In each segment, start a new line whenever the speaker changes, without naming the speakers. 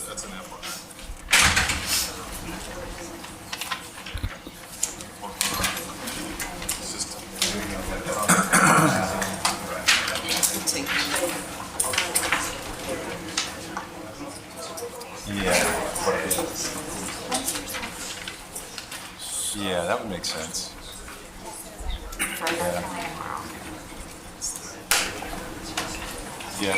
That's an apple. Yeah, that would make sense. Yeah.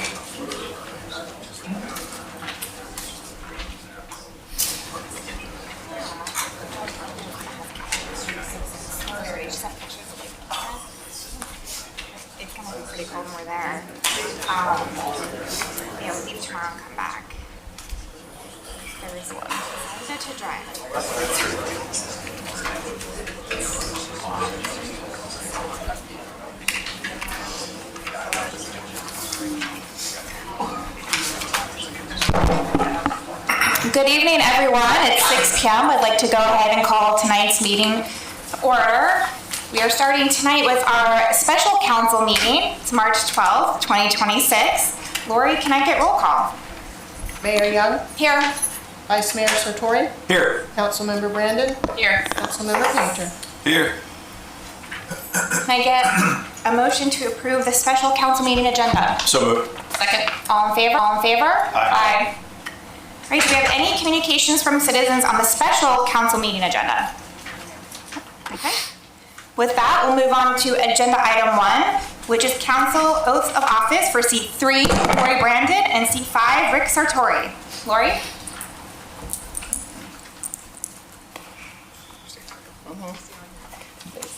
It's gonna be pretty cold when we're there. Yeah, we'll leave tomorrow and come back. There is one. Is it to dry? Good evening, everyone. It's 6 p.m. I'd like to go ahead and call tonight's meeting to order. We are starting tonight with our special council meeting. It's March 12th, 2026. Laurie, can I get roll call?
Mayor Young,
Here.
Vice Mayor Sartory,
Here.
Councilmember Brandon,
Here.
Councilmember Painter.
Here.
Can I get a motion to approve the special council meeting agenda?
So moved.
Second. All in favor? All in favor?
Aye.
All right, do we have any communications from citizens on the special council meeting agenda? Okay. With that, we'll move on to agenda item 1, which is council oaths of office for seat 3, Laurie Brandon, and seat 5, Rick Sartory. Laurie?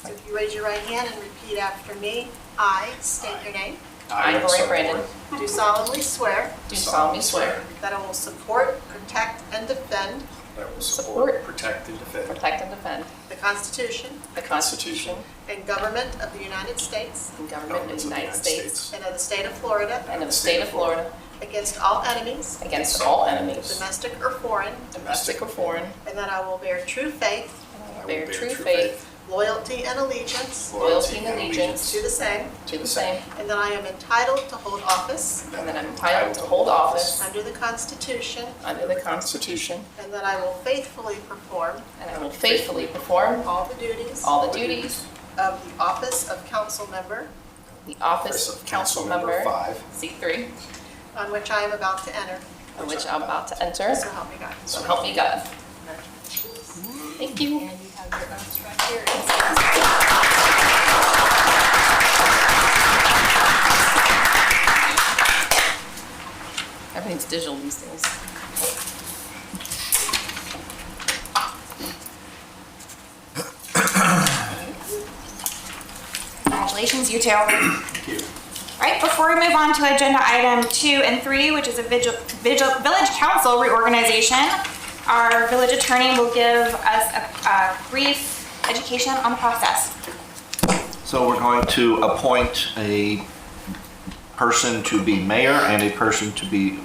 So if you raise your right hand and repeat after me, I state your name,
I, Laurie Brandon,
do solemnly swear
do solemnly swear
that I will support, protect, and defend
That will
Support,
protect, and defend
protect, and defend
the Constitution
the Constitution
and government of the United States
and government of the United States
and of the state of Florida
and of the state of Florida
against all enemies,
against all enemies,
domestic or foreign,
domestic or foreign,
and that I will bear true faith,
and I will bear true faith,
loyalty, and allegiance
loyalty, and allegiance
to the same,
to the same,
and that I am entitled to hold office
and that I'm entitled to hold office
under the Constitution,
under the Constitution,
and that I will faithfully perform
and I will faithfully perform
all the duties
all the duties
of the office of council member
of the office of council member,
5.
seat 3,
on which I am about to enter.
on which I'm about to enter.
So help me God.
So help me God. Thank you.
And you have your oaths right here.
Everything's digital these days.
Congratulations, you two. Thank you. All right, before we move on to agenda item 2 and 3, which is a village council reorganization, our village attorney will give us a brief education on the process.
So we're going to appoint a person to be mayor and a person to be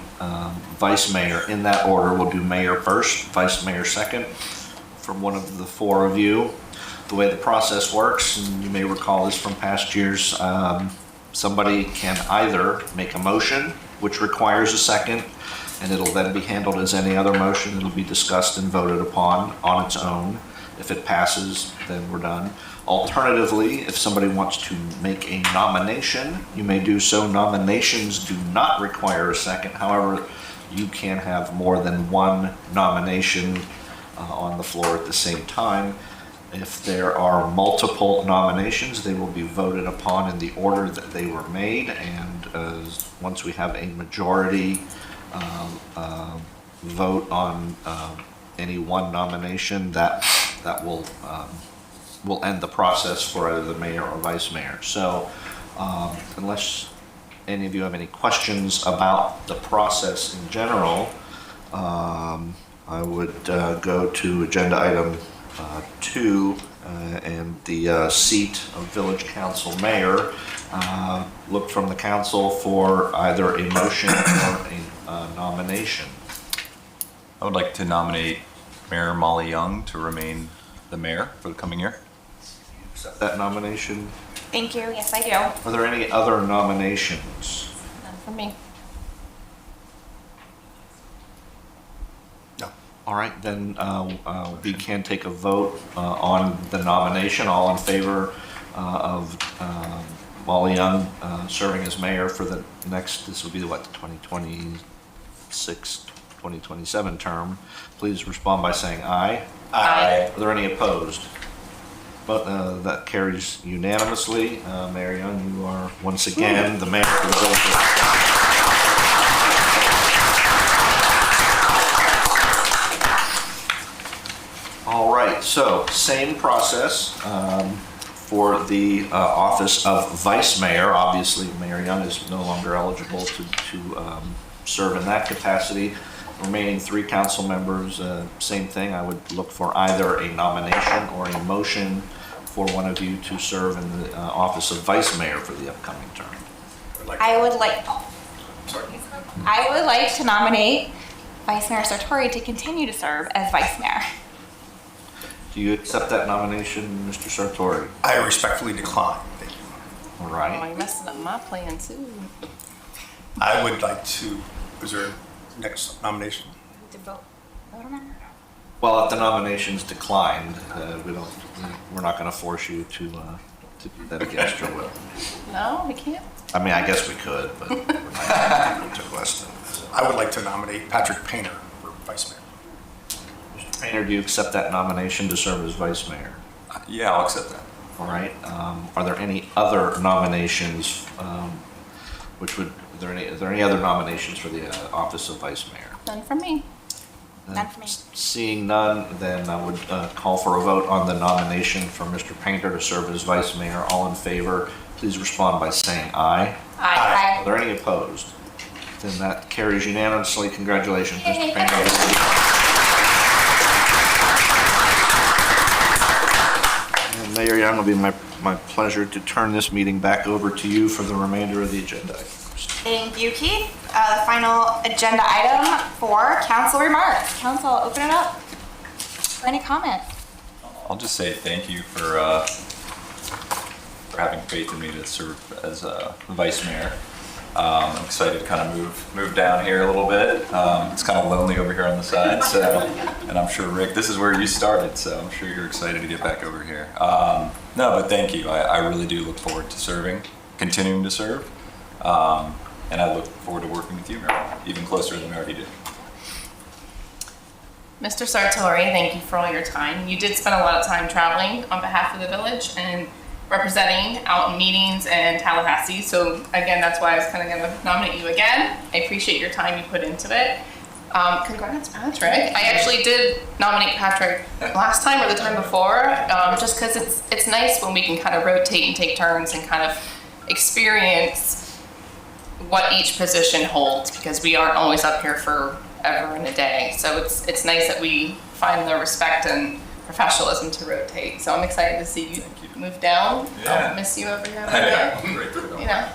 vice mayor. In that order, we'll do mayor first, vice mayor second, from one of the 4 of you. The way the process works, and you may recall this from past years, somebody can either make a motion, which requires a second, and it'll then be handled as any other motion. It'll be discussed and voted upon on its own. If it passes, then we're done. Alternatively, if somebody wants to make a nomination, you may do so. Nominations do not require a second. However, you can have more than one nomination on the floor at the same time. If there are multiple nominations, they will be voted upon in the order that they were made, and once we have a majority vote on any one nomination, that will end the process for either the mayor or vice mayor. So unless any of you have any questions about the process in general, I would go to agenda item 2 and the seat of village council mayor. Look from the council for either a motion or a nomination.
I would like to nominate Mayor Molly Young to remain the mayor for the coming year.
Accept that nomination.
Thank you. Yes, I do.
Are there any other nominations?
None for me.
No.
All right, then we can take a vote on the nomination. All in favor of Molly Young serving as mayor for the next, this will be what, the 2026, 2027 term. Please respond by saying aye.
Aye.
Are there any opposed? But that carries unanimously. Mayor Young, you are once again the mayor for the village. All right, so same process for the office of vice mayor. Obviously, Mayor Young is no longer eligible to serve in that capacity. Remaining 3 council members, same thing. I would look for either a nomination or a motion for one of you to serve in the office of vice mayor for the upcoming term.
I would like
Sorry.
to nominate Vice Mayor Sartory to continue to serve as vice mayor.
Do you accept that nomination, Mr. Sartori?
I respectfully decline. Thank you.
All
Oh,
right.
you're messing up my plan too.
I would like to, is there a next nomination?
To vote on that?
Well, if the nomination's declined, we're not going to force you to do that against your will.
No, we can't.
I mean, I guess we could, but we're not going to question.
I would like to nominate Patrick Painter for vice mayor.
Mr. Painter, do you accept that nomination to serve as vice mayor?
Yeah, I'll accept that.
All right. Are there any other nominations? Are there any other nominations for the office of vice mayor?
None for me.
None for me.
Seeing none, then I would call for a vote on the nomination for Mr. Painter to serve as vice mayor. All in favor, please respond by saying aye.
Aye.
Are there any opposed? Then that carries unanimously. Congratulations, Mr.
Yay.
Painter. And Mayor Young, it'll be my pleasure to turn this meeting back over to you for the remainder of the agenda items.
Thank you, Keith. The final agenda item for council remarks. Council, open it up for any comment.
I'll just say thank you for having faith in me to serve as vice mayor. I'm excited to kind of move down here a little bit. It's kind of lonely over here on the side, so, and I'm sure, Rick, this is where you started, so I'm sure you're excited to get back over here. No, but thank you. I really do look forward to serving, continuing to serve, and I look forward to working with you, Marilyn, even closer than we already did.
Mr. Sartori, thank you for all your time. You did spend a lot of time traveling on behalf of the village and representing out in meetings in Tallahassee. So again, that's why I was kind of going to nominate you again. I appreciate your time you put into it. Congrats, Patrick. I actually did nominate Patrick last time or the time before, just because it's nice when we can kind of rotate and take turns and kind of experience what each position holds, because we aren't always up here forever and a day. So it's nice that we find the respect and professionalism to rotate. So I'm excited to see you move down.
Yeah.
I'll miss you over here.
I know, I'm great to go.
You know,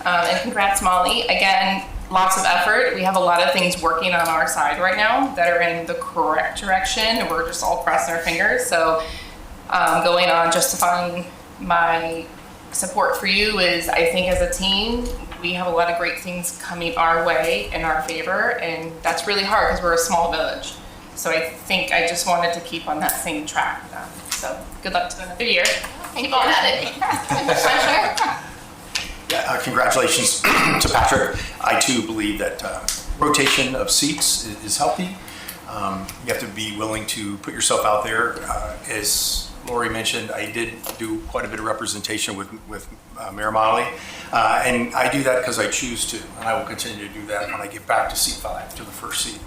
and congrats, Molly. Again, lots of effort. We have a lot of things working on our side right now that are in the correct direction, and we're just all crossing our fingers. So going on, justifying my support for you is, I think as a team, we have a lot of great things coming our way in our favor, and that's really hard because we're a small village. So I think I just wanted to keep on that same track with them. So good luck to another year. Keep on at it.
Yeah, congratulations to Patrick. I too believe that rotation of seats is healthy. You have to be willing to put yourself out there as
Laurie mentioned, I did do quite a bit of representation with Mayor Molly, and I do that because I choose to, and I will continue to do that when I get back to seat 5, to the first seat.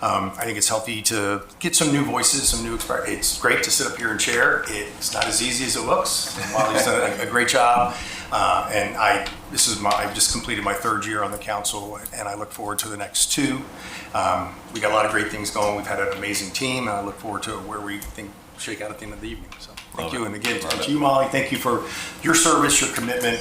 I think it's healthy to get some new voices, some new It's great to sit up here and chair. It's not as easy as it looks, and Molly's done a great job. And I've just completed my 3rd year on the council, and I look forward to the next 2. We got a lot of great things going. We've had an amazing team, and I look forward to where we think shake out at the end of the evening. So thank you, and again, to you, Molly, thank you for your service, your commitment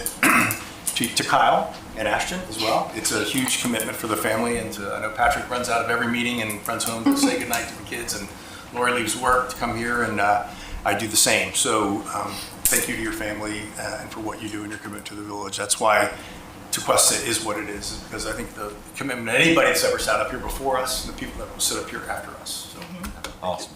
to Kyle and Ashton as well. It's a huge commitment for the family, and I know Patrick runs out of every meeting and runs home to say goodnight to the kids, and Laurie leaves work to come here, and I do the same. So thank you to your family and for what you do and your commitment to the village. That's why Tequesta is what it is because I think the commitment of anybody that's ever sat up here before us and the people that will sit up here after us. So.
Awesome.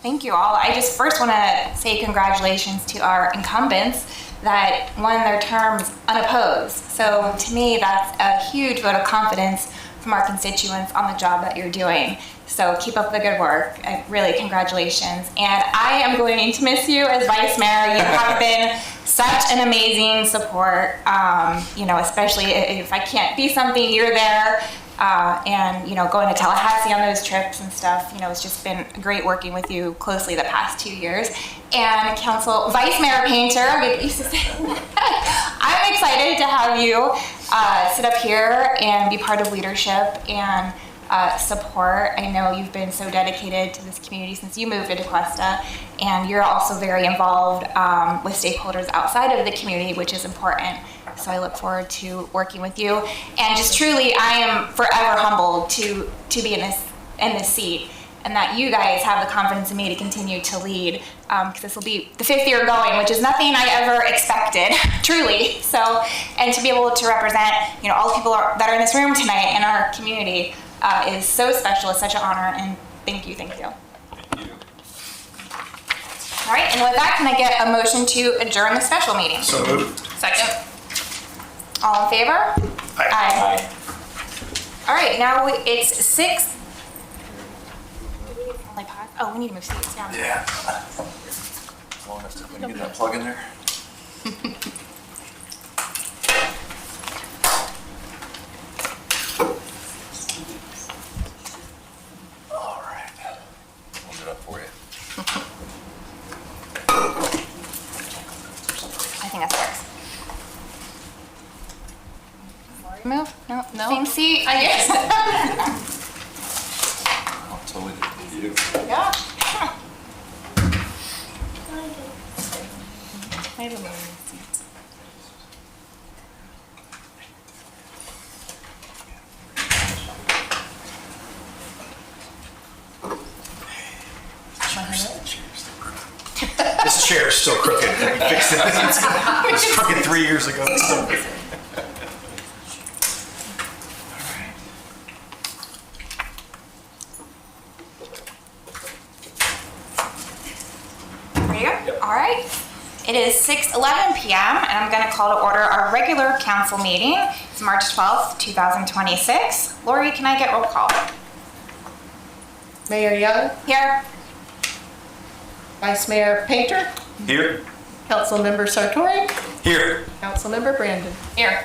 Thank you all. I just first want to say congratulations to our incumbents that won their terms unopposed. So to me, that's a huge vote of confidence from our constituents on the job that you're doing. So keep up the good work. Really, congratulations. And I am going to miss you as vice mayor. You have been such an amazing support, especially if I can't be something, you're there. And going to Tallahassee on those trips and stuff, it's just been great working with you closely the past 2 years. And Vice Mayor Painter, I'll get used to saying that. I'm excited to have you sit up here and be part of leadership and support. I know you've been so dedicated to this community since you moved to Tequesta, and you're also very involved with stakeholders outside of the community, which is important. So I look forward to working with you. And just truly, I am forever humbled to be in this seat, and that you guys have the confidence in me to continue to lead, because this will be the 5th year going, which is nothing I ever expected, truly. So, and to be able to represent, all the people that are in this room tonight in our community is so special. It's such an honor, and thank you.
Thank you.
All right, and with that, can I get a motion to adjourn the special meeting?
So moved.
Second.
All in favor?
Aye.
All right, now it's 6. Oh, we need to move seats.
Yeah.
Long enough to get that plug in there. All right. Hold it up for you.
I think that works. Move? No. Same seat?
I guess.
Oh, totally different view.
Yeah.
I have a million seats.
This chair is still crooked. We fixed it. It was crooked 3 years ago. It's still crooked.
All right. It is 6:11 p.m. and I'm going to call to order our regular council meeting. It's March 12th, 2026. Laurie, can I get roll call?
Mayor Young,
Here.
Vice Mayor Painter,
Here.
Councilmember Sartory,
Here.
Councilmember Brandon.
Here.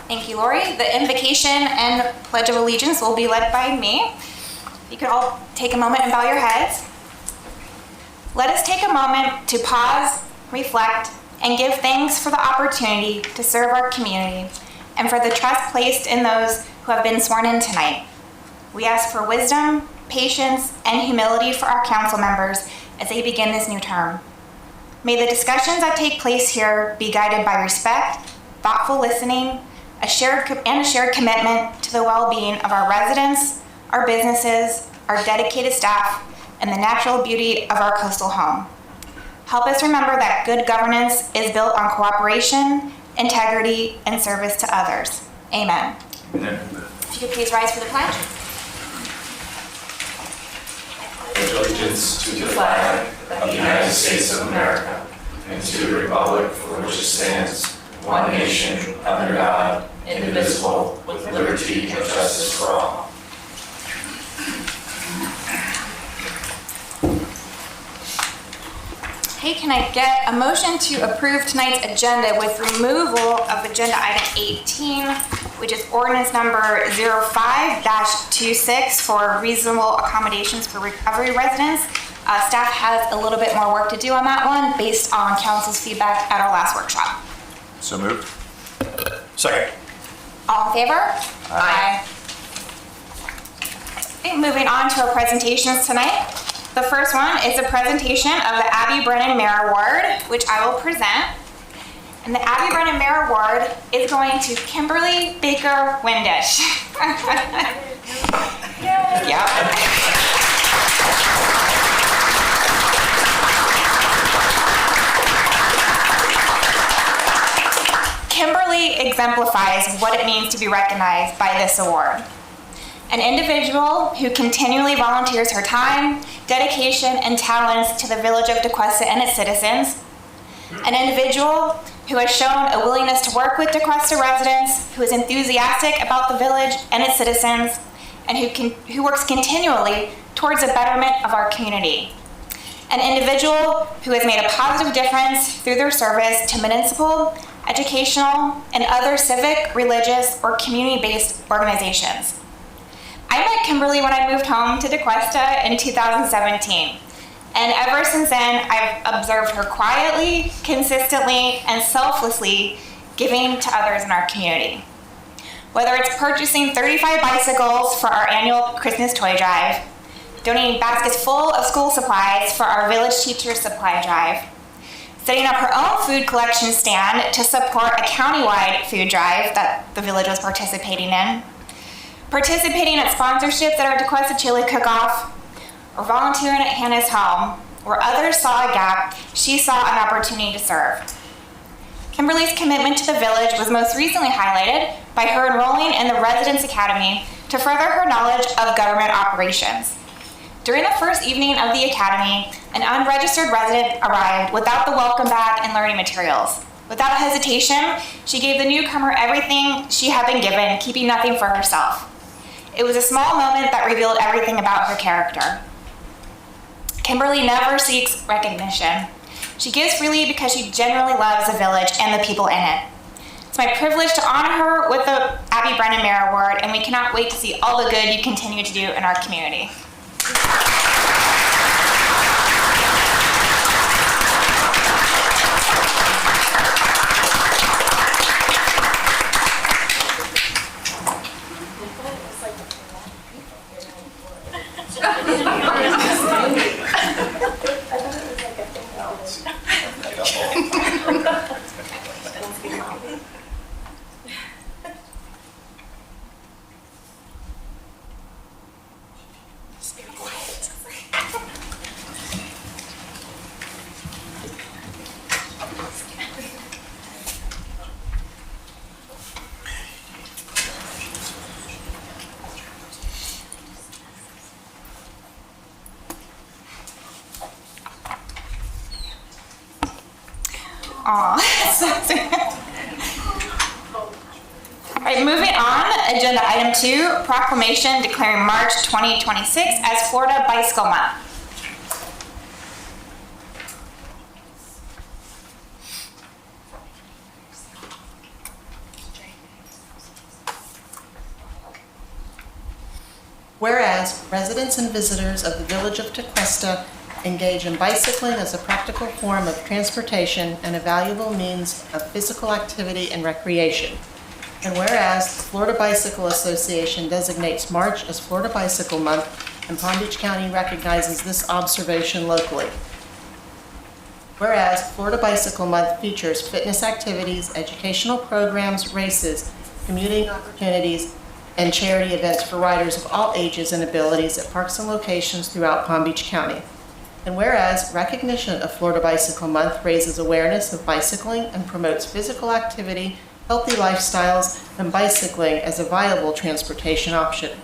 Thank you, Laurie. The invocation and Pledge of Allegiance will be led by me. You could all take a moment and bow your heads. Let us take a moment to pause, reflect, and give thanks for the opportunity to serve our community and for the trust placed in those who have been sworn in tonight. We ask for wisdom, patience, and humility for our council members as they begin this new term. May the discussions that take place here be guided by respect, thoughtful listening, a shared commitment to the well-being of our residents, our businesses, our dedicated staff, and the natural beauty of our coastal home. Help us remember that good governance is built on cooperation, integrity, and service to others. Amen.
Amen.
If you could please rise for the pledge.
Allegiance to the flag of the United States of America and to the republic for which it stands, one nation, under God, indivisible, with liberty and justice for all.
Hey, can I get a motion to approve tonight's agenda with removal of agenda item 18, which is ordinance number 05-26 for reasonable accommodations for recovery residents? Staff has a little bit more work to do on that one based on council's feedback at our last workshop.
So moved.
Second.
All in favor? Aye. Okay, moving on to our presentations tonight. The first one is a presentation of the Abby Brennan Mayor Award, which I will present. And the Abby Brennan Mayor Award is going to Kimberly Baker Windish. Yeah. Kimberly exemplifies what it means to be recognized by this award. An individual who continually volunteers her time, dedication, and talents to the village of DeQuesta and its citizens. An individual who has shown a willingness to work with DeQuesta residents, who is enthusiastic about the village and its citizens, and who works continually towards the betterment of our community. An individual who has made a positive difference through their service to municipal, educational, and other civic, religious, or community-based organizations. I met Kimberly when I moved home to DeQuesta in 2017. And ever since then, I've observed her quietly, consistently, and selflessly giving to others in our community. Whether it's purchasing 35 bicycles for our annual Christmas toy drive, donating baskets full of school supplies for our village teacher supply drive, setting up her own food collection stand to support a countywide food drive that the village was participating in, participating at sponsorships at our DeQuesta Chili Cook-Off, or volunteering at Hannah's home, where others saw a gap, she saw an opportunity to serve. Kimberly's commitment to the village was most recently highlighted by her enrolling in the Residence Academy to further her knowledge of government operations. During the first evening of the academy, an unregistered resident arrived without the welcome bag and learning materials. Without hesitation, she gave the newcomer everything she had been given, keeping nothing for herself. It was a small moment that revealed everything about her character. Kimberly never seeks recognition. She gives freely because she genuinely loves the village and the people in it. It's my privilege to honor her with the Abby Brennan Mayor Award, and we cannot wait to see all the good you continue to do in our community. All right, moving on, agenda item 2, proclamation declaring March 2026 as Florida Bicycle Month.
Whereas residents and visitors of the village of DeQuesta engage in bicycling as a practical form of transportation and a valuable means of physical activity and recreation. And whereas the Florida Bicycle Association designates March as Florida Bicycle Month, and Palm Beach County recognizes this observation locally. Whereas Florida Bicycle Month features fitness activities, educational programs, races, commuting opportunities, and charity events for riders of all ages and abilities at parks and locations throughout Palm Beach County. And whereas recognition of Florida Bicycle Month raises awareness of bicycling and promotes physical activity, healthy lifestyles, and bicycling as a viable transportation option.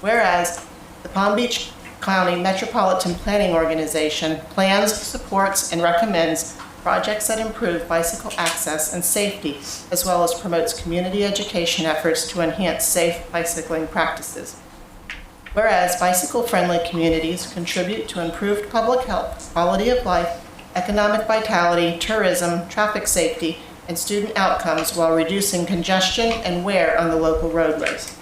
Whereas the Palm Beach County Metropolitan Planning Organization plans, supports, and recommends projects that improve bicycle access and safety, as well as promotes community education efforts to enhance safe bicycling practices. Whereas bicycle-friendly communities contribute to improved public health, quality of life, economic vitality, tourism, traffic safety, and student outcomes while reducing congestion and wear on the local roadways.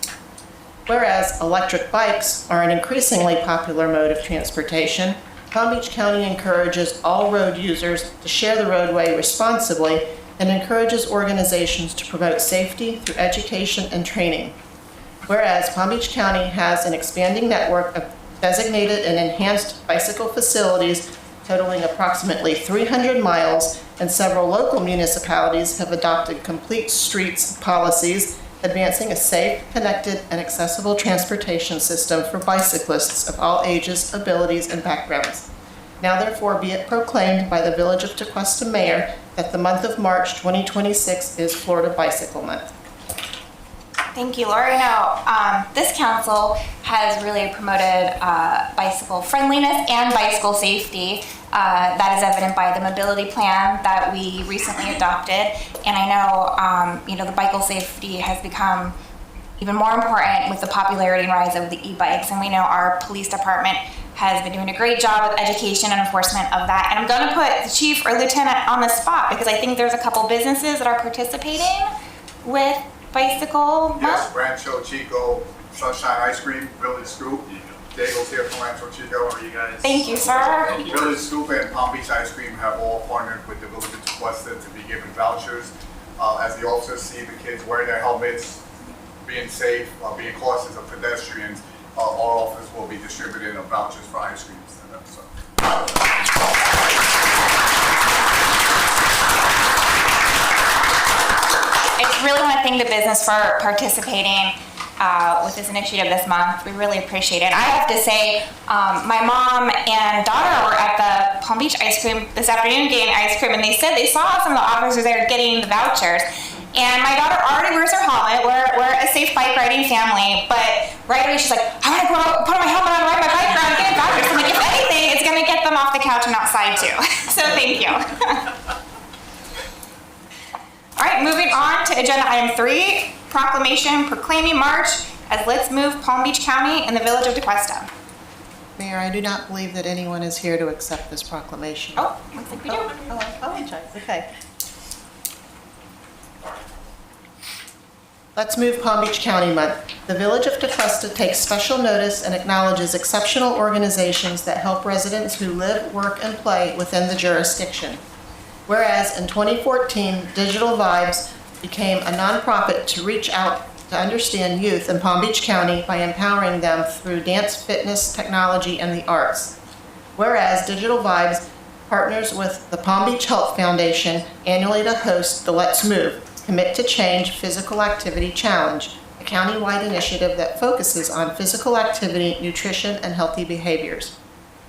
Whereas electric bikes are an increasingly popular mode of transportation, Palm Beach County encourages all road users to share the roadway responsibly and encourages organizations to promote safety through education and training. Whereas Palm Beach County has an expanding network of designated and enhanced bicycle facilities totaling approximately 300 miles, and several local municipalities have adopted complete streets policies advancing a safe, connected, and accessible transportation system for bicyclists of all ages, abilities, and backgrounds. Now therefore be it proclaimed by the Village of Tequesta Mayor that the month of March 2026 is Florida Bicycle Month.
Thank you, Laurie. Now, this council has really promoted bicycle friendliness and bicycle safety. That is evident by the mobility plan that we recently adopted. And I know, the bicycle safety has become even more important with the popularity and rise of the e-bikes. And we know our police department has been doing a great job with education and enforcement of that. And I'm going to put the chief or lieutenant on the spot because I think there's a couple businesses that are participating with Bicycle
Yes,
Month.
Rancho Chico, Sunshine Ice Cream, Village Scoop. Diego's here from Rancho Chico. How are you guys?
Thank you, sir.
Village Scoop and Palm Beach Ice Cream have all partnered with the Village of Tequesta to be given vouchers. As the officers see the kids wearing their helmets, being safe, being cautious of pedestrians, our office will be distributing vouchers for ice creams to them. So.
I really want to thank the business for participating with this initiative this month. We really appreciate it. I have to say, my mom and daughter were at the Palm Beach Ice Cream this afternoon getting ice cream, and they said they saw some of the officers there getting the vouchers. And my daughter already wears her helmet. We're a safe bike riding family, but right away she's like, I want to put my helmet on, ride my bike around, and get vouchers. I'm like, if anything, it's going to get them off the couch and outside too. So thank you. All right, moving on to agenda item 3, proclamation proclaiming March as Let's Move Palm Beach County and the Village of Tequesta.
Mayor, I do not believe that anyone is here to accept this proclamation.
Oh, looks like we do.
Oh, I apologize. Okay. Let's Move Palm Beach County Month. The Village of Tequesta takes special notice and acknowledges exceptional organizations that help residents who live, work, and play within the jurisdiction. Whereas in 2014, Digital Vibes became a nonprofit to reach out to understand youth in Palm Beach County by empowering them through dance, fitness, technology, and the arts. Whereas Digital Vibes partners with the Palm Beach Health Foundation annually to host the Let's Move, Commit to Change Physical Activity Challenge, a county-wide initiative that focuses on physical activity, nutrition, and healthy behaviors.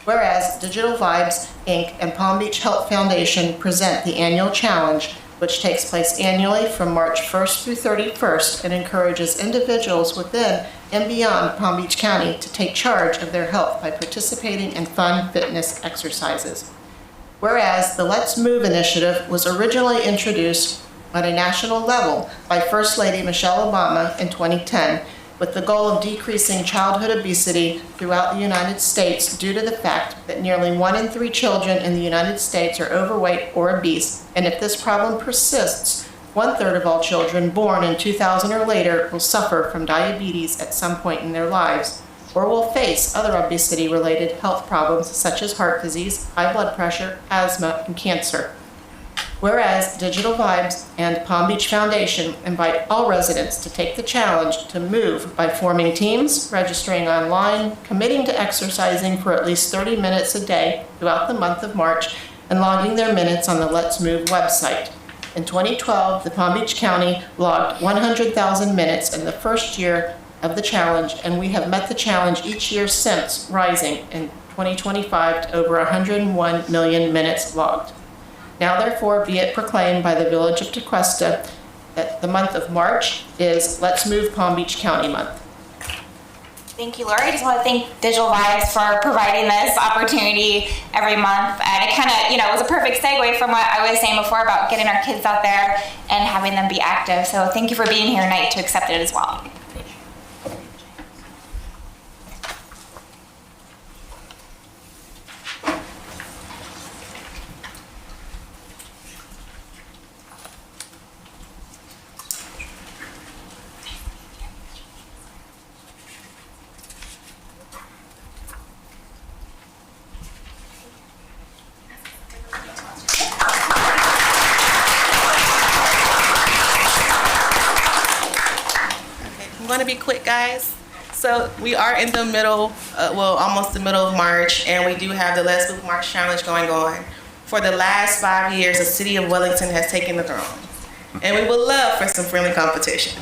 Whereas Digital Vibes, Inc. and Palm Beach Health Foundation present the annual challenge, which takes place annually from March 1st through 31st and encourages individuals within and beyond Palm Beach County to take charge of their health by participating in fun fitness exercises. Whereas the Let's Move initiative was originally introduced on a national level by First Lady Michelle Obama in 2010, with the goal of decreasing childhood obesity throughout the United States due to the fact that nearly 1 in 3 children in the United States are overweight or obese, and if this problem persists, 1/3 of all children born in 2000 or later will suffer from diabetes at some point in their lives, or will face other obesity-related health problems such as heart disease, high blood pressure, asthma, and cancer. Whereas Digital Vibes and Palm Beach Foundation invite all residents to take the challenge to move by forming teams, registering online, committing to exercising for at least 30 minutes a day throughout the month of March, and logging their minutes on the Let's Move website. In 2012, the Palm Beach County logged 100,000 minutes in the first year of the challenge, and we have met the challenge each year since, rising in 2025 to over 101 million minutes logged. Now therefore be it proclaimed by the Village of Tequesta that the month of March is Let's Move Palm Beach County Month.
Thank you, Laurie. I just want to thank Digital Vibes for providing this opportunity every month. And it kind of, was a perfect segue from what I was saying before about getting our kids out there and having them be active. So thank you for being here tonight to accept it as well.
going to be quick, guys. So we are in the middle, almost the middle of March, and we do have the Let's Move March Challenge going on. For the last 5 years, the city of Wellington has taken the throne, and we would love for some friendly competition.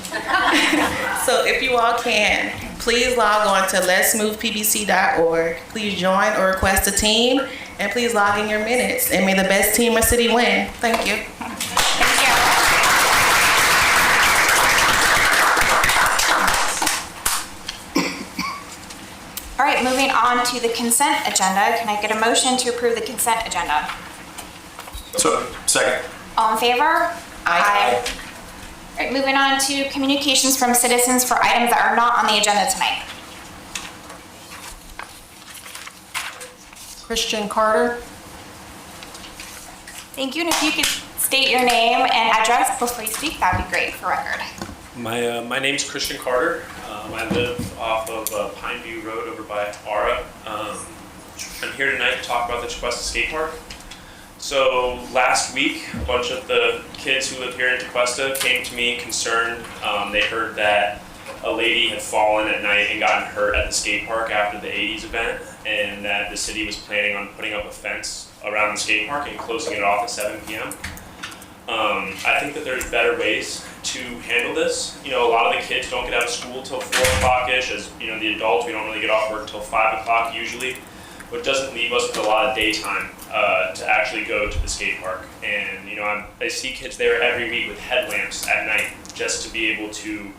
So if you all can, please log on to letsmovepbc.org. Please join or request a team, and please log in your minutes, and may the best team or city win. Thank you.
Thank you. All right, moving on to the consent agenda. Can I get a motion to approve the consent agenda?
So, second.
All in favor? Aye. All right, moving on to communications from citizens for items that are not on the agenda tonight.
Christian Carter.
Thank you, and if you could state your name and address before you speak, that'd be great for record.
My name's Christian Carter. I live off of Pineview Road over by Aura. I'm here tonight to talk about the Tequesta Skate Park. So last week, a bunch of the kids who live here in Tequesta came to me concerned. They heard that a lady had fallen at night and gotten hurt at the skate park after the 80s event, and that the city was planning on putting up a fence around the skate park and closing it off at 7 p.m. I think that there's better ways to handle this. You know, a lot of the kids don't get out of school till 4 o'clock-ish. As you know, the adults, we don't really get off work until 5 o'clock usually, which doesn't leave us with a lot of daytime to actually go to the skate park. And you know, I see kids there every week with headlamps at night just to be able to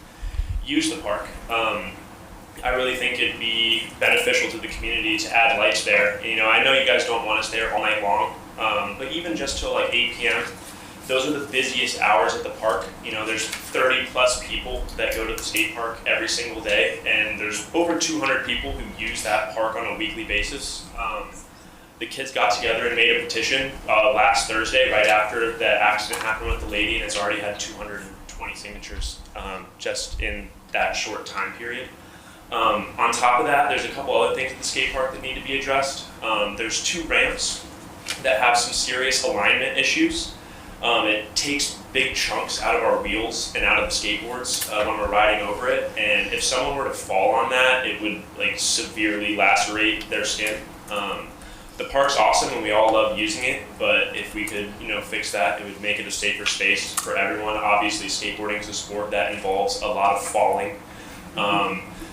use the park. I really think it'd be beneficial to the community to add lights there. You know, I know you guys don't want us there all night long, but even just till like 8 p.m., those are the busiest hours at the park. You know, there's 30 plus people that go to the skate park every single day, and there's over 200 people who use that park on a weekly basis. The kids got together and made a petition last Thursday, right after that accident happened with the lady, and it's already had 220 signatures just in that short time period. On top of that, there's a couple other things at the skate park that need to be addressed. There's 2 ramps that have some serious alignment issues. It takes big chunks out of our wheels and out of the skateboards when we're riding over it, and if someone were to fall on that, it would like severely lacerate their skin. The park's awesome and we all love using it, but if we could, you know, fix that, it would make it a safer space for everyone. Obviously, skateboarding is a sport that involves a lot of falling.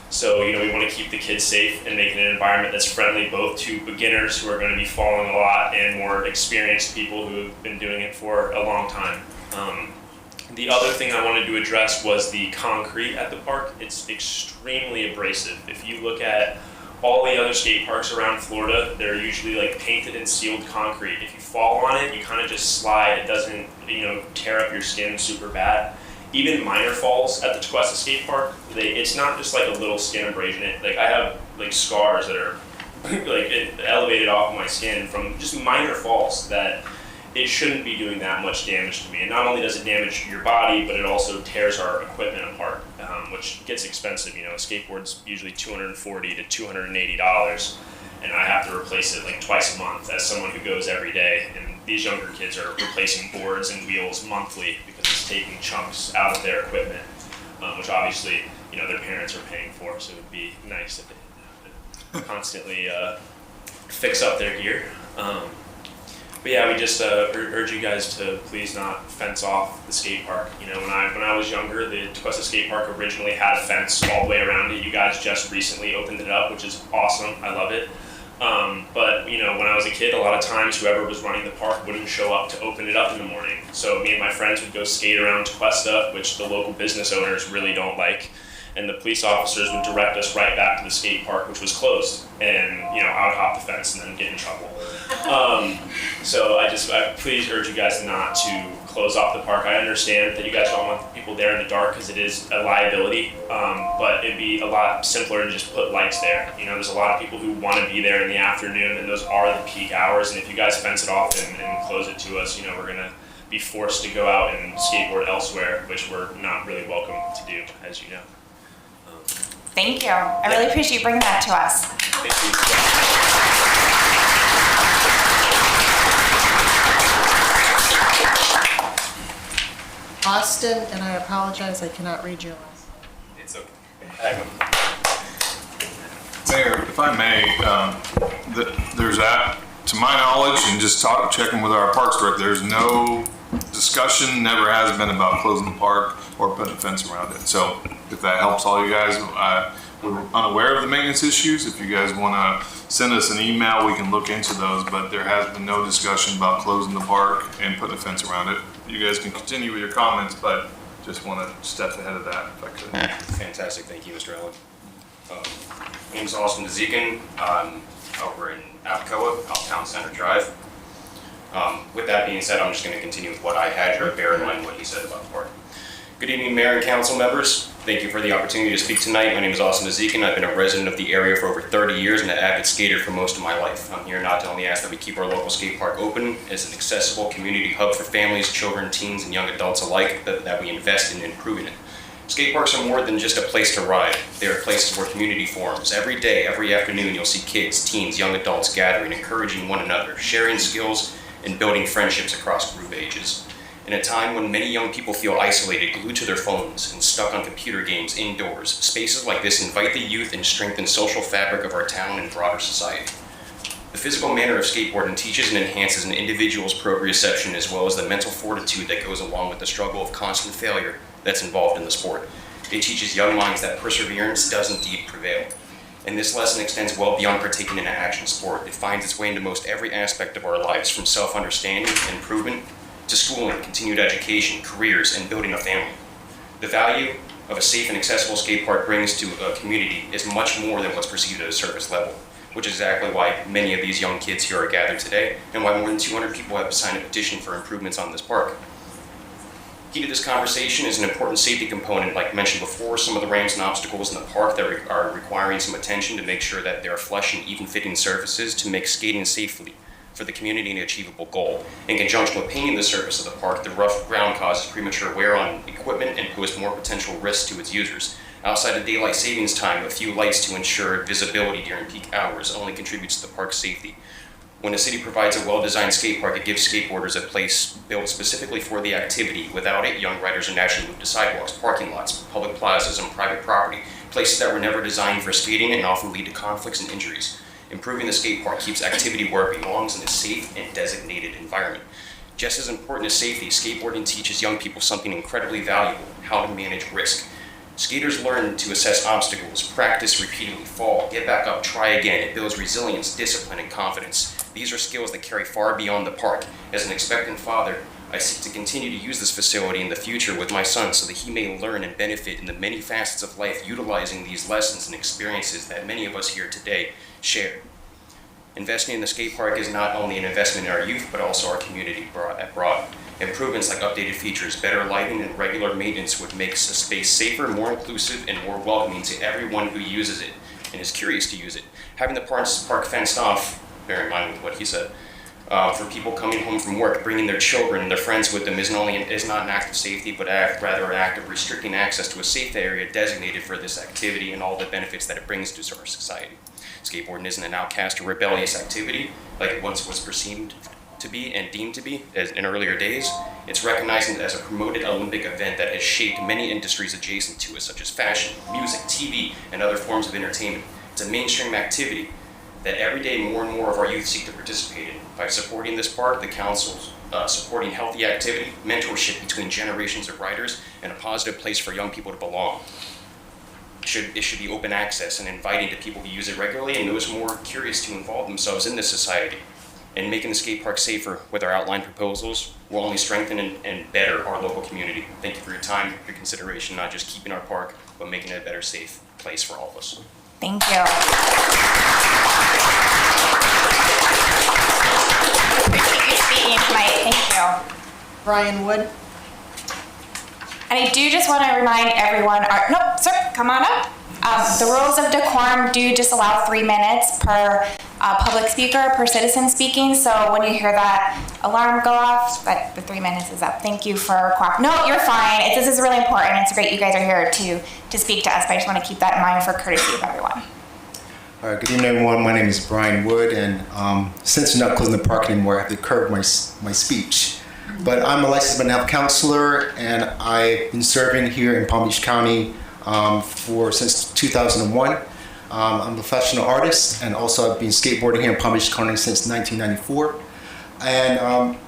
So, you know, we want to keep the kids safe and make it an environment that's friendly both to beginners who are going to be falling a lot and more experienced people who have been doing it for a long time. The other thing I wanted to address was the concrete at the park. It's extremely abrasive. If you look at all the other skate parks around Florida, they're usually like painted and sealed concrete. If you fall on it, you kind of just slide. It doesn't, you know, tear up your skin super bad. Even minor falls at the Tequesta skate park, it's not just like a little skin abrasion. Like I have like scars that are like elevated off of my skin from just minor falls that it shouldn't be doing that much damage to me. And not only does it damage your body, but it also tears our equipment apart, which gets expensive. You know, a skateboard's usually $240 to $280, and I have to replace it like twice a month as someone who goes every day. And these younger kids are replacing boards and wheels monthly because it's taking chunks out of their equipment, which obviously, you know, their parents are paying for. So it would be nice if they didn't have to constantly fix up their gear. But yeah, we just urge you guys to please not fence off the skate park. You know, when I was younger, the Tequesta skate park originally had a fence all the way around it. You guys just recently opened it up, which is awesome. I love it. But you know, when I was a kid, a lot of times whoever was running the park wouldn't show up to open it up in the morning. So me and my friends would go skate around Tequesta, which the local business owners really don't like. And the police officers would direct us right back to the skate park, which was closed. And, you know, I would hop the fence and then get in trouble. So I please urge you guys not to close off the park. I understand that you guys don't want people there in the dark because it is a liability, but it'd be a lot simpler to just put lights there. You know, there's a lot of people who want to be there in the afternoon, and those are the peak hours. And if you guys fence it off and close it to us, you know, we're going to be forced to go out and skateboard elsewhere, which we're not really welcome to do, as you know.
Thank you. I really appreciate you bringing that to us.
Thank you.
Austin, and I apologize, I cannot read your last name.
It's okay.
Mayor, if I may, there's that, to my knowledge, and just checking with our Parks Director, there's no discussion, never has been about closing the park or putting a fence around it. So if that helps all you guys, we're unaware of the maintenance issues. If you guys want to send us an email, we can look into those, but there has been no discussion about closing the park and putting a fence around it. You guys can continue with your comments, but just want to step ahead of that if I could.
Fantastic, thank you, Mr. Allen. My name's Austin Dezekin. I'm over in Alcoa, Town Center Drive. With that being said, I'm just going to continue with what I had here, bear in mind what he said about the park. Good evening, Mayor and Council members. Thank you for the opportunity to speak tonight. My name is Austin Dezekin. I've been a resident of the area for over 30 years and an avid skater for most of my life. I'm here not to only ask that we keep our local skate park open as an accessible community hub for families, children, teens, and young adults alike, but that we invest in improving it. Skate parks are more than just a place to ride. They are places where community forms. Every day, every afternoon, you'll see kids, teens, young adults gathering, encouraging one another, sharing skills, and building friendships across group ages. In a time when many young people feel isolated, glued to their phones, and stuck on computer games indoors, spaces like this invite the youth and strengthen social fabric of our town and broader society. The physical manner of skateboarding teaches and enhances an individual's proprioception as well as the mental fortitude that goes along with the struggle of constant failure that's involved in the sport. It teaches young minds that perseverance does indeed prevail. And this lesson extends well beyond partaking in an action sport. It finds its way into most every aspect of our lives, from self-understanding and improvement to schooling, continued education, careers, and building a family. The value of a safe and accessible skate park brings to a community is much more than what's perceived at a surface level, which is exactly why many of these young kids here are gathered today, and why more than 200 people have signed a petition for improvements on this park. Key to this conversation is an important safety component. Like mentioned before, some of the ramps and obstacles in the park that are requiring some attention to make sure that there are flush and even fitting surfaces to make skating safely for the community an achievable goal. In conjunction with painting the surface of the park, the rough ground causes premature wear on equipment and poses more potential risks to its users. Outside of daylight savings time, a few lights to ensure visibility during peak hours only contributes to the park's safety. When a city provides a well-designed skate park, it gives skateboarders a place built specifically for the activity. Without it, young riders are naturally moved to sidewalks, parking lots, public plazas, and private property, places that were never designed for skating and often lead to conflicts and injuries. Improving the skate park keeps activity where it belongs in a safe and designated environment. Just as important as safety, skateboarding teaches young people something incredibly valuable: how to manage risk. Skaters learn to assess obstacles, practice repeatedly, fall, get back up, try again. It builds resilience, discipline, and confidence. These are skills that carry far beyond the park. As an expectant father, I seek to continue to use this facility in the future with my son so that he may learn and benefit in the many facets of life, utilizing these lessons and experiences that many of us here today share. Investing in the skate park is not only an investment in our youth, but also our community at broad. Improvements like updated features, better lighting, and regular maintenance would make the space safer, more inclusive, and more welcoming to everyone who uses it and is curious to use it. Having the park fenced off, bear in mind with what he said, for people coming home from work, bringing their children and their friends with them is not an act of safety, but rather an act of restricting access to a safe area designated for this activity and all the benefits that it brings to our society. Skateboarding isn't an outcast or rebellious activity like it once was perceived to be and deemed to be in earlier days. It's recognized as a promoted Olympic event that has shaped many industries adjacent to it, such as fashion, music, TV, and other forms of entertainment. It's a mainstream activity that every day more and more of our youth seek to participate in. By supporting this park, the council's supporting healthy activity, mentorship between generations of riders, and a positive place for young people to belong. It should be open access and inviting to people who use it regularly and those more curious to involve themselves in this society. And making the skate park safer with our outlined proposals will only strengthen and better our local community. Thank you for your time, your consideration, not just keeping our park, but making it a better, safe place for all of us.
Thank you. Appreciate you speaking tonight. Thank you.
Brian Wood.
And I do just want to remind everyone, nope, sir, come on up. The rules of decorum do just allow 3 minutes per public speaker, per citizen speaking. So when you hear that alarm go off, but the 3 minutes is up. Thank you for cooperating. No, you're fine. This is really important. It's great you guys are here to speak to us, but I just want to keep that in mind for courtesy of everyone.
All right, good evening, everyone. My name is Brian Wood, and since you're not closing the park anymore, I have to curb my speech. But I'm a licensed mental health counselor, and I've been serving here in Palm Beach County since 2001. I'm a professional artist, and also I've been skateboarding here in Palm Beach County since 1994. And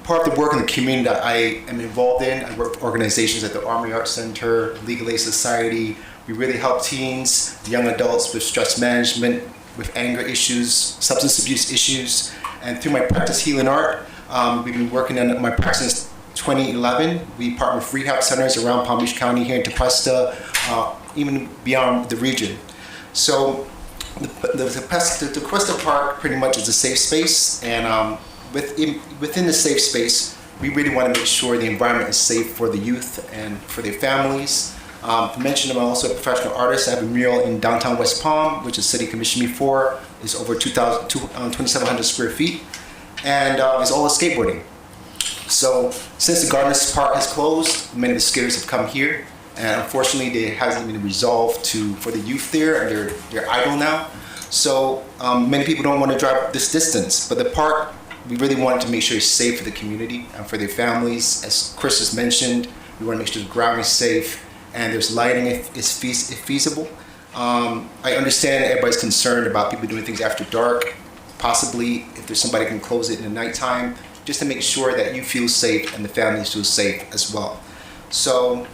part of the work in the community that I am involved in, I work with organizations at the Army Arts Center, Legal Aid Society. We really help teens, young adults with stress management, with anger issues, substance abuse issues. And through my practice healing art, we've been working on my practice since 2011. We partner with rehab centers around Palm Beach County here in Tequesta, even beyond the region. So the Tequesta Park pretty much is a safe space, and within the safe space, we really want to make sure the environment is safe for the youth and for their families. To mention, I'm also a professional artist. I have a mural in downtown West Palm, which the city commissioned me for. It's over 2,700 square feet, and it's all skateboarding. So since the Gardner's Park has closed, many of the skaters have come here, and unfortunately, there hasn't been resolved for the youth there, and they're idle now. So many people don't want to drive this distance, but the park, we really wanted to make sure it's safe for the community and for their families. As Chris has mentioned, we want to make sure the ground is safe and there's lighting if feasible. I understand everybody's concerned about people doing things after dark. Possibly, if there's somebody can close it in the nighttime, just to make sure that you feel safe and the families feel safe as well. So,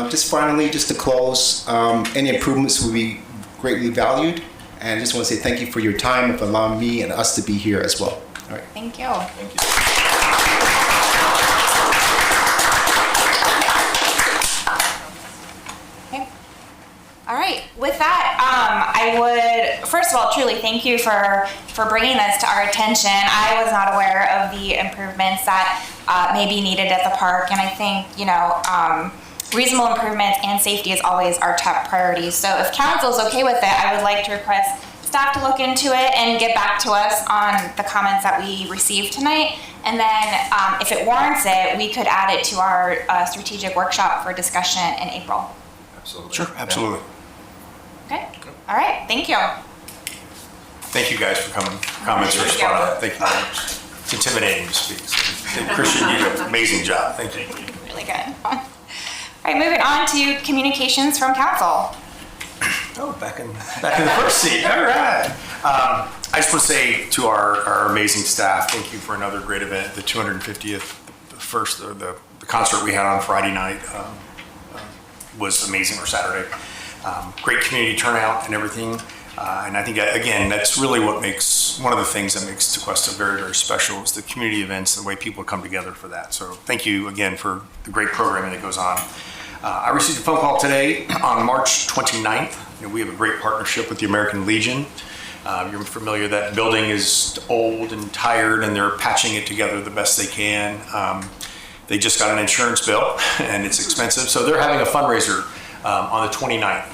just finally, just to close, any improvements will be greatly valued. And I just want to say thank you for your time and for allowing me and us to be here as well. All right.
Thank you.
Thank you.
Okay. All right. With that, I would first of all truly thank you for bringing this to our attention. I was not aware of the improvements that may be needed at the park, and I think reasonable improvements and safety is always our top priority. So if council is okay with it, I would like to request staff to look into it and get back to us on the comments that we received tonight. And then if it warrants it, we could add it to our strategic workshop for discussion in April.
Absolutely.
Sure, absolutely.
Okay. All right. Thank you.
Thank you guys for coming. Comments are spot on. Thank you very much. It's intimidating to speak. So, Christian, you did an amazing job. Thank you.
Really good. All right. Moving on to communications from council.
Oh, back in the first seat. All right. I just want to say to our amazing staff, thank you for another great event. The 250th, the concert we had on Friday night was amazing, or Saturday. Great community turnout and everything. And I think, again, that's really what makes, one of the things that makes Tequesta very, very special is the community events, the way people come together for that. So thank you again for the great programming that goes on. I received a phone call today on March 29th. We have a great partnership with the American Legion. You're familiar that building is old and tired, and they're patching it together the best they can. They just got an insurance bill, and it's expensive. So they're having a fundraiser on the 29th.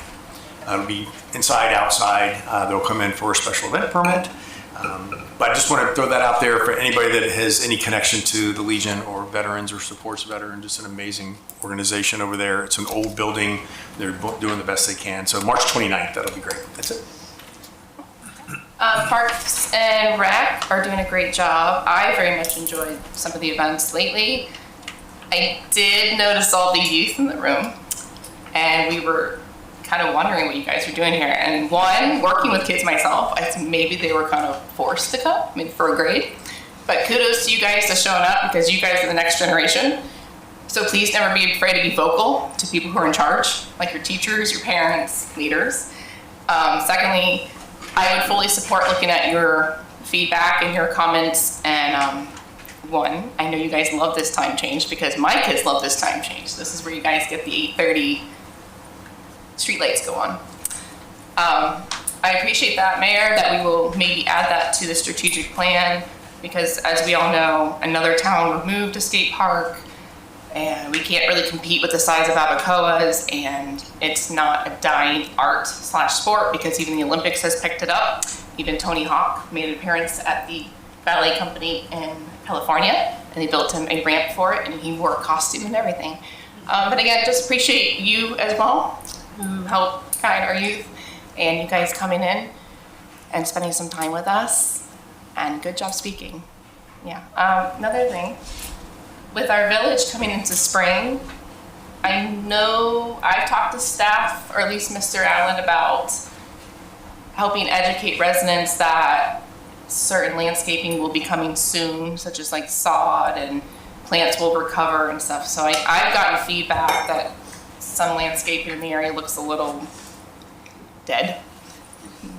It'll be inside, outside. They'll come in for a special event permit. But I just want to throw that out there for anybody that has any connection to the Legion or veterans or supports veterans. Just an amazing organization over there. It's an old building. They're doing the best they can. So March 29th, that'll be great. That's it.
Parks and Rec are doing a great job. I very much enjoyed some of the events lately. I did notice all the youth in the room, and we were kind of wondering what you guys were doing here. And one, working with kids myself, I think maybe they were kind of forced to come, maybe for a grade. But kudos to you guys for showing up, because you guys are the next generation. So please never be afraid to be vocal to people who are in charge, like your teachers, your parents, leaders. Secondly, I would fully support looking at your feedback and your comments. And one, I know you guys love this time change, because my kids love this time change. This is where you guys get the 8:30 streetlights go on. I appreciate that, Mayor, that we will maybe add that to the strategic plan, because as we all know, another town removed a skate park, and we can't really compete with the size of Abacoa's, and it's not a dying art/sport, because even the Olympics has picked it up. Even Tony Hawk made an appearance at the ballet company in California, and they built him a ramp for it, and he wore a costume and everything. But again, just appreciate you as well, who help guide our youth, and you guys coming in and spending some time with us, and good job speaking. Yeah. Another thing, with our village coming into spring, I know I've talked to staff, or at least Mr. Allen, about helping educate residents that certain landscaping will be coming soon, such as like sod and plants will recover and stuff. So I've gotten feedback that some landscaping in the area looks a little dead,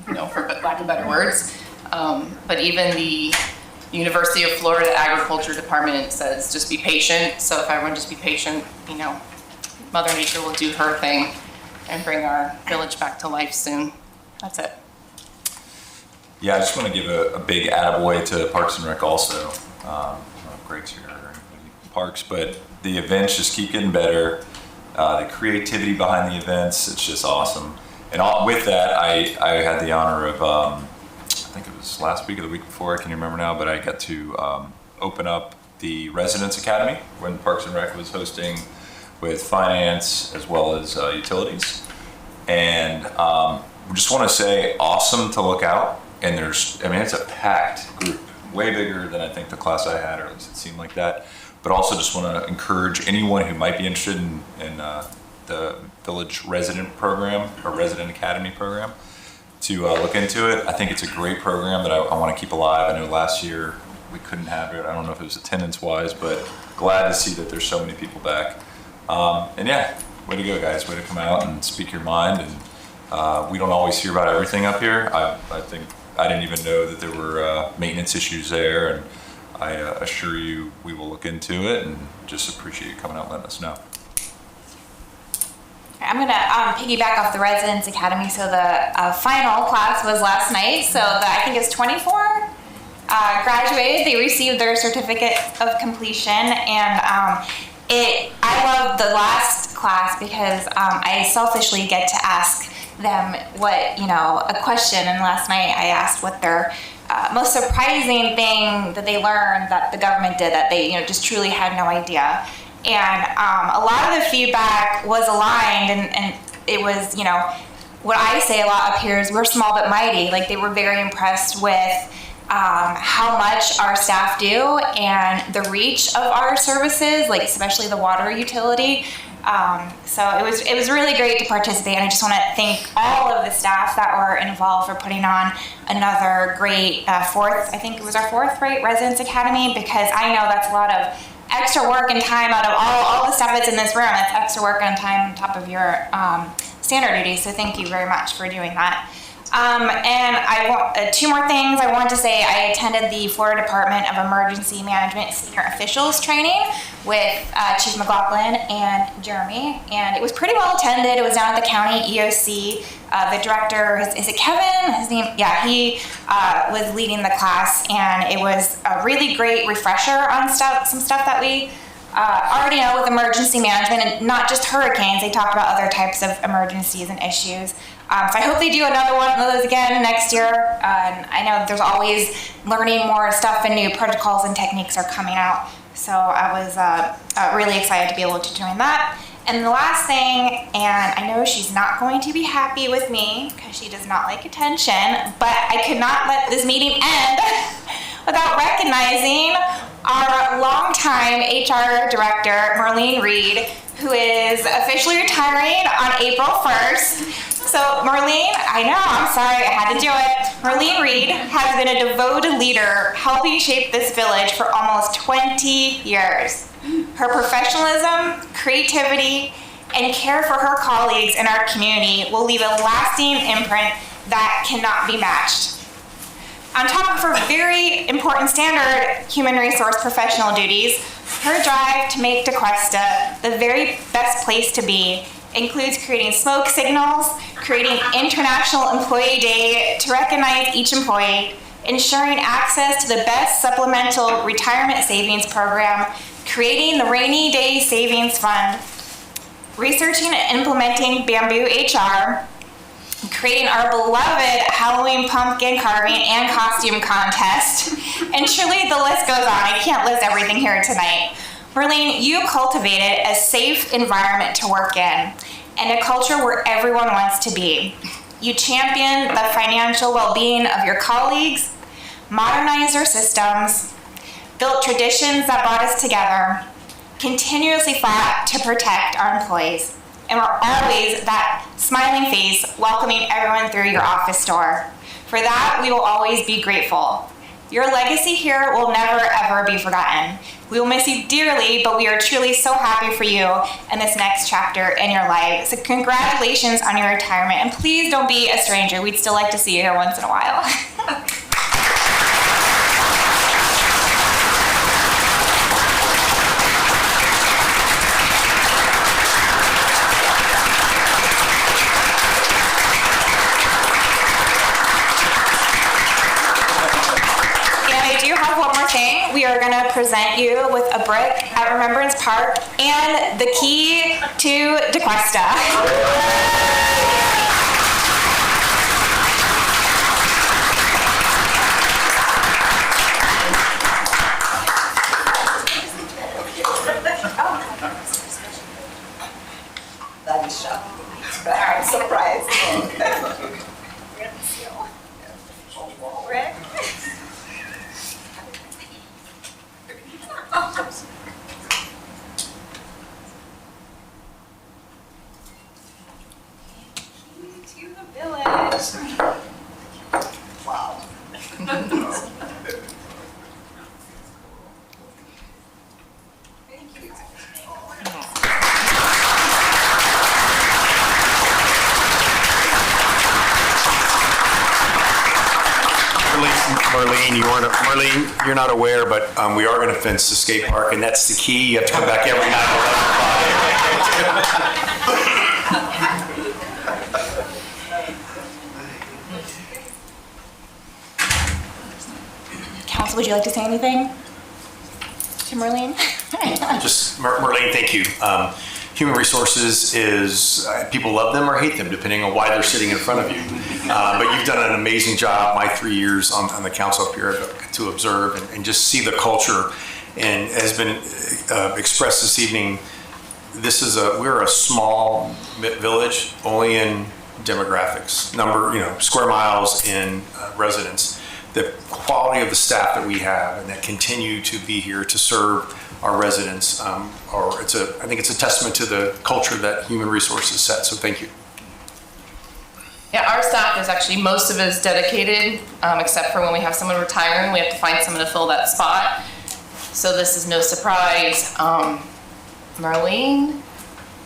you know, for lack of better words. But even the University of Florida Agriculture Department says just be patient. So if everyone just be patient, you know, Mother Nature will do her thing and bring our village back to life soon. That's it.
Yeah, I just want to give a big attaboy to Parks and Rec also. I don't know if Greg's here or anybody in Parks, but the events just keep getting better. The creativity behind the events, it's just awesome. And with that, I had the honor of, I think it was last week or the week before, I can't remember now, but I got to open up the Residence Academy when Parks and Rec was hosting with finance as well as utilities. And we just want to say awesome to look out. And it's a packed group, way bigger than I think the class I had, or at least it seemed like that. But also just want to encourage anyone who might be interested in the Village Resident Program or Resident Academy Program to look into it. I think it's a great program that I want to keep alive. I know last year we couldn't have it. I don't know if it was attendance-wise, but glad to see that there's so many people back. And yeah, way to go, guys. Way to come out and speak your mind. And we don't always hear about everything up here. I think I didn't even know that there were maintenance issues there, and I assure you we will look into it and just appreciate you coming out and letting us know.
I'm going to piggyback off the Residence Academy. So the final class was last night. So I think it's 24 graduated. They received their certificate of completion, and I love the last class because I selfishly get to ask them a question. And last night I asked what their most surprising thing that they learned that the government did that they just truly had no idea. And a lot of the feedback was aligned, and it was, what I say a lot up here is we're small but mighty. Like, they were very impressed with how much our staff do and the reach of our services, like especially the water utility. So it was really great to participate, and I just want to thank all of the staff that were involved for putting on another great fourth, I think it was our fourth, right, Residence Academy, because I know that's a lot of extra work and time out of all the stuff that's in this room. That's extra work and time on top of your standard duties, so thank you very much for doing that. And I want two more things I want to say. I attended the Florida Department of Emergency Management Senior Officials training with Chief McLaughlin and Jeremy, and it was pretty well attended. It was down at the county EOC. The director, is it Kevin? His name? Yeah, he was leading the class, and it was a really great refresher on some stuff that we already know with emergency management, and not just hurricanes. They talked about other types of emergencies and issues. So I hope they do another one of those again next year. I know there's always learning more stuff, and new protocols and techniques are coming out. So I was really excited to be able to join that. And the last thing, and I know she's not going to be happy with me because she does not like attention, but I could not let this meeting end without recognizing our longtime HR director, Marlene Reed, who is officially retiring on April 1st. So Marlene, I know, I'm sorry, I had to do it. Marlene Reed has been a devoted leader helping shape this village for almost 20 years. Her professionalism, creativity, and care for her colleagues in our community will leave a lasting imprint that cannot be matched. On top of her very important standard human resource professional duties, her drive to make DeQuesta the very best place to be includes creating smoke signals, creating International Employee Day to recognize each employee, ensuring access to the best supplemental retirement savings program, creating the Rainy Day Savings Fund, researching and implementing Bamboo HR, creating our beloved Halloween pumpkin carving and costume contest, and truly the list goes on. I can't list everything here tonight. Marlene, you cultivated a safe environment to work in and a culture where everyone wants to be. You championed the financial well-being of your colleagues, modernized our systems, built traditions that brought us together, continuously fought to protect our employees, and were always that smiling face welcoming everyone through your office door. For that, we will always be grateful. Your legacy here will never, ever be forgotten. We will miss you dearly, but we are truly so happy for you in this next chapter in your life. So congratulations on your retirement, and please don't be a stranger. We'd still like to see you here once in a while. We are going to present you with a brick at Remembrance Park and the key to DeQuesta.
I'm surprised. Rick? To the village. Wow. Thank you.
Marlene, you're not aware, but we are going to fence the skate park, and that's the key. You have to come back every night at 11:05.
Council, would you like to say anything to Marlene?
Just, Marlene, thank you. Human resources is, people love them or hate them, depending on why they're sitting in front of you. But you've done an amazing job, my 3 years on the council up here, to observe and just see the culture. And has been expressed this evening, we're a small village, only in demographics, square miles in residents. The quality of the staff that we have and that continue to be here to serve our residents, I think it's a testament to the culture that human resources set. So thank you.
Yeah, our staff is actually, most of it is dedicated, except for when we have someone retiring, we have to find someone to fill that spot. So this is no surprise. Marlene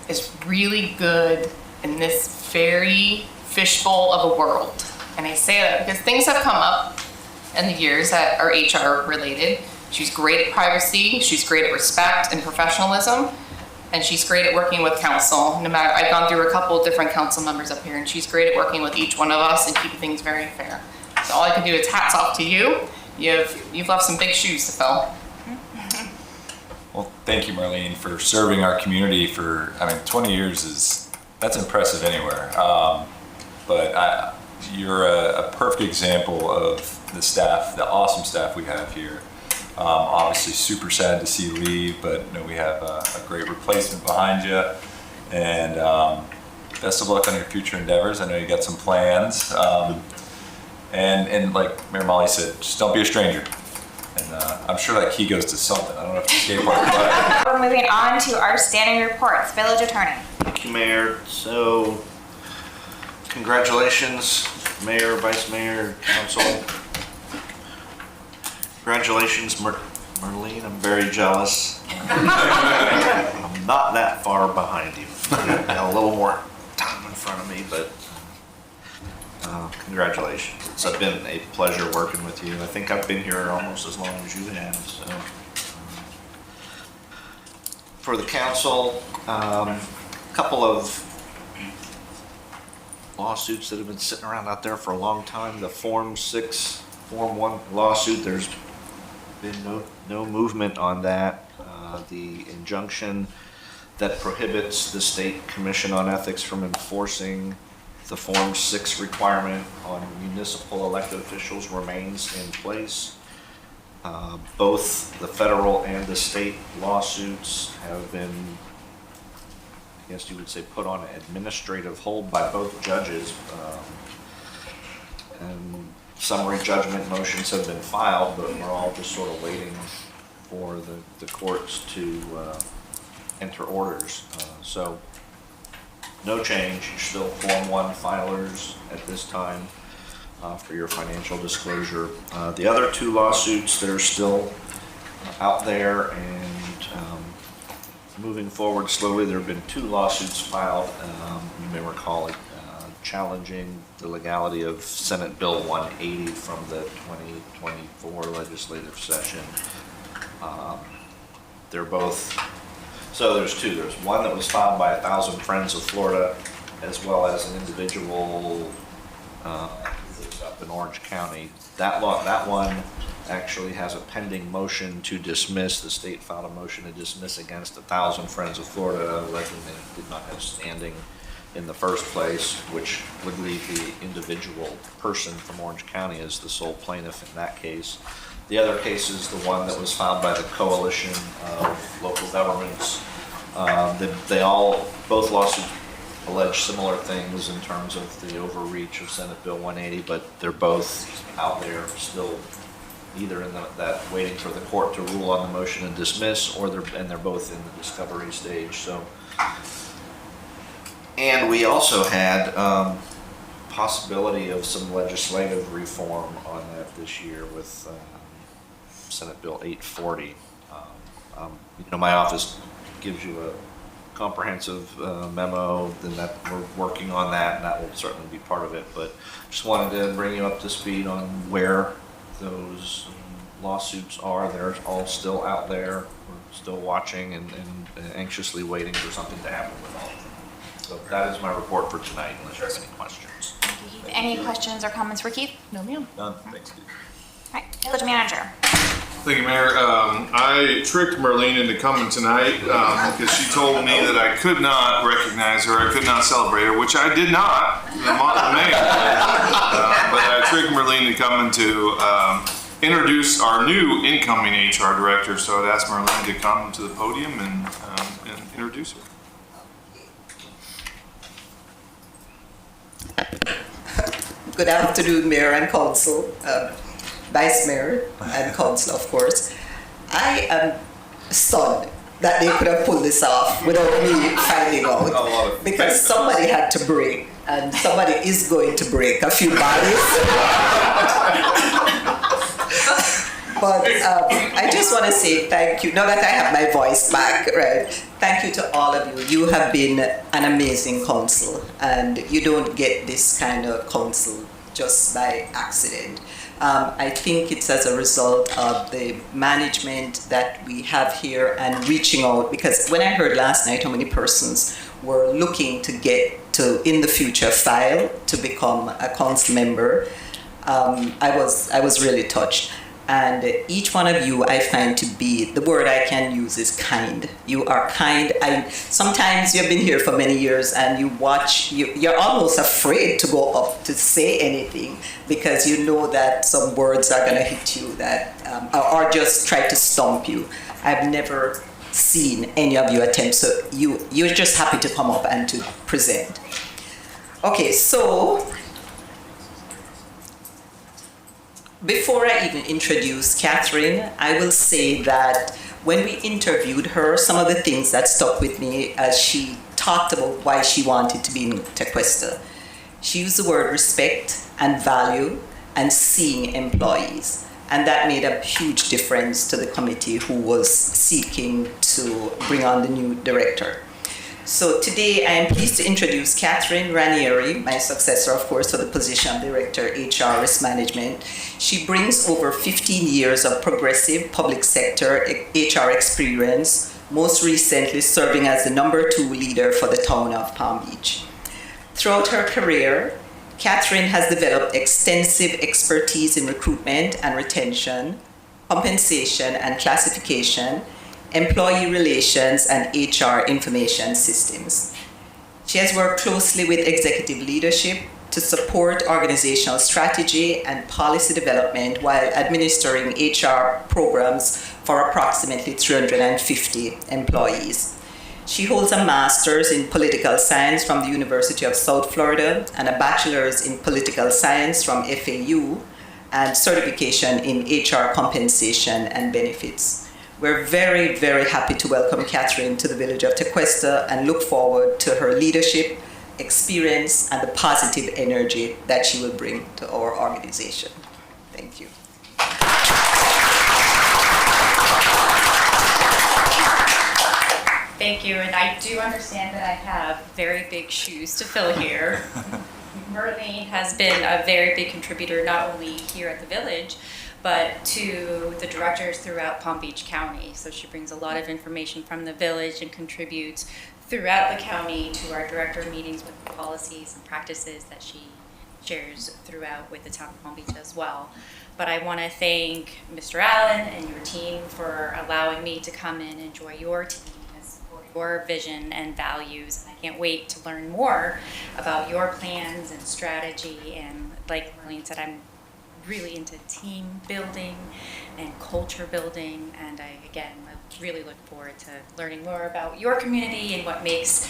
is really good in this very fishbowl of a world. And I say that because things have come up in the years that are HR related. She's great at privacy, she's great at respect and professionalism, and she's great at working with council. No matter, I've gone through a couple of different council members up here, and she's great at working with each one of us and keeping things very fair. So all I can do is hats off to you. You've left some big shoes to fill.
Well, thank you, Marlene, for serving our community for, 20 years that's impressive anywhere. But you're a perfect example of the staff, the awesome staff we have here. Obviously super sad to see you leave, but we have a great replacement behind you. And best of luck on your future endeavors. I know you got some plans. And like Mayor Molly said, just don't be a stranger. And I'm sure that key goes to something. I don't know if it's skate park, but...
We're moving on to our standing reports. Village Attorney.
Thank you, Mayor. So, congratulations, Mayor, Vice Mayor, Council. Congratulations, Marlene. I'm very jealous. I'm not that far behind you. I got a little more time in front of me, but congratulations. It's been a pleasure working with you. I think I've been here almost as long as you have. So, for the council, a couple of lawsuits that have been sitting around out there for a long time. The Form 1 lawsuit, there's been no movement on that. The injunction that prohibits the State Commission on Ethics from enforcing the Form 6 requirement on municipal elected officials remains in place. Both the federal and the state lawsuits have been, I guess you would say, put on administrative hold by both judges. And summary judgment motions have been filed, but we're all just sort of waiting for the courts to enter orders. So no change, you're still Form 1 filers at this time for your financial disclosure. The other two lawsuits that are still out there and moving forward slowly, there have been two lawsuits filed, you may recall it, challenging the legality of Senate Bill 180 from the 2024 legislative session. They're both, so there's two. There's one that was filed by 1,000 Friends of Florida, as well as an individual that's up in Orange County. That one actually has a pending motion to dismiss. The state filed a motion to dismiss against 1,000 Friends of Florida, alleging they did not have standing in the first place, which would leave the individual person from Orange County as the sole plaintiff in that case. The other case is the one that was filed by the Coalition of Local Governments. Both lawsuits allege similar things in terms of the overreach of Senate Bill 180, but they're both out there still either in that waiting for the court to rule on the motion and dismiss, or they're both in the discovery stage. So, and we also had possibility of some legislative reform on that this year with Senate Bill 840. My office gives you a comprehensive memo, then that we're working on that, and that will certainly be part of it. But just wanted to bring you up to speed on where those lawsuits are. They're all still out there. We're still watching and anxiously waiting for something to happen with all of them. So that is my report for tonight, unless you have any questions.
Any questions or comments for Keith?
No, ma'am.
None, thanks, Keith.
All right, Village Manager.
Thank you, Mayor. I tricked Marlene into coming tonight because she told me that I could not recognize her, I could not celebrate her, which I did not in the month of May. But I tricked Marlene to come to introduce our new incoming HR director. So I'd ask Marlene to come to the podium and introduce her.
Good afternoon, Mayor and Council, Vice Mayor and Council, of course. I am stunned that they could have pulled this off without me finding out, because somebody had to break, and somebody is going to break a few bodies. But I just want to say thank you, now that I have my voice back, right? Thank you to all of you. You have been an amazing council, and you don't get this kind of council just by accident. I think it's as a result of the management that we have here and reaching out, because when I heard last night how many persons were looking to get to, in the future, file to become a council member, I was really touched. And each one of you, I find to be, the word I can use is kind. You are kind. Sometimes you've been here for many years and you watch, you're almost afraid to go up to say anything, because you know that some words are going to hit you that, or just try to stump you. I've never seen any of you attempt, so you're just happy to come up and to present. Okay, so before I even introduce Catherine, I will say that when we interviewed her, some of the things that stuck with me as she talked about why she wanted to be in Tequesta. She used the word respect and value and seeing employees. And that made a huge difference to the committee who was seeking to bring on the new director. So today I am pleased to introduce Catherine Ranieri, my successor, of course, for the position of Director, HR Risk Management. She brings over 15 years of progressive public sector HR experience, most recently serving as the #2 leader for the town of Palm Beach. Throughout her career, Catherine has developed extensive expertise in recruitment and retention, compensation and classification, employee relations, and HR information systems. She has worked closely with executive leadership to support organizational strategy and policy development while administering HR programs for approximately 350 employees. She holds a master's in political science from the University of South Florida and a bachelor's in political science from FAU and certification in HR compensation and benefits. We're very, very happy to welcome Catherine to the village of Tequesta and look forward to her leadership, experience, and the positive energy that she will bring to our organization. Thank you.
Thank you, and I do understand that I have very big shoes to fill here. Merlene has been a very big contributor, not only here at the village, but to the directors throughout Palm Beach County. So she brings a lot of information from the village and contributes throughout the county to our director meetings with the policies and practices that she shares throughout with the town of Palm Beach as well. But I want to thank Mr. Allen and your team for allowing me to come in and join your team and support your vision and values. And I can't wait to learn more about your plans and strategy. And like Marlene said, I'm really into team building and culture building. And I really look forward to learning more about your community and what makes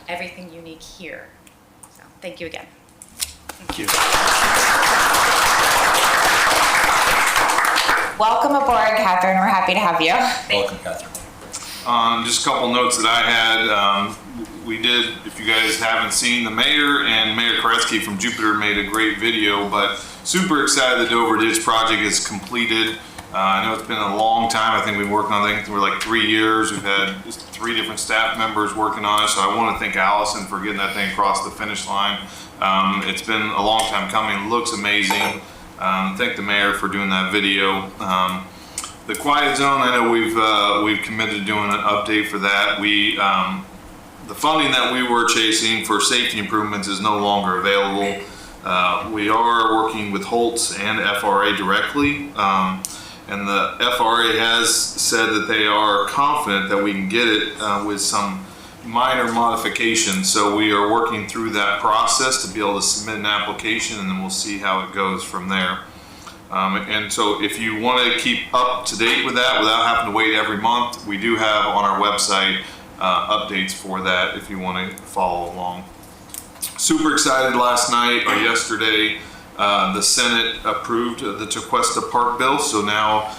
everything unique here. So thank you again.
Thank you.
Welcome aboard, Catherine. We're happy to have you.
Welcome, Catherine.
Just a couple notes that I had. We did, if you guys haven't seen, the mayor and Mayor Koretsky from Jupiter made a great video, but super excited the Dover Ditch project is completed. I know it's been a long time. I think we've been working on it for like 3 years. We've had just 3 different staff members working on it. So I want to thank Allison for getting that thing across the finish line. It's been a long time coming. It looks amazing. Thank the mayor for doing that video. The quiet zone, I know we've committed to doing an update for that. The funding that we were chasing for safety improvements is no longer available. We are working with Holtz and FRA directly. And the FRA has said that they are confident that we can get it with some minor modifications. So we are working through that process to be able to submit an application, and then we'll see how it goes from there. And so if you want to keep up to date with that without having to wait every month, we do have on our website updates for that if you want to follow along. Super excited last night or yesterday. The Senate approved the Tequesta Park bill, so now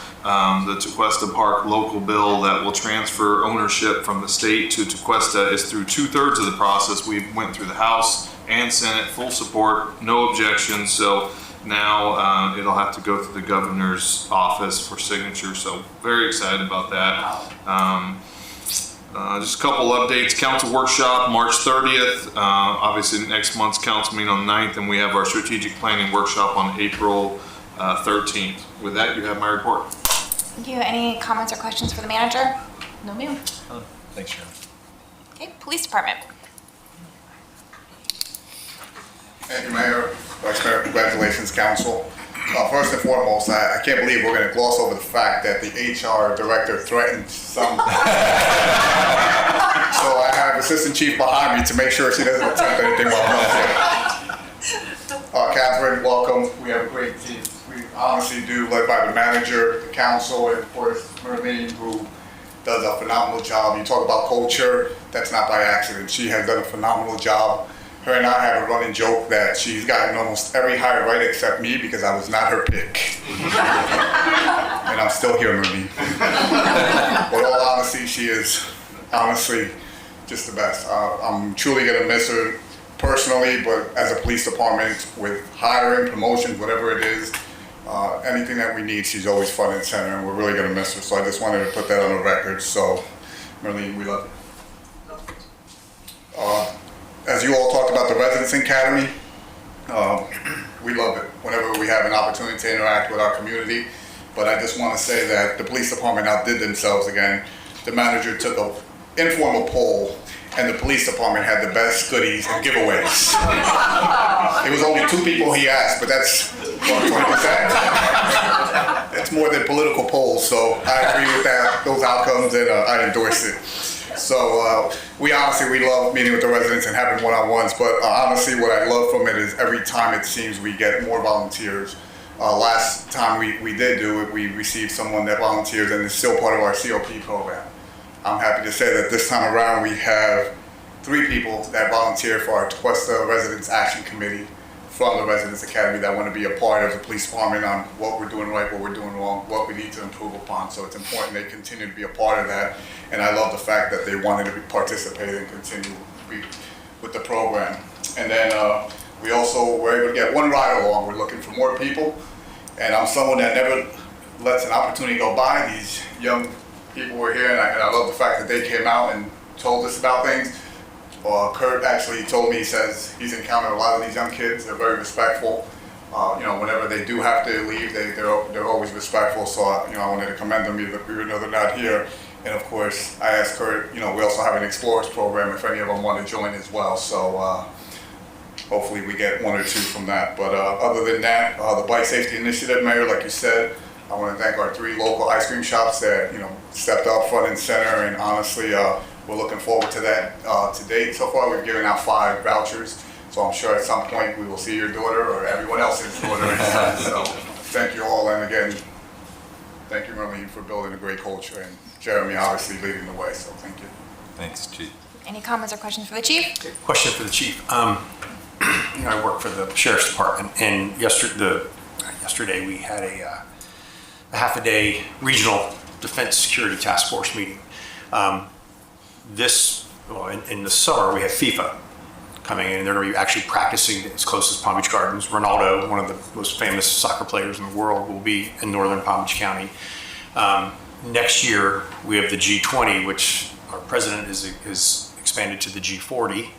the Tequesta Park local bill that will transfer ownership from the state to Tequesta is through 2/3 of the process. We went through the House and Senate, full support, no objections. So now it'll have to go through the governor's office for signature. So very excited about that. Just a couple updates. Council workshop, March 30th. Obviously next month's council meeting on the 9th, and we have our strategic planning workshop on April 13th. With that, you have my report.
Thank you. Any comments or questions for the manager? No, ma'am.
Thanks, Sharon.
Okay, police department.
Thank you, Mayor, Vice Mayor, congratulations, Council. First and foremost, I can't believe we're going to gloss over the fact that the HR director threatened some. So I have Assistant Chief behind me to make sure she doesn't attempt anything while I'm up here. Catherine, welcome. We have a great team. We honestly do, led by the manager, the council, and of course, Merlene, who does a phenomenal job. You talk about culture, that's not by accident. She has done a phenomenal job. Her and I have a running joke that she's gotten almost every hire right except me because I was not her pick. And I'm still here, Merlene. But all honesty, she is honestly just the best. I'm truly gonna miss her personally, but as a police department with hiring, promotions, whatever it is, anything that we need, she's always front and center, and we're really gonna miss her. So I just wanted to put that on the record. So, Merlene, we love you. As you all talked about the Residence Academy, we love it whenever we have an opportunity to interact with our community. But I just want to say that the police department outdid themselves again. The manager took an informal poll, and the police department had the best goodies and giveaways. It was only 2 people he asked, but that's what, 20%? It's more than political polls, so I agree with that, those outcomes, and I endorse it. So we love meeting with the residents and having one-on-ones, but honestly what I love from it is every time it seems we get more volunteers. Last time we did do it, we received someone that volunteers and is still part of our COP program. I'm happy to say that this time around we have 3 people that volunteer for our Tequesta Residents Action Committee from the Residence Academy that want to be a part of the police department on what we're doing right, what we're doing wrong, what we need to improve upon. So it's important they continue to be a part of that. And I love the fact that they wanted to participate and continue with the program. And then we also were able to get one ride along. We're looking for more people. And I'm someone that never lets an opportunity go by. These young people were here, and I love the fact that they came out and told us about things. Kurt actually told me, he says he's encountered a lot of these young kids. They're very respectful. Whenever they do have to leave, they're always respectful. So, I wanted to commend them, even though they're not here. And of course, I asked Kurt, we also have an Explorers program if any of them want to join as well. So hopefully we get one or two from that. But other than that, the Bike Safety Initiative, Mayor, like you said, I want to thank our 3 local ice cream shops that, stepped up front and center. And honestly, we're looking forward to that. To date, so far, we've given out 5 vouchers. So I'm sure at some point we will see your daughter or everyone else's daughter. So thank you all. And again, thank you, Marlene, for building a great culture. And Jeremy, obviously, leading the way. So thank you.
Thanks, Chief.
Any comments or questions for the chief?
Question for the chief. I work for the sheriff's department, and yesterday we had a half-a-day regional defense security task force meeting. In the summer we have FIFA coming in, and they're going to be actually practicing as close as Palm Beach Gardens. Ronaldo, one of the most famous soccer players in the world, will be in northern Palm Beach County. Next year we have the G20, which our president is expanded to the G40.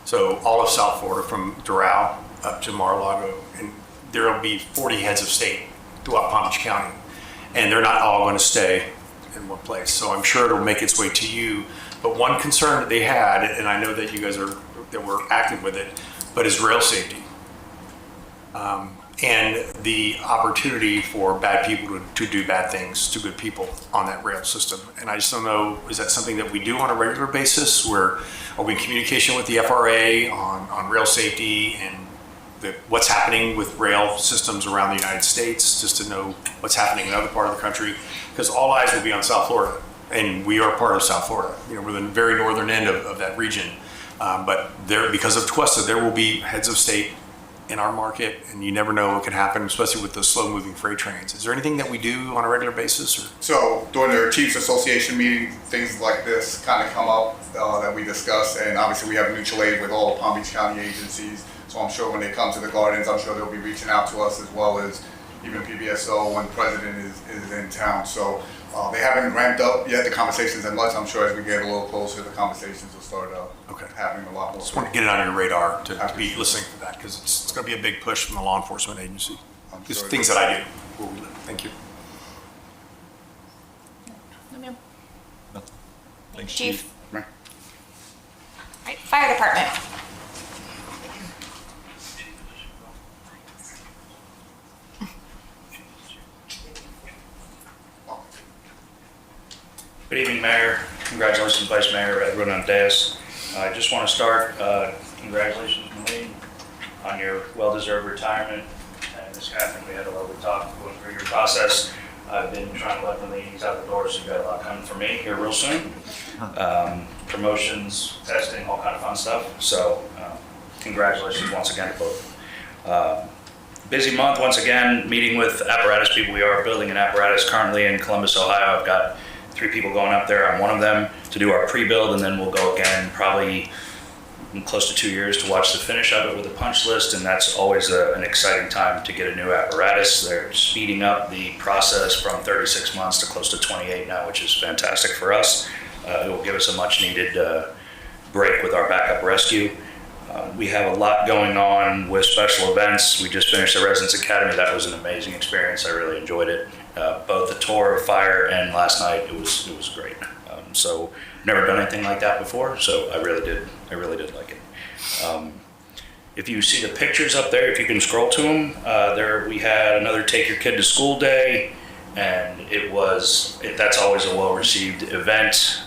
So all of South Florida, from Doral up to Mar-a-Lago, and there will be 40 heads of state throughout Palm Beach County, and they're not all going to stay in one place. So I'm sure it'll make its way to you. But one concern that they had, and I know that you guys that were active with it, but is rail safety. And the opportunity for bad people to do bad things to good people on that rail system. And I just don't know, is that something that we do on a regular basis? Are we in communication with the FRA on rail safety and what's happening with rail systems around the United States, just to know what's happening in other part of the country? Because all eyes will be on South Florida, and we are part of South Florida. We're the very northern end of that region. But because of TWESTA, there will be heads of state in our market, and you never know what can happen, especially with the slow-moving freight trains. Is there anything that we do on a regular basis?
So during the Chiefs Association meeting, things like this kind of come up that we discuss, and obviously we have mutual aid with all Palm Beach County agencies. So I'm sure when they come to the gardens, I'm sure they'll be reaching out to us, as well as even PBSO when the president is in town. So they haven't ramped up yet, the conversations as much. I'm sure as we get a little closer, the conversations will start happening a lot more.
Just want to get it on your radar to be listening to that, because it's going to be a big push from the law enforcement agency. Just things that I do where we live. Thank you.
Thanks, Chief. All right, Fire Department.
Good evening, Mayor. Congratulations, Vice Mayor, everyone on dais. I just want to start, congratulations, Marlene, on your well-deserved retirement. And Ms. Catherine, we had a lovely talk going through your process. I've been trying to let Marlene ease out the door, so you've got a lot coming for me here real soon. Promotions, testing, all kind of fun stuff. So congratulations once again to both. Busy month once again, meeting with apparatus people. We are building an apparatus currently in Columbus, Ohio. I've got 3 people going up there. I'm one of them to do our pre-build, and then we'll go again probably close to 2 years to watch the finish of it with a punch list, and that's always an exciting time to get a new apparatus. They're speeding up the process from 36 months to close to 28 now, which is fantastic for us. It will give us a much needed break with our backup rescue. We have a lot going on with special events. We just finished the Residence Academy. That was an amazing experience. I really enjoyed it. Both the tour of fire and last night, it was great. So never done anything like that before, so I really did like it. If you see the pictures up there, if you can scroll to them, we had another Take Your Kid to School Day, and that's always a well-received event.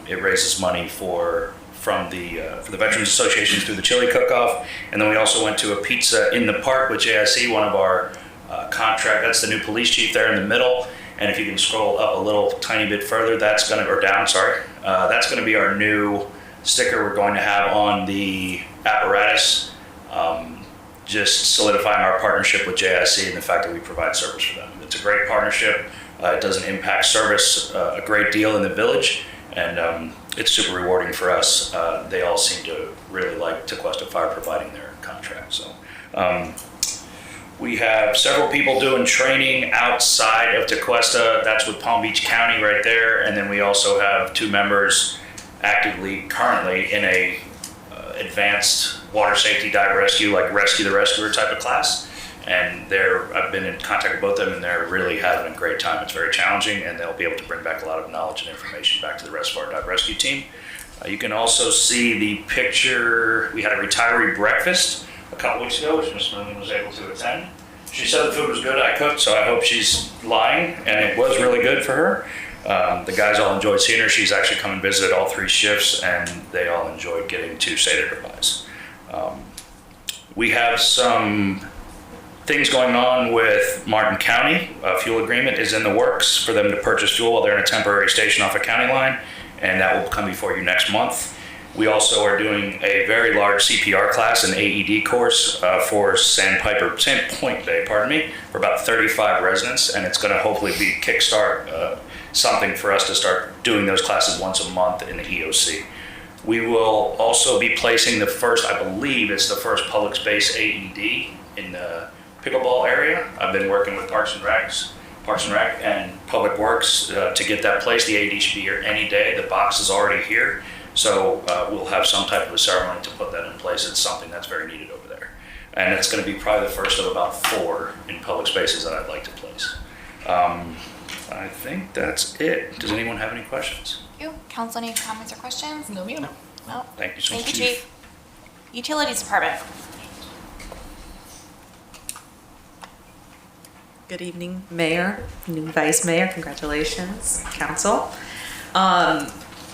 It raises money for the Veterans Association through the chili cook-off, and then we also went to a pizza in the park with JIC, one of our that's the new police chief there in the middle. And if you can scroll up a little tiny bit further, that's going to be our new sticker we're going to have on the apparatus. just solidifying our partnership with JIC and the fact that we provide service for them. It's a great partnership. It doesn't impact service a great deal in the village, and it's super rewarding for us. They all seem to really like Tequesta Fire providing their contract. So we have several people doing training outside of Tequesta. That's with Palm Beach County right there. And then we also have 2 members actively currently in a advanced water safety dive rescue, like Rescue the Rescuer type of class. And I've been in contact with both of them, and they're really having a great time. It's very challenging, and they'll be able to bring back a lot of knowledge and information back to the rest of our dive rescue team. You can also see the picture. We had a retiree breakfast a couple weeks ago, which Ms. Moon was able to attend. She said the food was good. I cooked, so I hope she's lying, and it was really good for her. The guys all enjoyed seeing her. She's actually come and visited all 3 shifts, and they all enjoyed getting to say their goodbyes. We have some things going on with Martin County. A fuel agreement is in the works for them to purchase fuel while they're in a temporary station off a county line, and that will come before you next month. We also are doing a very large CPR class, an AED course for Sandpoint Bay, for about 35 residents, and it's going to hopefully be kickstart something for us to start doing those classes once a month in the EOC. We will also be placing the first, I believe it's the first public space AED in the pickleball area. I've been working with Parks and Rec and Public Works to get that placed. The AED should be here any day. The box is already here. So we'll have some type of a ceremony to put that in place. It's something that's very needed over there. And it's going to be probably the first of about 4 in public spaces that I'd like to place. I think that's it. Does anyone have any questions?
Thank you. Council, any comments or questions?
No, ma'am.
No.
Thank you so much,
Thank you, Chief. Utilities Department.
Good evening, Mayor, new Vice Mayor, congratulations, Council.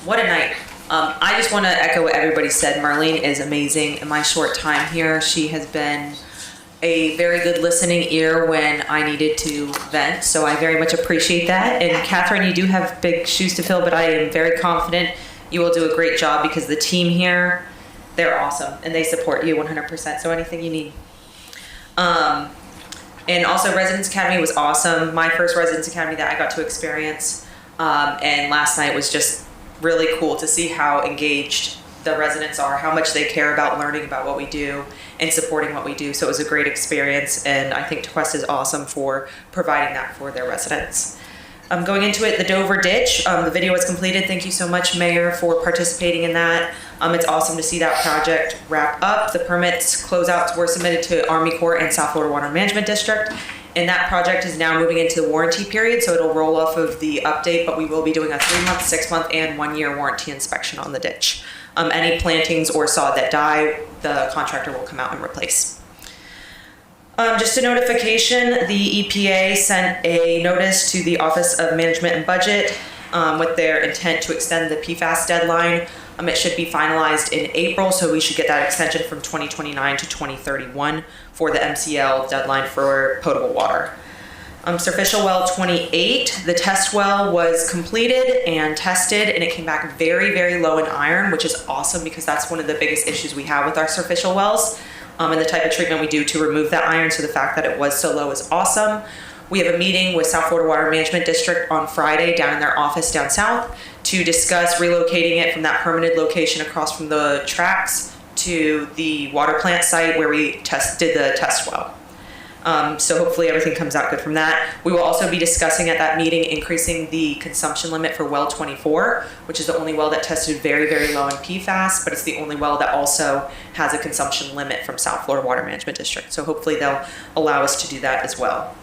What a night. I just want to echo what everybody said. Marlene is amazing. In my short time here, she has been a very good listening ear when I needed to vent, so I very much appreciate that. And Catherine, you do have big shoes to fill, but I am very confident you will do a great job because the team here, they're awesome, and they support you 100%, so anything you need. And also Residence Academy was awesome. My first Residence Academy that I got to experience. And last night was just really cool to see how engaged the residents are, how much they care about learning about what we do and supporting what we do. So it was a great experience, and I think Tequesta is awesome for providing that for their residents. Going into it, the Dover Ditch, the video was completed. Thank you so much, Mayor, for participating in that. It's awesome to see that project wrap up. The permits closeouts were submitted to Army Corps and South Florida Water Management District, and that project is now moving into the warranty period, so it'll roll off of the update, but we will be doing a 3-month, 6-month, and 1-year warranty inspection on the ditch. Any plantings or sod that die, the contractor will come out and replace. Just a notification, the EPA sent a notice to the Office of Management and Budget with their intent to extend the PFAS deadline. It should be finalized in April, so we should get that extension from 2029 to 2031 for the MCL deadline for potable water. Surficial well 28, the test well was completed and tested, and it came back very, very low in iron, which is awesome because that's one of the biggest issues we have with our surficial wells. And the type of treatment we do to remove that iron, so the fact that it was so low is awesome. We have a meeting with South Florida Water Management District on Friday down in their office down south to discuss relocating it from that permanent location across from the tracks to the water plant site where we did the test well. So hopefully everything comes out good from that. We will also be discussing at that meeting increasing the consumption limit for well 24, which is the only well that tested very, very low in PFAS, but it's the only well that also has a consumption limit from South Florida Water Management District. So hopefully they'll allow us to do that as well.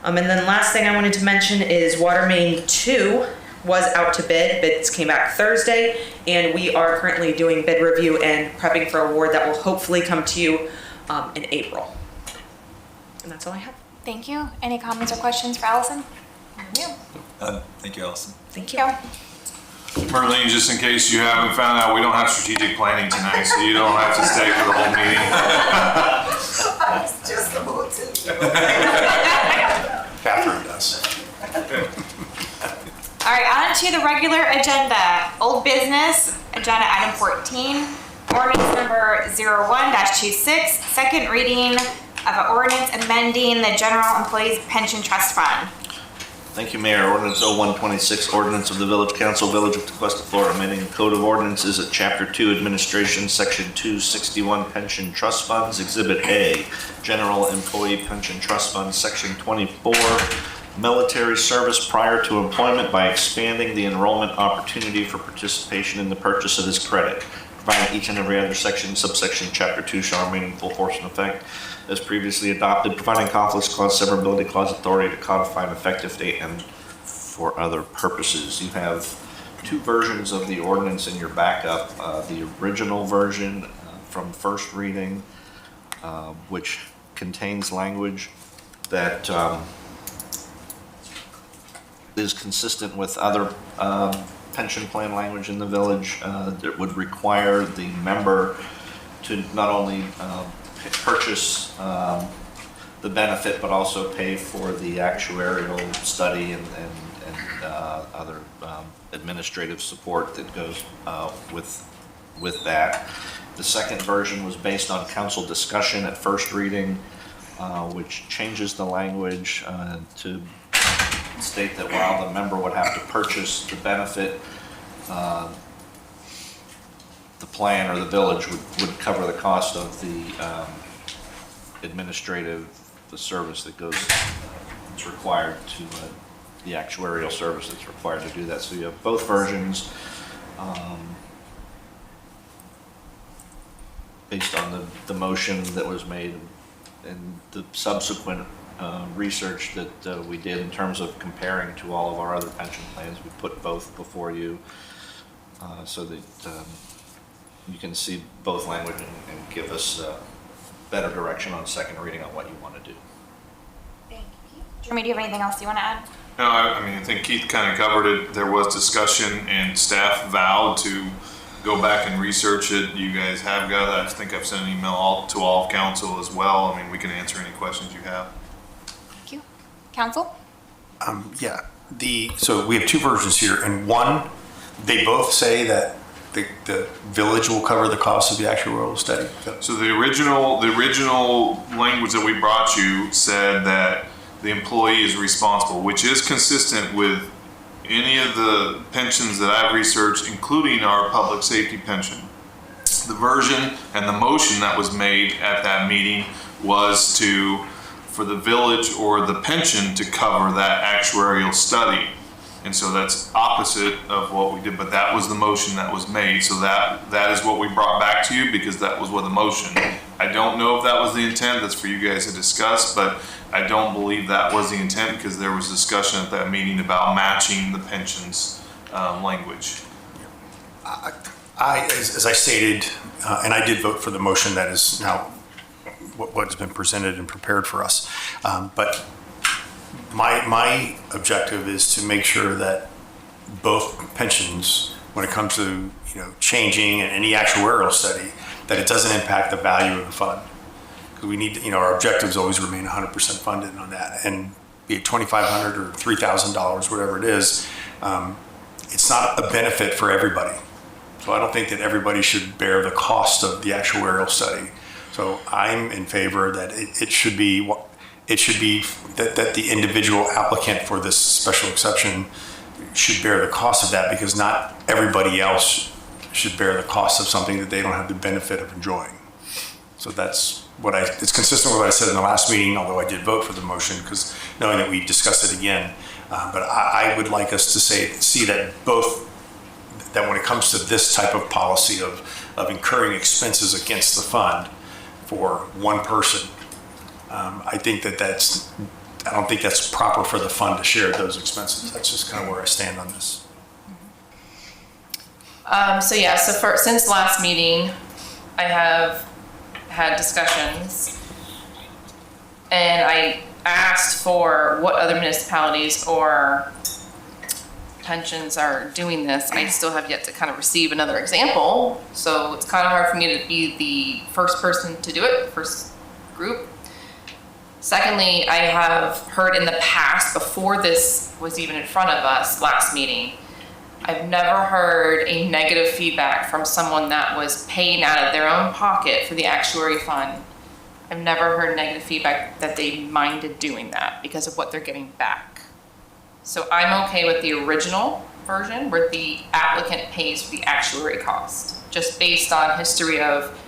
And then last thing I wanted to mention is Water Main 2 was out to bid. Bids came back Thursday, and we are currently doing bid review and prepping for award that will hopefully come to you in April. And that's all I have.
Thank you. Any comments or questions for Allison?
Thank you, Allison.
Thank you.
Marlene, just in case you haven't found out, we don't have strategic planning tonight, so you don't have to stay for the whole meeting.
I was just about to.
Catherine does.
All right, on to the regular agenda. Old business, agenda item 14, ordinance number 01-26, second reading of an ordinance amending the General Employees Pension Trust Fund.
Thank you, Mayor. Ordinance 0126, ordinance of the Village Council, Village of Tequesta, Florida, amending the Code of Ordinances at Chapter 2, Administration, Section 261, Pension Trust Funds, Exhibit A, General Employee Pension Trust Fund, Section 24, Military Service prior to employment by expanding the enrollment opportunity for participation in the purchase of this credit, providing each and every other section, subsection, Chapter 2 shall remain in full force and effect as previously adopted, providing conflicts clause, severability clause, authority to codify an effective date, and for other purposes. You have two versions of the ordinance in your backup. The original version from first reading, which contains language that is consistent with other pension plan language in the village that would require the member to not only purchase the benefit, but also pay for the actuarial study and other administrative support that goes with that. The second version was based on council discussion at first reading, which changes the language to state that while the member would have to purchase the benefit, the plan or the village would cover the cost of the the service that goes, it's required to, the actuarial service that's required to do that. So you have both versions based on the motion that was made and the subsequent research that we did in terms of comparing to all of our other pension plans. We put both before you so that you can see both language and give us better direction on second reading on what you want to do.
Thank you. Jeremy, do you have anything else you want to add?
No, I mean, I think Keith kind of covered it. There was discussion and staff vowed to go back and research it. You guys have got it. I think I've sent an email to all of council as well. I mean, we can answer any questions you have.
Thank you. Council?
Yeah, so we have two versions here, and one, they both say that the village will cover the cost of the actuarial study.
So the original language that we brought you said that the employee is responsible, which is consistent with any of the pensions that I've researched, including our public safety pension. The version and the motion that was made at that meeting was for the village or the pension to cover that actuarial study. And so that's opposite of what we did, but that was the motion that was made. So that is what we brought back to you because that was what the motion. I don't know if that was the intent. That's for you guys to discuss, but I don't believe that was the intent because there was discussion at that meeting about matching the pensions language.
As I stated, and I did vote for the motion that is now what has been presented and prepared for us. But my objective is to make sure that both pensions, when it comes to changing and any actuarial study, that it doesn't impact the value of the fund. Because we need our objectives always remain 100% funded on that, and be it $2,500 or $3,000, whatever it is, it's not a benefit for everybody. So I don't think that everybody should bear the cost of the actuarial study. So I'm in favor that it should be that the individual applicant for this special exception should bear the cost of that, because not everybody else should bear the cost of something that they don't have the benefit of enjoying. So that's it's consistent with what I said in the last meeting, although I did vote for the motion because knowing that we discussed it again. But I would like us to see that that when it comes to this type of policy of incurring expenses against the fund for one person, I don't think that's proper for the fund to share those expenses. That's just kind of where I stand on this.
Since last meeting, I have had discussions, and I asked for what other municipalities or pensions are doing this. I still have yet to kind of receive another example, so it's kind of hard for me to be the first person to do it, first group. Secondly, I have heard in the past, before this was even in front of us last meeting, I've never heard a negative feedback from someone that was paying out of their own pocket for the actuary fund I've never heard negative feedback that they minded doing that because of what they're getting back. So I'm okay with the original version where the applicant pays for the actuary cost, just based on history of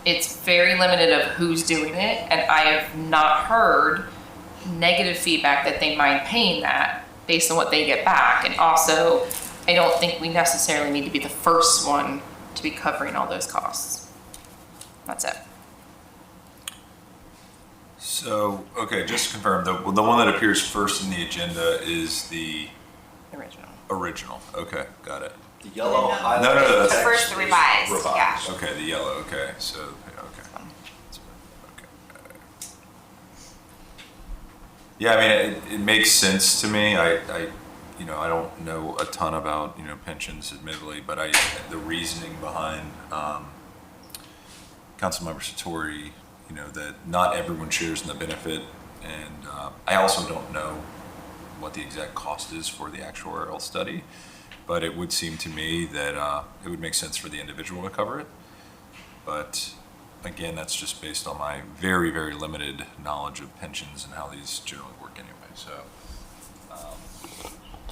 it's very limited of who's doing it, and I have not heard negative feedback that they mind paying that based on what they get back. And also, I don't think we necessarily need to be the first one to be covering all those costs. That's it.
So, okay, just to confirm, the one that appears first in the agenda is the original. Okay, got it.
The yellow highlight.
No.
The first, the revised, yeah.
Okay, the yellow. Okay, so okay. Yeah, I mean, it makes sense to me. I don't know a ton about pensions, admittedly, but the reasoning behind Councilmember Sartory, that not everyone shares in the benefit, and I also don't know what the exact cost is for the actuarial study, but it would seem to me that it would make sense for the individual to cover it. But again, that's just based on my very, very limited knowledge of pensions and how these generally work anyway. So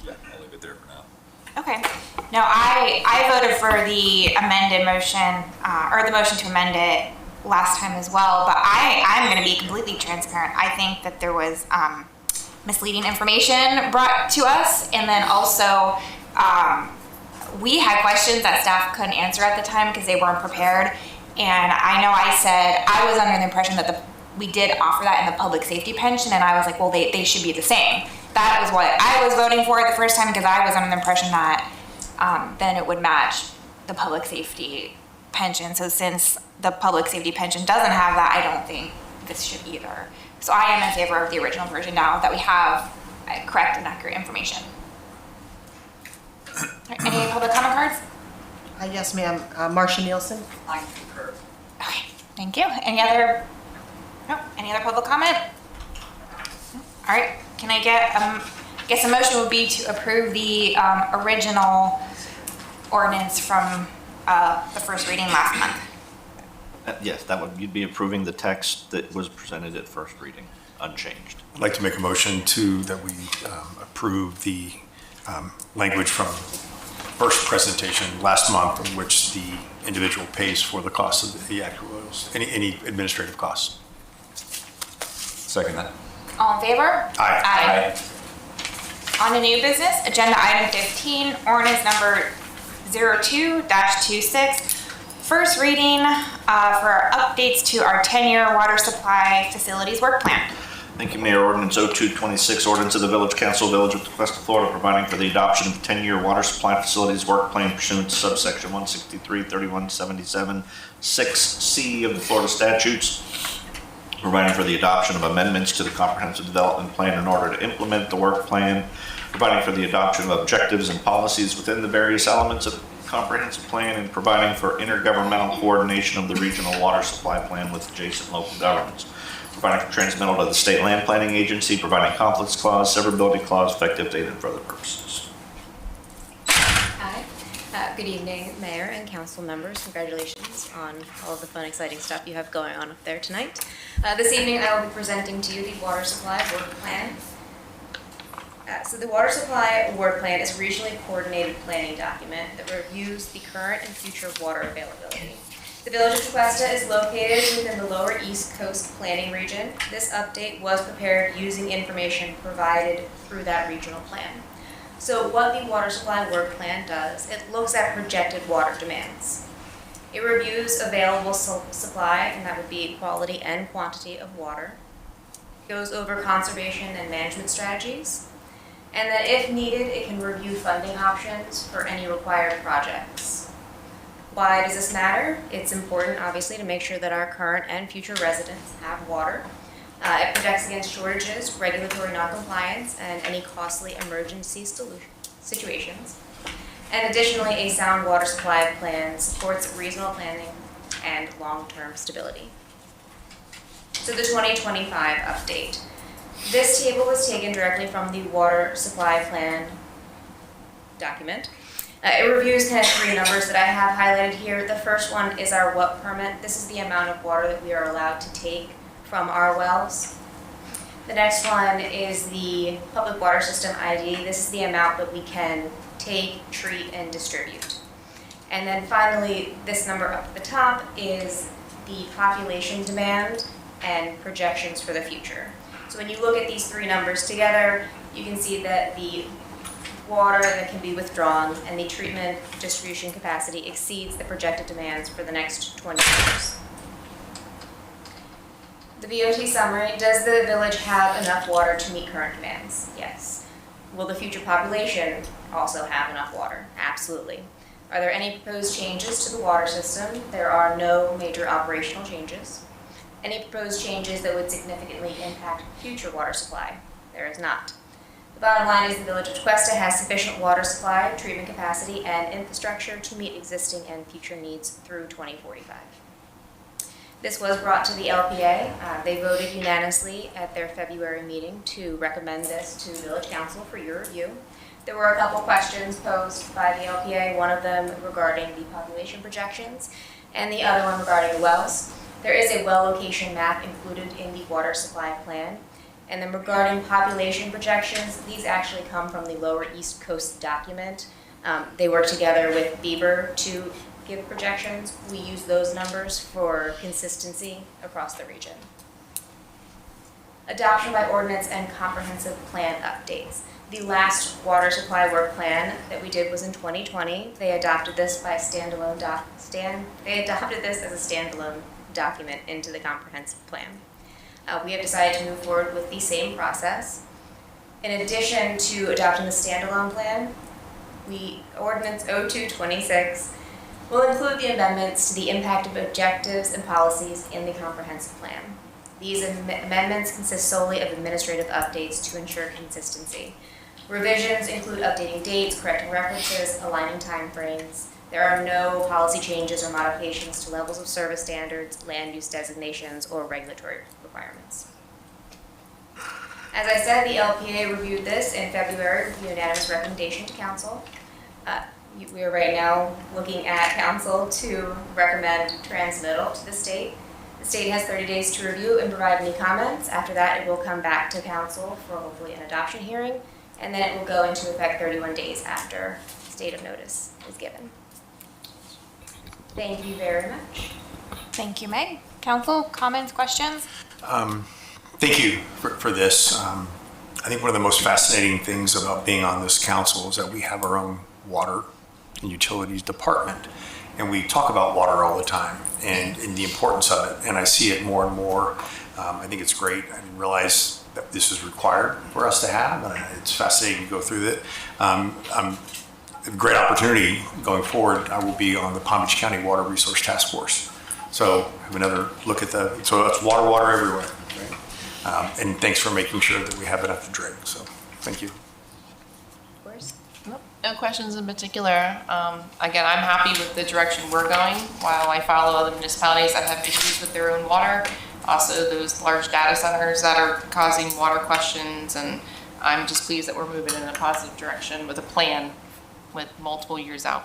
yeah, I'll leave it there for now.
Okay. No, I voted for the amended motion, or the motion to amend it last time as well, but I'm going to be completely transparent. I think that there was misleading information brought to us, and then also we had questions that staff couldn't answer at the time because they weren't prepared. And I know I said I was under the impression that we did offer that in the public safety pension, and I was like, well, they should be the same. That was what I was voting for at the first time, because I was under the impression that then it would match the public safety pension. So since the public safety pension doesn't have that, I don't think this should either. So I am in favor of the original version now that we have correct and accurate information. Any public comment cards?
Yes, ma'am. Marcia Nielsen.
I concur.
Okay, thank you. Any other public comment? All right, can I get, I guess a motion would be to approve the original ordinance from the first reading last month.
Yes, you'd be approving the text that was presented at first reading, unchanged.
I'd like to make a motion that we approve the language from first presentation last month, in which the individual pays for the cost of the actuarials, any administrative costs.
Second that.
All in favor?
Aye.
On to new business, agenda item 15, ordinance number 02-26. First reading for updates to our 10-year water supply facilities work plan.
Thank you, Mayor. Ordinance 0226, ordinance of the Village Council, Village of Cuesta, Florida, providing for the adoption of the 10-year water supply facilities work plan pursuant to subsection 163-3177 6C of the Florida statutes, providing for the adoption of amendments to the comprehensive development plan in order to implement the work plan, providing for the adoption of objectives and policies within the various elements of the comprehensive plan, and providing for intergovernmental coordination of the regional water supply plan with adjacent local governments, providing for transmittal to the state land planning agency, providing conflicts clause, severability clause, effective date, and for other purposes.
Hi. Good evening, Mayor and council members. Congratulations on all of the fun, exciting stuff you have going on up there tonight. This evening, I will be presenting to you the water supply work plan. So the water supply work plan is a regionally coordinated planning document that reviews the current and future water availability. The Village of Cuesta is located within the Lower East Coast Planning Region. This update was prepared using information provided through that regional plan. So what the water supply work plan does, it looks at projected water demands. It reviews available supply, and that would be quality and quantity of water. It goes over conservation and management strategies. And then if needed, it can review funding options for any required projects. Why does this matter? It's important, obviously, to make sure that our current and future residents have water. It protects against shortages, regulatory noncompliance, and any costly emergency situations. And additionally, a sound water supply plan supports reasonable planning and long-term stability. So the 2025 update. This table was taken directly from the water supply plan document. It reviews kind of three numbers that I have highlighted here. The first one is our WUP permit. This is the amount of water that we are allowed to take from our wells. The next one is the Public Water System ID. This is the amount that we can take, treat, and distribute. And then finally, this number up at the top is the population demand and projections for the future. So when you look at these three numbers together, you can see that the water that can be withdrawn and the treatment distribution capacity exceeds the projected demands for the next 20 years. The BOT summary, does the village have enough water to meet current demands? Yes. Will the future population also have enough water? Absolutely. Are there any proposed changes to the water system? There are no major operational changes. Any proposed changes that would significantly impact future water supply? There is not. The bottom line is the Village of Tequesta has sufficient water supply, treatment capacity, and infrastructure to meet existing and future needs through 2045. This was brought to the LPA. They voted unanimously at their February meeting to recommend this to Village Council for your review. There were a couple questions posed by the LPA, one of them regarding the population projections, and the other one regarding the wells. There is a well location map included in the water supply plan. And then regarding population projections, these actually come from the Lower East Coast document. They work together with Beaver to give projections. We use those numbers for consistency across the region. Adoption by ordinance and comprehensive plan updates. The last water supply work plan that we did was in 2020. They adopted this by They adopted this as a standalone document into the comprehensive plan. We have decided to move forward with the same process. In addition to adopting the standalone plan, Ordinance 0226 will include the amendments to the impact of objectives and policies in the comprehensive plan. These amendments consist solely of administrative updates to ensure consistency. Revisions include updating dates, correcting references, aligning timeframes. There are no policy changes or modifications to levels of service standards, land use designations, or regulatory requirements. As I said, the LPA reviewed this in February with a unanimous recommendation to Council. We are right now looking at Council to recommend transmittal to the state. The state has 30 days to review and provide any comments. After that, it will come back to Council for hopefully an adoption hearing, and then it will go into effect 31 days after state of notice is given. Thank you very much.
Thank you, Meg. Council, comments, questions?
Thank you for this. I think one of the most fascinating things about being on this council is that we have our own water and utilities department. And we talk about water all the time and the importance of it. And I see it more and more. I think it's great. I didn't realize that this is required for us to have. It's fascinating to go through it. A great opportunity going forward. I will be on the Palm Beach County Water Resource Task Force. So have another look at so that's water everywhere. Right? And thanks for making sure that we have enough to drink. So thank you.
No questions in particular. Again, I'm happy with the direction we're going. While I follow other municipalities that have issues with their own water, also those large data centers that are causing water questions, and I'm just pleased that we're moving in a positive direction with a plan with multiple years out.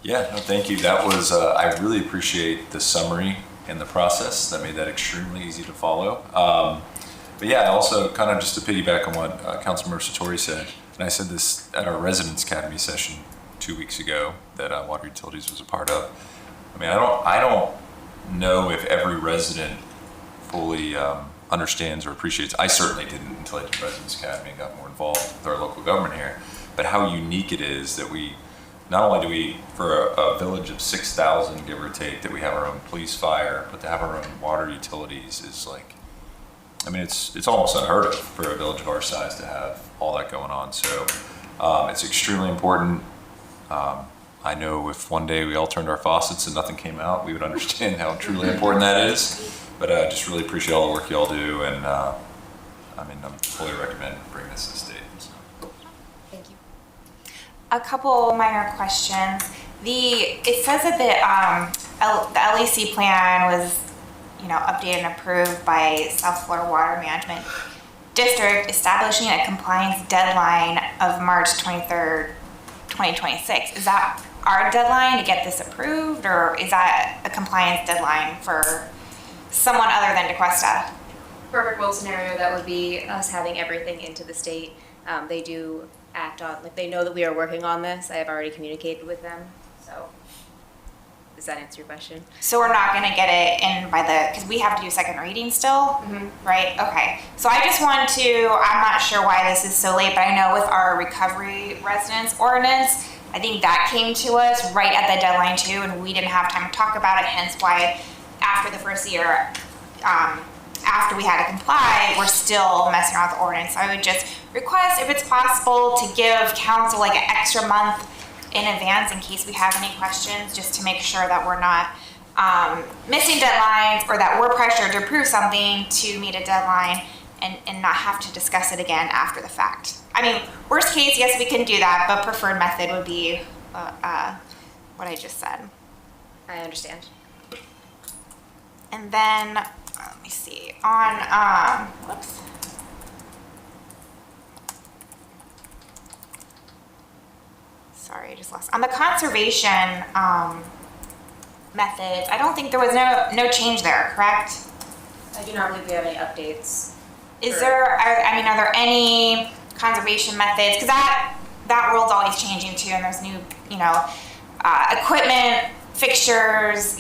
Yeah, no, thank you. That was, I really appreciate the summary and the process. That made that extremely easy to follow. But yeah, also kind of just to piggyback on what Councilmember Sartory said, and I said this at our Residents Academy session 2 weeks ago that Water Utilities was a part of. I mean, I don't know if every resident fully understands or appreciates. I certainly didn't until I did Residents Academy and got more involved with our local government here. But how unique it is that we, not only do we, for a village of 6,000, give or take, that we have our own police, fire, but to have our own water utilities is like, I mean, it's almost unheard of for a village of our size to have all that going on. So it's extremely important. I know if one day we all turned our faucets and nothing came out, we would understand how truly important that is. But I just really appreciate all the work y'all do, and I mean, I fully recommend bringing this to the state. So.
Thank you. A couple minor questions. It says that the LEC plan was, updated and approved by South Florida Water Management. district establishing a compliance deadline of March 23rd, 2026. Is that our deadline to get this approved, or is that a compliance deadline for someone other than DeQuesta?
Perfect world scenario, that would be us having everything into the state. They do act on, like, they know that we are working on this. I have already communicated with them, so. Does that answer your question?
So we're not gonna get it in by because we have to do second reading still, right? Okay, so I just want to, I'm not sure why this is so late, but I know with our recovery residence ordinance, I think that came to us right at the deadline too, and we didn't have time to talk about it, hence why after the first year, after we had to comply, we're still messing around with the ordinance. So I would just request, if it's possible, to give council like an extra month in advance in case we have any questions, just to make sure that we're not missing deadlines or that we're pressured to approve something to meet a deadline and not have to discuss it again after the fact. I mean, worst case, yes, we can do that, but preferred method would be what I just said.
I understand.
And then, let me see, on, whoops. Sorry, I just lost. On the conservation methods, I don't think there was no change there, correct?
I do not believe we have any updates.
Is there, I mean, are there any conservation methods? Because that world's always changing too, and there's new, equipment, fixtures,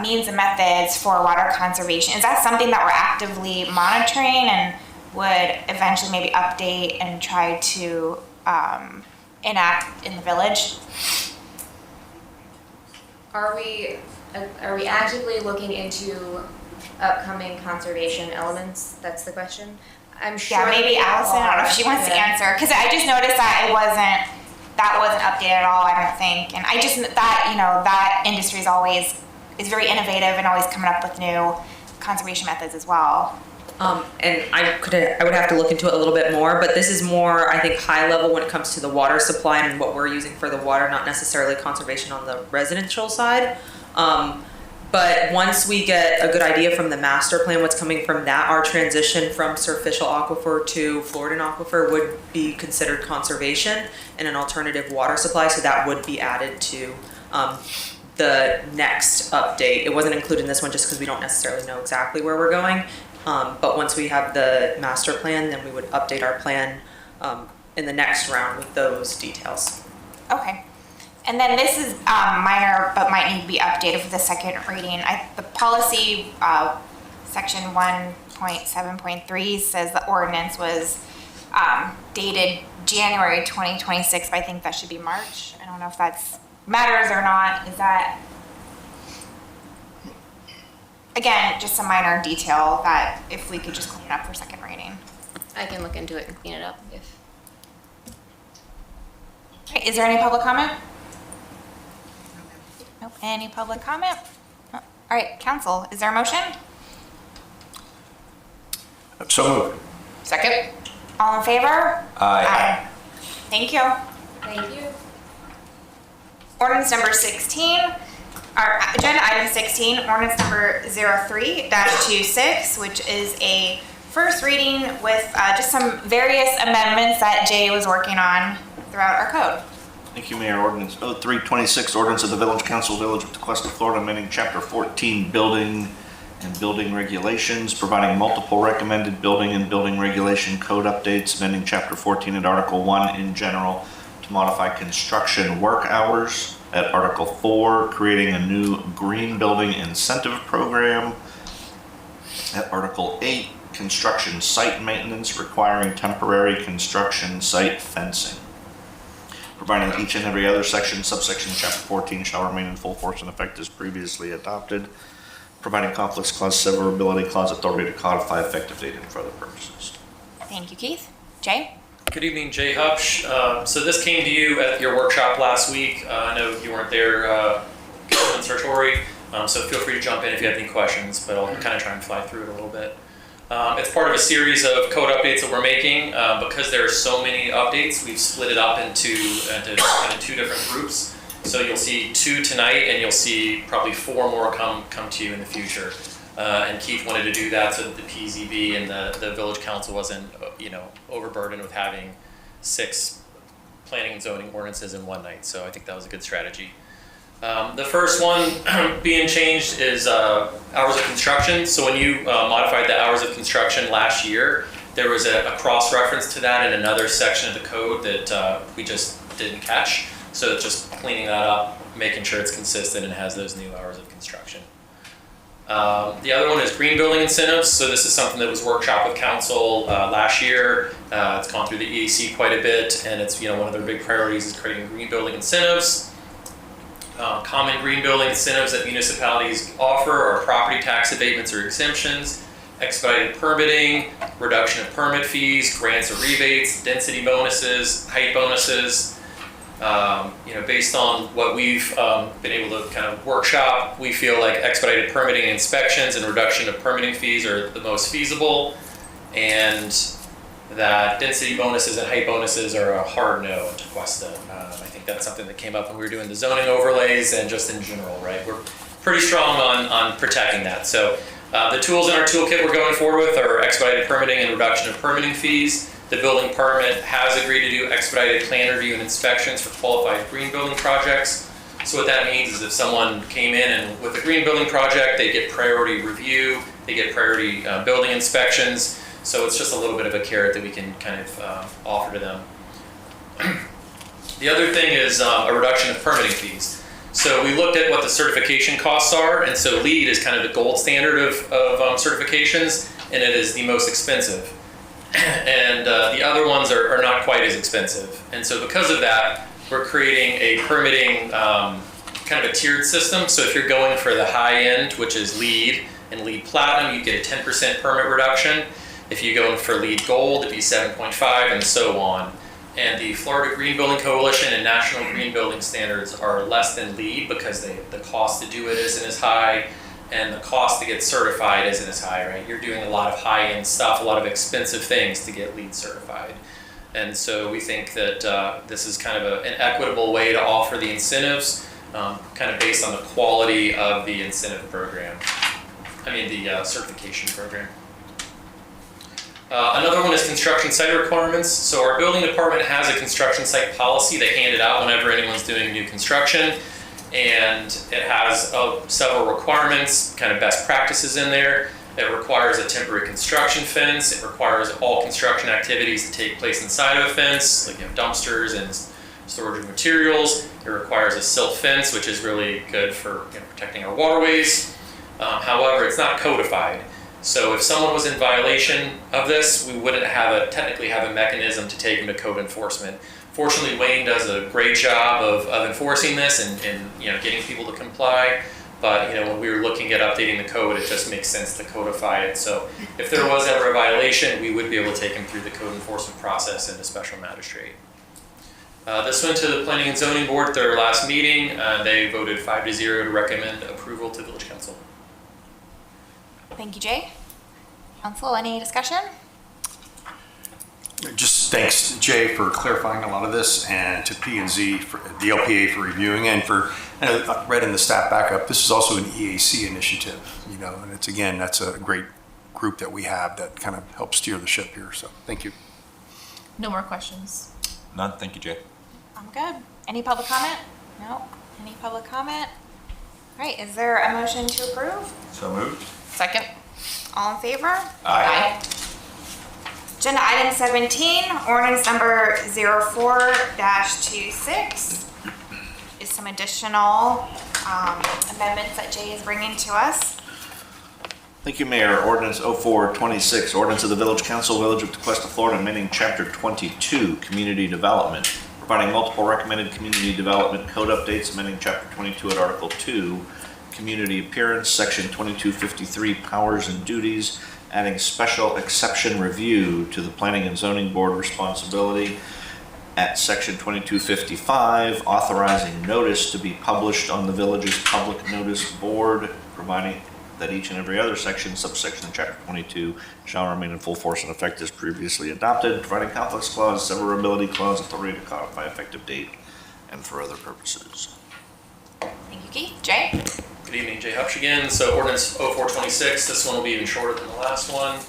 means and methods for water conservation. Is that something that we're actively monitoring and would eventually maybe update and try to enact in the village?
Are we actively looking into upcoming conservation elements? That's the question. I'm sure.
Yeah, maybe Allison, I don't know if she wants to answer, because I just noticed that that wasn't updated at all, I don't think. And I just, that industry is very innovative and always coming up with new conservation methods as well.
And I would have to look into it a little bit more, but this is more, I think, high level when it comes to the water supply and what we're using for the water, not necessarily conservation on the residential side. But once we get a good idea from the master plan, what's coming from that, our transition from surficial aquifer to Floridan aquifer would be considered conservation and an alternative water supply. So that would be added to the next update. It wasn't included in this one just because we don't necessarily know exactly where we're going. But once we have the master plan, then we would update our plan in the next round with those details.
Okay. And then this is minor, but might need to be updated for the second reading. The policy section 1.7.3 says the ordinance was dated January 2026, but I think that should be March. I don't know if that's matters or not. Is that, again, just a minor detail that if we could just clean it up for second reading.
I can look into it and clean it up if.
Okay, is there any public comment? Nope, any public comment? All right, council, is there a motion?
So moved.
Second. All in favor?
Aye.
Thank you.
Thank you.
Ordinance number 16, our agenda item 16, ordinance number 03-26, which is a first reading with just some various amendments that Jay was working on throughout our code.
Thank you, Mayor. Ordinance 0326, ordinance of the Village Council, Village of DeQuesta, Florida, amending Chapter 14, Building and Building Regulations, providing multiple recommended building and building regulation code updates, amending Chapter 14 at Article 1 in general to modify construction work hours. At Article 4, creating a new green building incentive program. At Article 8, construction site maintenance requiring temporary construction site fencing. Providing that each and every other section, subsection, Chapter 14 shall remain in full force and effect as previously adopted. Providing conflicts clause, severability clause, authority to codify effective date and for other purposes.
Thank you, Keith. Jay?
Good evening, Jay Hupsch. So this came to you at your workshop last week. I know you weren't there in Sartory, so feel free to jump in if you have any questions, but I'll kind of try and fly through it a little bit. It's part of a series of code updates that we're making. Because there are so many updates, we've split it up into kind of two different groups. So you'll see 2 tonight, and you'll see probably 4 more come to you in the future.
And Keith wanted to do that so that the PZB and the village council wasn't, overburdened with having 6 planning and zoning ordinances in one night. So I think that was a good strategy. The first one being changed is hours of construction. So when you modified the hours of construction last year, there was a cross-reference to that in another section of the code that we just didn't catch. So it's just cleaning that up, making sure it's consistent and has those new hours of construction. The other one is green building incentives. So this is something that was workshopped with council last year. It's gone through the EAC quite a bit, and it's one of their big priorities is creating green building incentives. Common green building incentives that municipalities offer are property tax abatements or exemptions, expedited permitting, reduction of permit fees, grants or rebates, density bonuses, height bonuses. Based on what we've been able to kind of workshop, we feel like expedited permitting and inspections and reduction of permitting fees are the most feasible, and that density bonuses and height bonuses are a hard no to Cuesta. I think that's something that came up when we were doing the zoning overlays and just in general, right? We're pretty strong on protecting that. So the tools in our toolkit we're going forward with are expedited permitting and reduction of permitting fees. The building department has agreed to do expedited plan review and inspections for qualified green building projects. So what that means is if someone came in and with a green building project, they get priority review, they get priority building inspections. So it's just a little bit of a carrot that we can kind of offer to them. The other thing is a reduction of permitting fees. So we looked at what the certification costs are, and so LEED is kind of the gold standard of certifications, and it is the most expensive. And the other ones are not quite as expensive. And so because of that, we're creating a permitting kind of a tiered system. So if you're going for the high end, which is LEED and LEED Platinum, you get a 10% permit reduction. If you go for LEED Gold, it'd be 7.5 and so on. And the Florida Green Building Coalition and National Green Building Standards are less than LEED because the cost to do it isn't as high, and the cost to get certified isn't as high, right? You're doing a lot of high-end stuff, a lot of expensive things to get LEED certified. And so we think that this is kind of an equitable way to offer the incentives, kind of based on the quality of the incentive program. The certification program. Another one is construction site requirements. So our building department has a construction site policy. They hand it out whenever anyone's doing new construction. And it has several requirements, kind of best practices in there. It requires a temporary construction fence. It requires all construction activities to take place inside of a fence, like dumpsters and storage of materials. It requires a silt fence, which is really good for protecting our waterways. However, it's not codified. So if someone was in violation of this, we wouldn't technically have a mechanism to take them to code enforcement. Fortunately, Wayne does a great job of enforcing this and getting people to comply. But when we were looking at updating the code, it just makes sense to codify it. So if there was ever a violation, we would be able to take them through the code enforcement process in the special magistrate. This went to the Planning and Zoning Board at their last meeting. They voted 5-0 to recommend approval to Village Council.
Thank you, Jay. Council, any discussion?
Just thanks to Jay for clarifying a lot of this, and to P&Z, for the LPA for reviewing, and for, I read in the staff backup, this is also an EAC initiative, and that's a great group that we have that kind of helps steer the ship here, so thank you.
No more questions.
None, thank you, Jay.
I'm good. Any public comment? No. Any public comment? All right, is there a motion to approve?
So moved.
Second.
All in favor?
Aye.
Agenda item 17, ordinance number 04-26 is some additional amendments that Jay is bringing to us.
Thank you, Mayor. Ordinance 04-26, ordinance of the Village Council, Village of Tequesta, Florida, amending Chapter 22, Community Development, providing multiple recommended community development code updates, amending Chapter 22 at Article 2, Community Appearance, Section 2253, Powers and Duties, adding special exception review to the Planning and Zoning Board responsibility at Section 2255, authorizing notice to be published on the village's public notice board, providing that each and every other section, subsection, Chapter 22 shall remain in full force and effect as previously adopted, providing conflicts clause, severability clause, authority to codify effective date, and for other purposes.
Thank you, Keith. Jay?
Good evening, Jay Hupsch again. So ordinance 0426, this one will be even shorter than the last one.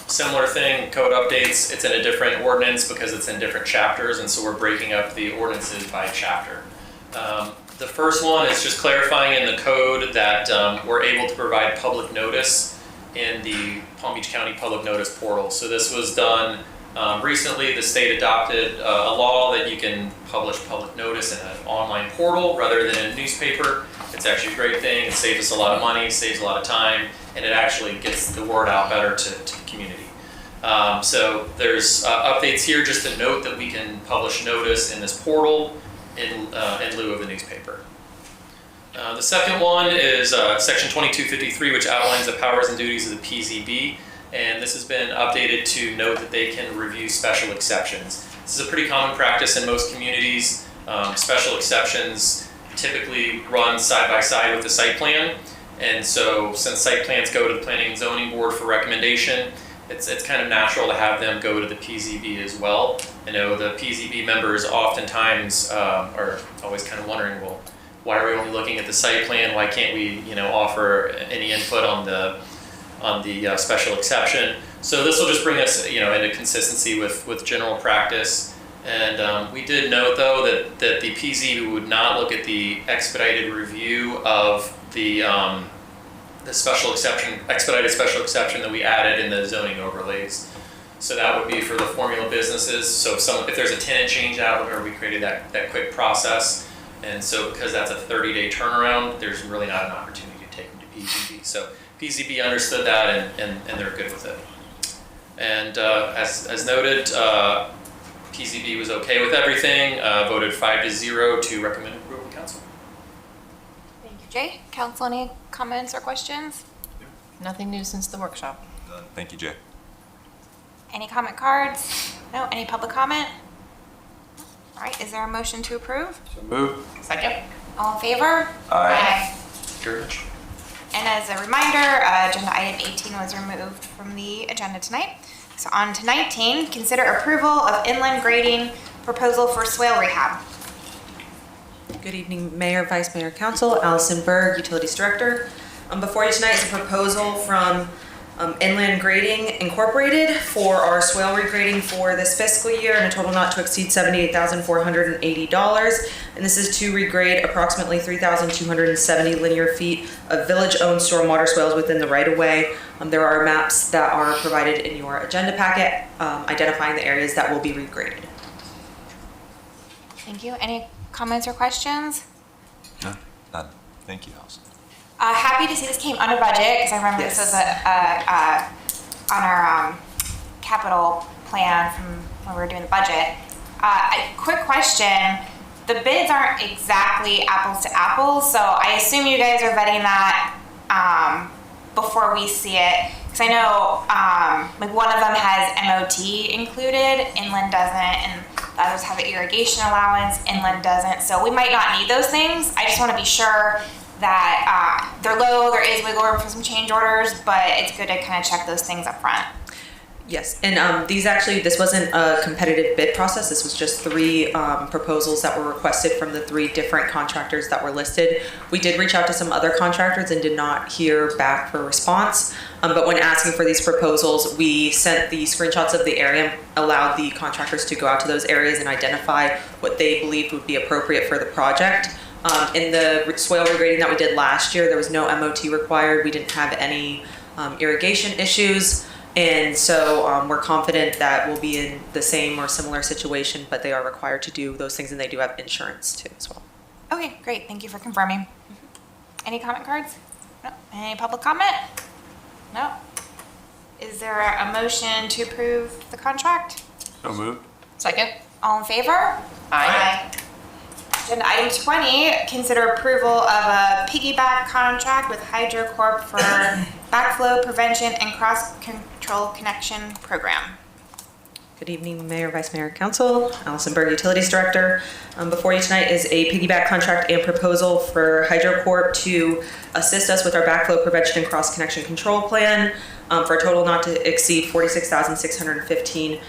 Similar thing, code updates. It's in a different ordinance because it's in different chapters, and so we're breaking up the ordinances by chapter. The first one is just clarifying in the code that we're able to provide public notice in the Palm Beach County Public Notice Portal. So this was done recently. The state adopted a law that you can publish public notice in an online portal rather than in a newspaper. It's actually a great thing. It saves us a lot of money, saves a lot of time, and it actually gets the word out better to the community. So there's updates here just to note that we can publish notice in this portal in lieu of the newspaper. The second one is section 2253, which outlines the powers and duties of the PZB, and this has been updated to note that they can review special exceptions. This is a pretty common practice in most communities. Special exceptions typically run side by side with the site plan, and so since site plans go to the Planning and Zoning Board for recommendation, it's kind of natural to have them go to the PZB as well. I know the PZB members oftentimes are always kind of wondering, well, why are we only looking at the site plan? Why can't we, offer any input on the special exception? So this will just bring us, into consistency with general practice. And we did note though that the PZB would not look at the expedited review of the expedited special exception that we added in the zoning overlays. So that would be for the formula businesses. So if there's a tenant change out, remember we created that quick process. And so because that's a 30-day turnaround, there's really not an opportunity to take them to PZB. So PZB understood that and they're good with it. And as noted, PZB was okay with everything, voted 5-0 to recommend approval to council.
Thank you, Jay. Council, any comments or questions?
Nothing new since the workshop.
Thank you, Jay.
Any comment cards? No? Any public comment? All right, is there a motion to approve?
So move.
Second.
All in favor?
Aye.
Sure.
And as a reminder, agenda item 18 was removed from the agenda tonight. So on to 19, consider approval of inland grading proposal for swale rehab.
Good evening, Mayor, Vice Mayor, Council. Allison Berg, Utilities Director. Before you tonight is a proposal from Inland Grading Incorporated for our swale regrading for this fiscal year in a total not to exceed $78,480. And this is to regrade approximately 3,270 linear feet of village-owned stormwater swales within the right-of-way. There are maps that are provided in your agenda packet identifying the areas that will be regraded.
Thank you. Any comments or questions?
No, none. Thank you, Allison.
Happy to see this came under budget because I remember this was on our capital plan from when we were doing the budget. A quick question. The bids aren't exactly apples to apples, so I assume you guys are vetting that before we see it. Because I know like one of them has MOT included, inland doesn't, and the others have an irrigation allowance, inland doesn't. So we might not need those things. I just want to be sure that they're low, there is wiggle room for some change orders, but it's good to kind of check those things up front.
Yes, and this wasn't a competitive bid process. This was just 3 proposals that were requested from the 3 different contractors that were listed. We did reach out to some other contractors and did not hear back for a response. But when asking for these proposals, we sent the screenshots of the area, allowed the contractors to go out to those areas and identify what they believed would be appropriate for the project. In the swale regrading that we did last year, there was no MOT required. We didn't have any irrigation issues. And so we're confident that we'll be in the same or similar situation, but they are required to do those things, and they do have insurance too as well.
Okay, great. Thank you for confirming. Any comment cards? No. Any public comment? No. Is there a motion to approve the contract?
So moved.
Second.
All in favor? Aye. Agenda item 20, consider approval of a piggyback contract with Hydro Corp for backflow prevention and cross-control connection program.
Good evening, Mayor, Vice Mayor, Council. Allison Berg, Utilities Director. Before you tonight is a piggyback contract and proposal for Hydro Corp to assist us with our backflow prevention and cross-connection control plan for a total not to exceed $46,615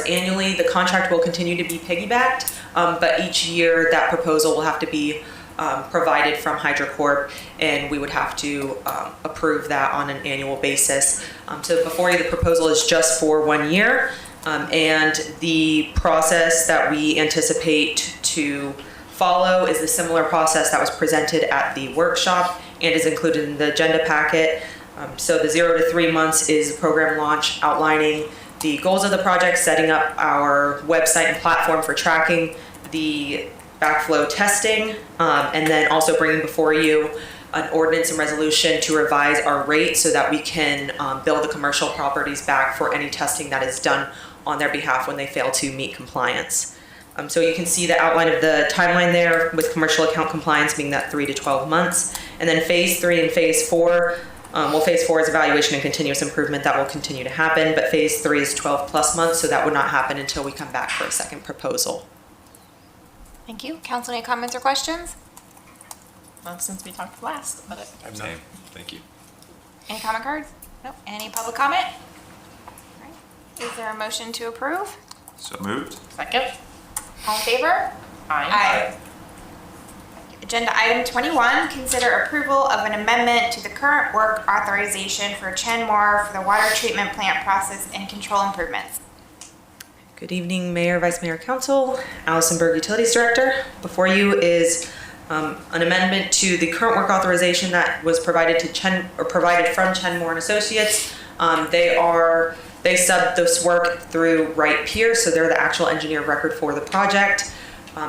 annually. The contract will continue to be piggybacked, but each year that proposal will have to be provided from HydroCorp, and we would have to approve that on an annual basis. So before you, the proposal is just for 1 year, and the process that we anticipate to follow is the similar process that was presented at the workshop and is included in the agenda packet. So the 0 to 3 months is program launch, outlining the goals of the project, setting up our website and platform for tracking the backflow testing, and then also bringing before you an ordinance and resolution to revise our rate so that we can bill the commercial properties back for any testing that is done on their behalf when they fail to meet compliance. So you can see the outline of the timeline there, with commercial account compliance being that 3 to 12 months. And then phase 3 and phase 4, phase 4 is evaluation and continuous improvement. That will continue to happen, but phase 3 is 12 plus months, so that would not happen until we come back for a second proposal.
Thank you. Council, any comments or questions?
Well, since we talked last about it.
Same. Thank you.
Any comment cards? Nope. Any public comment? All right. Is there a motion to approve?
So moved.
Second.
All in favor? Aye. Agenda item 21, consider approval of an amendment to the current work authorization for Chen Moore for the water treatment plant process and control improvements.
Good evening, Mayor, Vice Mayor, Council. Allison Berg, Utilities Director. Before you is an amendment to the current work authorization that was provided to provided from Chen Moore and Associates. They subbed this work through Wright Pierce, so they're the actual engineer of record for the project.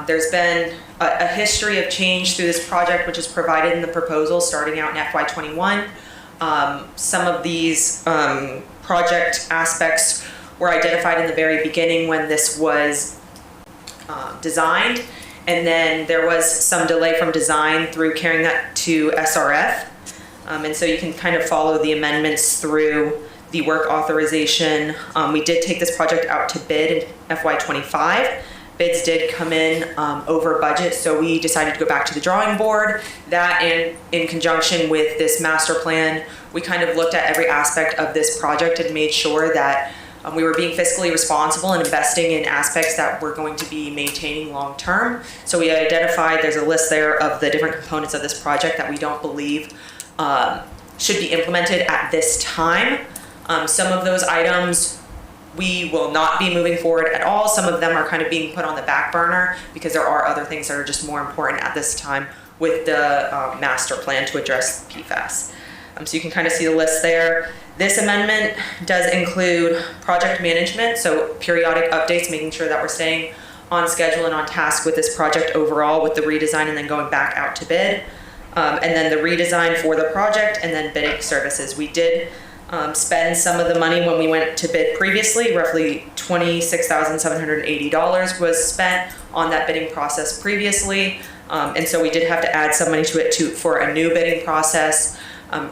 There's been a history of change through this project, which is provided in the proposal starting out in FY21. Some of these project aspects were identified in the very beginning when this was designed, and then there was some delay from design through carrying that to SRF. And so you can kind of follow the amendments through the work authorization. We did take this project out to bid in FY25. Bids did come in over budget, so we decided to go back to the drawing board. That, and in conjunction with this master plan, we kind of looked at every aspect of this project and made sure that we were being fiscally responsible and investing in aspects that we're going to be maintaining long term. So we identified, there's a list there of the different components of this project that we don't believe should be implemented at this time. Some of those items we will not be moving forward at all. Some of them are kind of being put on the back burner because there are other things that are just more important at this time with the master plan to address PFAS. So you can kind of see the list there. This amendment does include project management, so periodic updates, making sure that we're staying on schedule and on task with this project overall with the redesign and then going back out to bid. And then the redesign for the project and then bidding services. We did spend some of the money when we went to bid previously. Roughly $26,780 was spent on that bidding process previously. And so we did have to add some money to it for a new bidding process.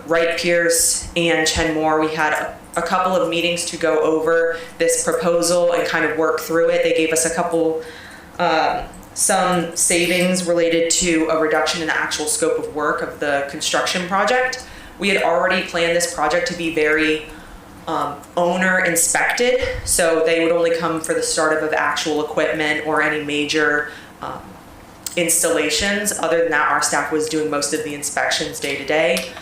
Wright Pierce and Chen Moore, we had a couple of meetings to go over this proposal and kind of work through it. They gave us a couple, some savings related to a reduction in the actual scope of work of the construction project. We had already planned this project to be very owner inspected, so they would only come for the startup of actual equipment or any major installations. Other than that, our staff was doing most of the inspections day to day.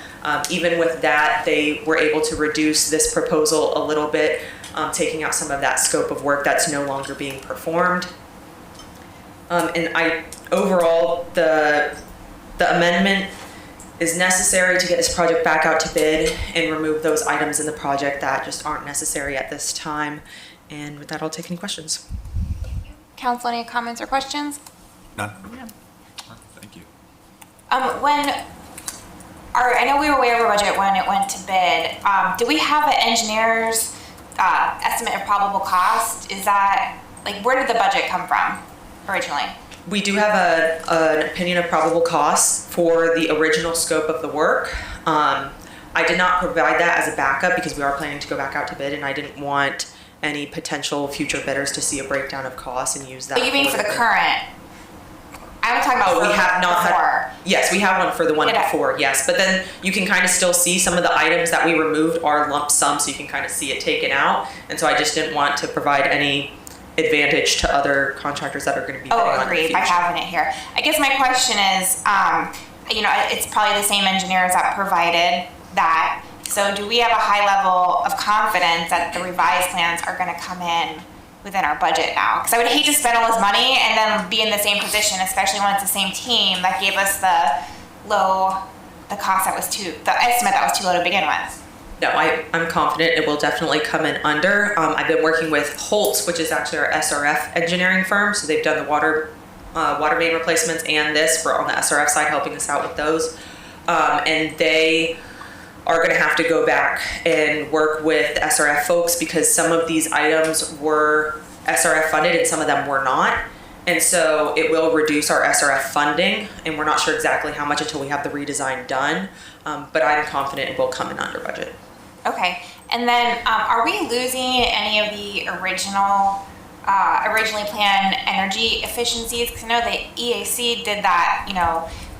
Even with that, they were able to reduce this proposal a little bit, taking out some of that scope of work that's no longer being performed. Overall, the amendment is necessary to get this project back out to bid and remove those items in the project that just aren't necessary at this time. And with that, I'll take any questions.
Council, any comments or questions?
None. Thank you.
I know we were way over budget when it went to bid. Do we have an engineer's estimate of probable cost? Is that, like, where did the budget come from originally?
We do have an opinion of probable costs for the original scope of the work. I did not provide that as a backup because we are planning to go back out to bid, and I didn't want any potential future bidders to see a breakdown of costs and use that.
But you mean for the current? I'm talking about
we have not
before.
Yes, we have one for the one before, yes. But then you can kind of still see some of the items that we removed are lump sum, so you can kind of see it taken out. And so I just didn't want to provide any advantage to other contractors that are going to be bidding on it in the
Agreed, by
future.
having it here. I guess my question is, it's probably the same engineers that provided that. So do we have a high level of confidence that the revised plans are gonna come in within our budget now? Because I would hate to spend all this money and then be in the same position, especially when it's the same team that gave us the estimate that was too low to begin with.
No, I'm confident it will definitely come in under. I've been working with Holtz, which is actually our SRF engineering firm. So they've done the water main replacements and this for on the SRF side, helping us out with those. And they are going to have to go back and work with the SRF folks because some of these items were SRF funded and some of them were not. And so it will reduce our SRF funding, and we're not sure exactly how much until we have the redesign done. But I'm confident it will come in under budget.
Okay, and then are we losing any of the originally planned energy efficiencies? Because I know the EAC did that,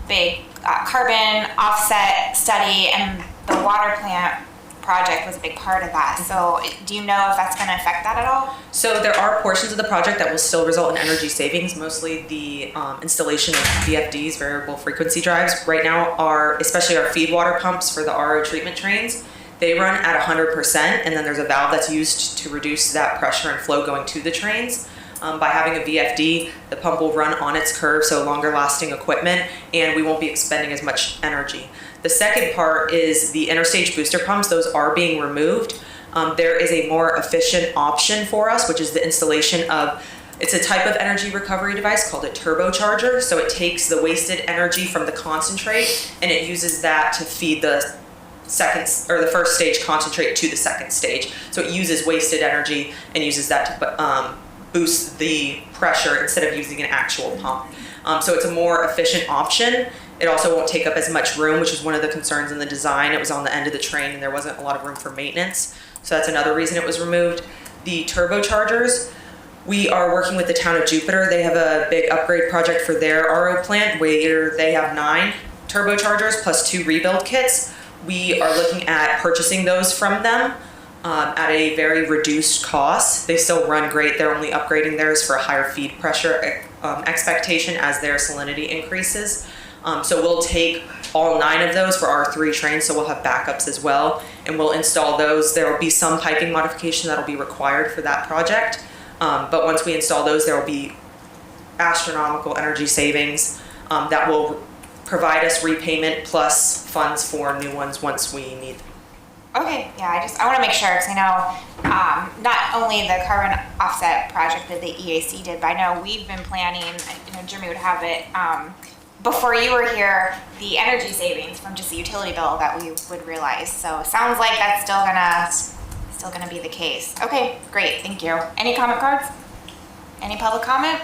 big carbon offset study, and the water plant project was a big part of that. So do you know if that's going to affect that at all?
So there are portions of the project that will still result in energy savings, mostly the installation of VFDs, variable frequency drives. Right now, especially our feed water pumps for the RO treatment trains, they run at 100%, and then there's a valve that's used to reduce that pressure and flow going to the trains. By having a VFD, the pump will run on its curve, so longer lasting equipment, and we won't be expending as much energy. The second part is the interstage booster pumps. Those are being removed. There is a more efficient option for us, which is the installation of, it's a type of energy recovery device called a turbocharger. So it takes the wasted energy from the concentrate and it uses that to feed the first stage concentrate to the second stage. So it uses wasted energy and uses that to boost the pressure instead of using an actual pump. So it's a more efficient option. It also won't take up as much room, which is one of the concerns in the design. It was on the end of the train and there wasn't a lot of room for maintenance. So that's another reason it was removed. The turbochargers, we are working with the town of Jupiter. They have a big upgrade project for their RO plant where they have 9 turbochargers plus 2 rebuild kits. We are looking at purchasing those from them at a very reduced cost. They still run great. They're only upgrading theirs for a higher feed pressure expectation as their salinity increases. So we'll take all 9 of those for our 3 trains, so we'll have backups as well, and we'll install those. There will be some piping modification that will be required for that project, but once we install those, there will be astronomical energy savings that will provide us repayment plus funds for new ones once we need them.
Okay, yeah, I want to make sure, because I know not only the carbon offset project that the EAC did, but I know we've been planning, Jeremy would have it, before you were here, the energy savings from just the utility bill that we would realize. So it sounds like that's still gonna be the case. Okay, great, thank you. Any comment cards? Any public comment?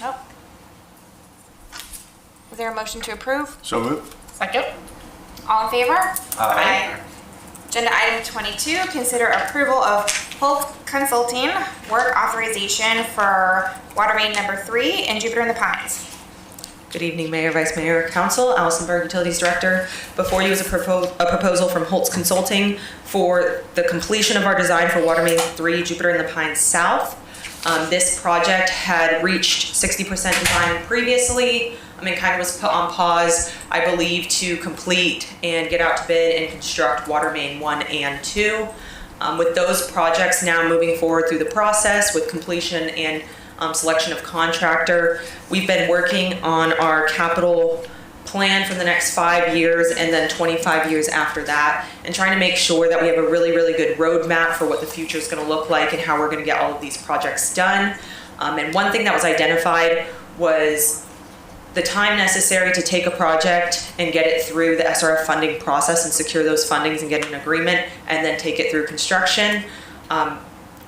Nope. Is there a motion to approve?
So moved.
Second. All in favor? Aye. Agenda item 22, consider approval of Holt Consulting work authorization for water main number 3 in Jupiter in the Pines.
Good evening, Mayor, Vice Mayor, Council. Allison Berg, Utilities Director. Before you is a proposal from Holtz Consulting for the completion of our design for Water Main 3, Jupiter in the Pines South. This project had reached 60% design previously. It kind of was put on pause, I believe, to complete and get out to bid and construct Water Main 1 and 2. With those projects now moving forward through the process with completion and selection of contractor, we've been working on our capital plan for the next 5 years and then 25 years after that, and trying to make sure that we have a really, really good roadmap for what the future is going to look like and how we're going to get all of these projects done. And one thing that was identified was the time necessary to take a project and get it through the SRF funding process and secure those fundings and get an agreement and then take it through construction.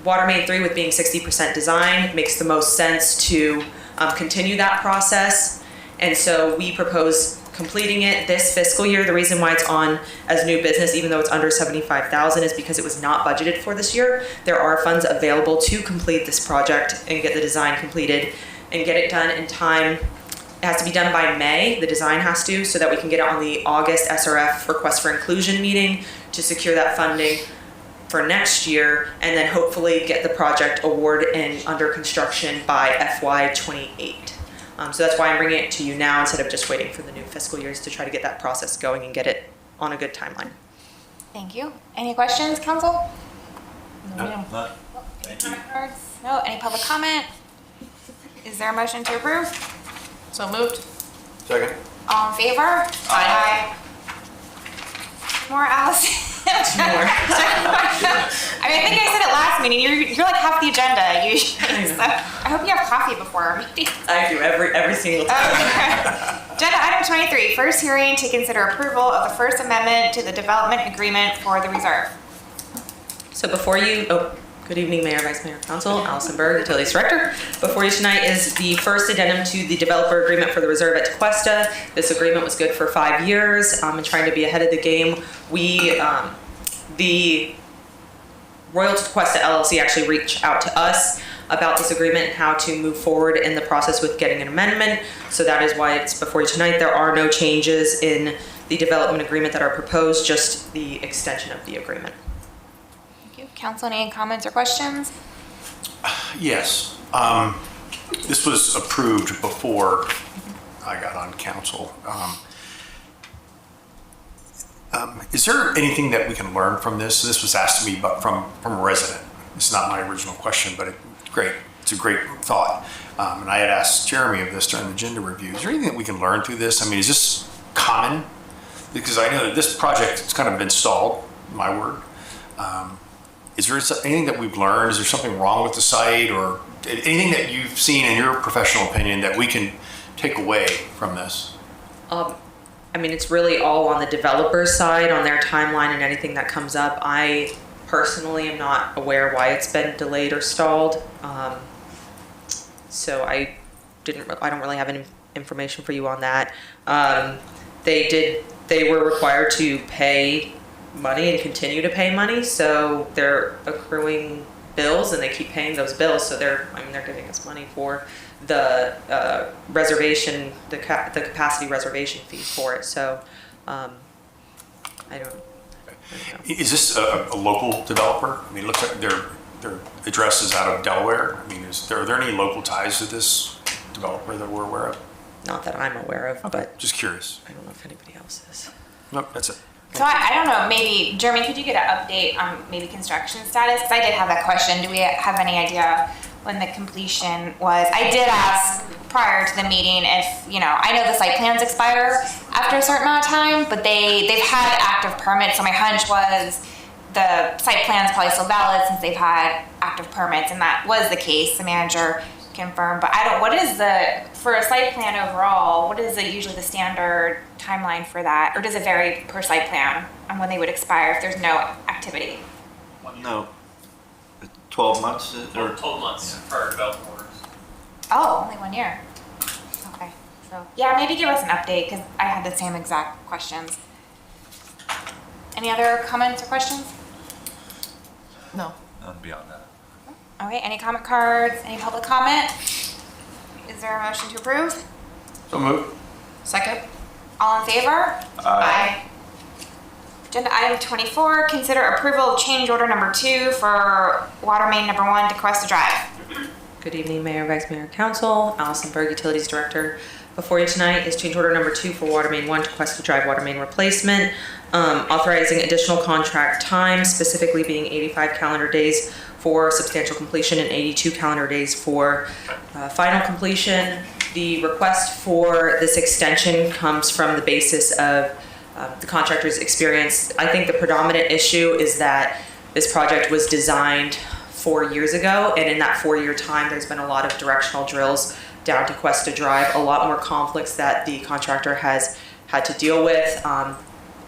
Water Main 3, with being 60% design, makes the most sense to continue that process. And so we propose completing it this fiscal year. The reason why it's on as new business, even though it's under $75,000, is because it was not budgeted for this year. There are funds available to complete this project and get the design completed and get it done in time. It has to be done by May, the design has to, so that we can get it on the August SRF request for inclusion meeting to secure that funding. for next year, and then hopefully get the project award and under construction by FY '28. So that's why I'm bringing it to you now instead of just waiting for the new fiscal years to try to get that process going and get it on a good timeline.
Thank you. Any questions, council?
No.
Thank you. No, any public comment? Is there a motion to approve?
So moved.
Second.
All in favor? Aye. More, Allison?
More.
I mean, I think I said it last meeting. You're like half the agenda usually. So I hope you have coffee before our meeting.
I do every single time.
Agenda item 23, first hearing to consider approval of the First Amendment to the Development Agreement for the Reserve.
So before you, good evening, Mayor, Vice Mayor, Council, Allison Berg, Utilities Director. Before you tonight is the first addendum to the developer agreement for the reserve at Tequesta. This agreement was good for 5 years. And trying to be ahead of the game, the Royal Tequesta LLC actually reached out to us about this agreement and how to move forward in the process with getting an amendment. So that is why it's before you tonight. There are no changes in the development agreement that are proposed, just the extension of the agreement.
Thank you. Council, any comments or questions?
Yes. This was approved before I got on council. Is there anything that we can learn from this? This was asked to me from a resident. It's not my original question, but it's a great thought. And I had asked Jeremy of this during the agenda review. Is there anything that we can learn through this? I mean, is this common? Because I know that this project has kind of been stalled, my word. Is there anything that we've learned? Is there something wrong with the site, or anything that you've seen in your professional opinion that we can take away from this?
I mean, it's really all on the developer's side, on their timeline and anything that comes up. I personally am not aware why it's been delayed or stalled. So I don't really have any information for you on that. They were required to pay money and continue to pay money, so they're accruing bills and they keep paying those bills. So they're giving us money for the reservation, the capacity reservation fees for it. So I don't know.
Is this a local developer? I mean, it looks like their address is out of Delaware. I mean, are there any local ties to this developer that we're aware of?
Not that I'm aware of, but
just curious.
I don't know if anybody else is.
Nope, that's it.
So I don't know, maybe, Jeremy, could you get an update on maybe construction status? Because I did have that question. Do we have any idea when the completion was? I did ask prior to the meeting if, I know the site plans expire after a certain amount of time, but they've had active permits. So my hunch was the site plan's probably still valid since they've had active permits, and that was the case. The manager confirmed, but for a site plan overall, what is usually the standard timeline for that? Or does it vary per site plan on when they would expire if there's no activity?
No. 12 months?
Or 12 months for development orders.
Oh, only 1 year. Okay, so yeah, maybe give us an update because I had the same exact questions. Any other comments or questions?
No.
None beyond that.
Okay, any comment cards, any public comment? Is there a motion to approve?
So moved.
Second. All in favor? Aye. Agenda item 24, consider approval of change order number 2 for water main number 1 to Tequesta Drive.
Good evening, Mayor, Vice Mayor, Council. Allison Berg, Utilities Director. Before you tonight is change order number 2 for water main 1 to Tequesta Drive water main replacement, authorizing additional contract time, specifically being 85 calendar days for substantial completion and 82 calendar days for final completion. The request for this extension comes from the basis of the contractor's experience. I think the predominant issue is that this project was designed 4 years ago, and in that 4-year time, there's been a lot of directional drills down to Tequesta Drive, a lot more conflicts that the contractor has had to deal with,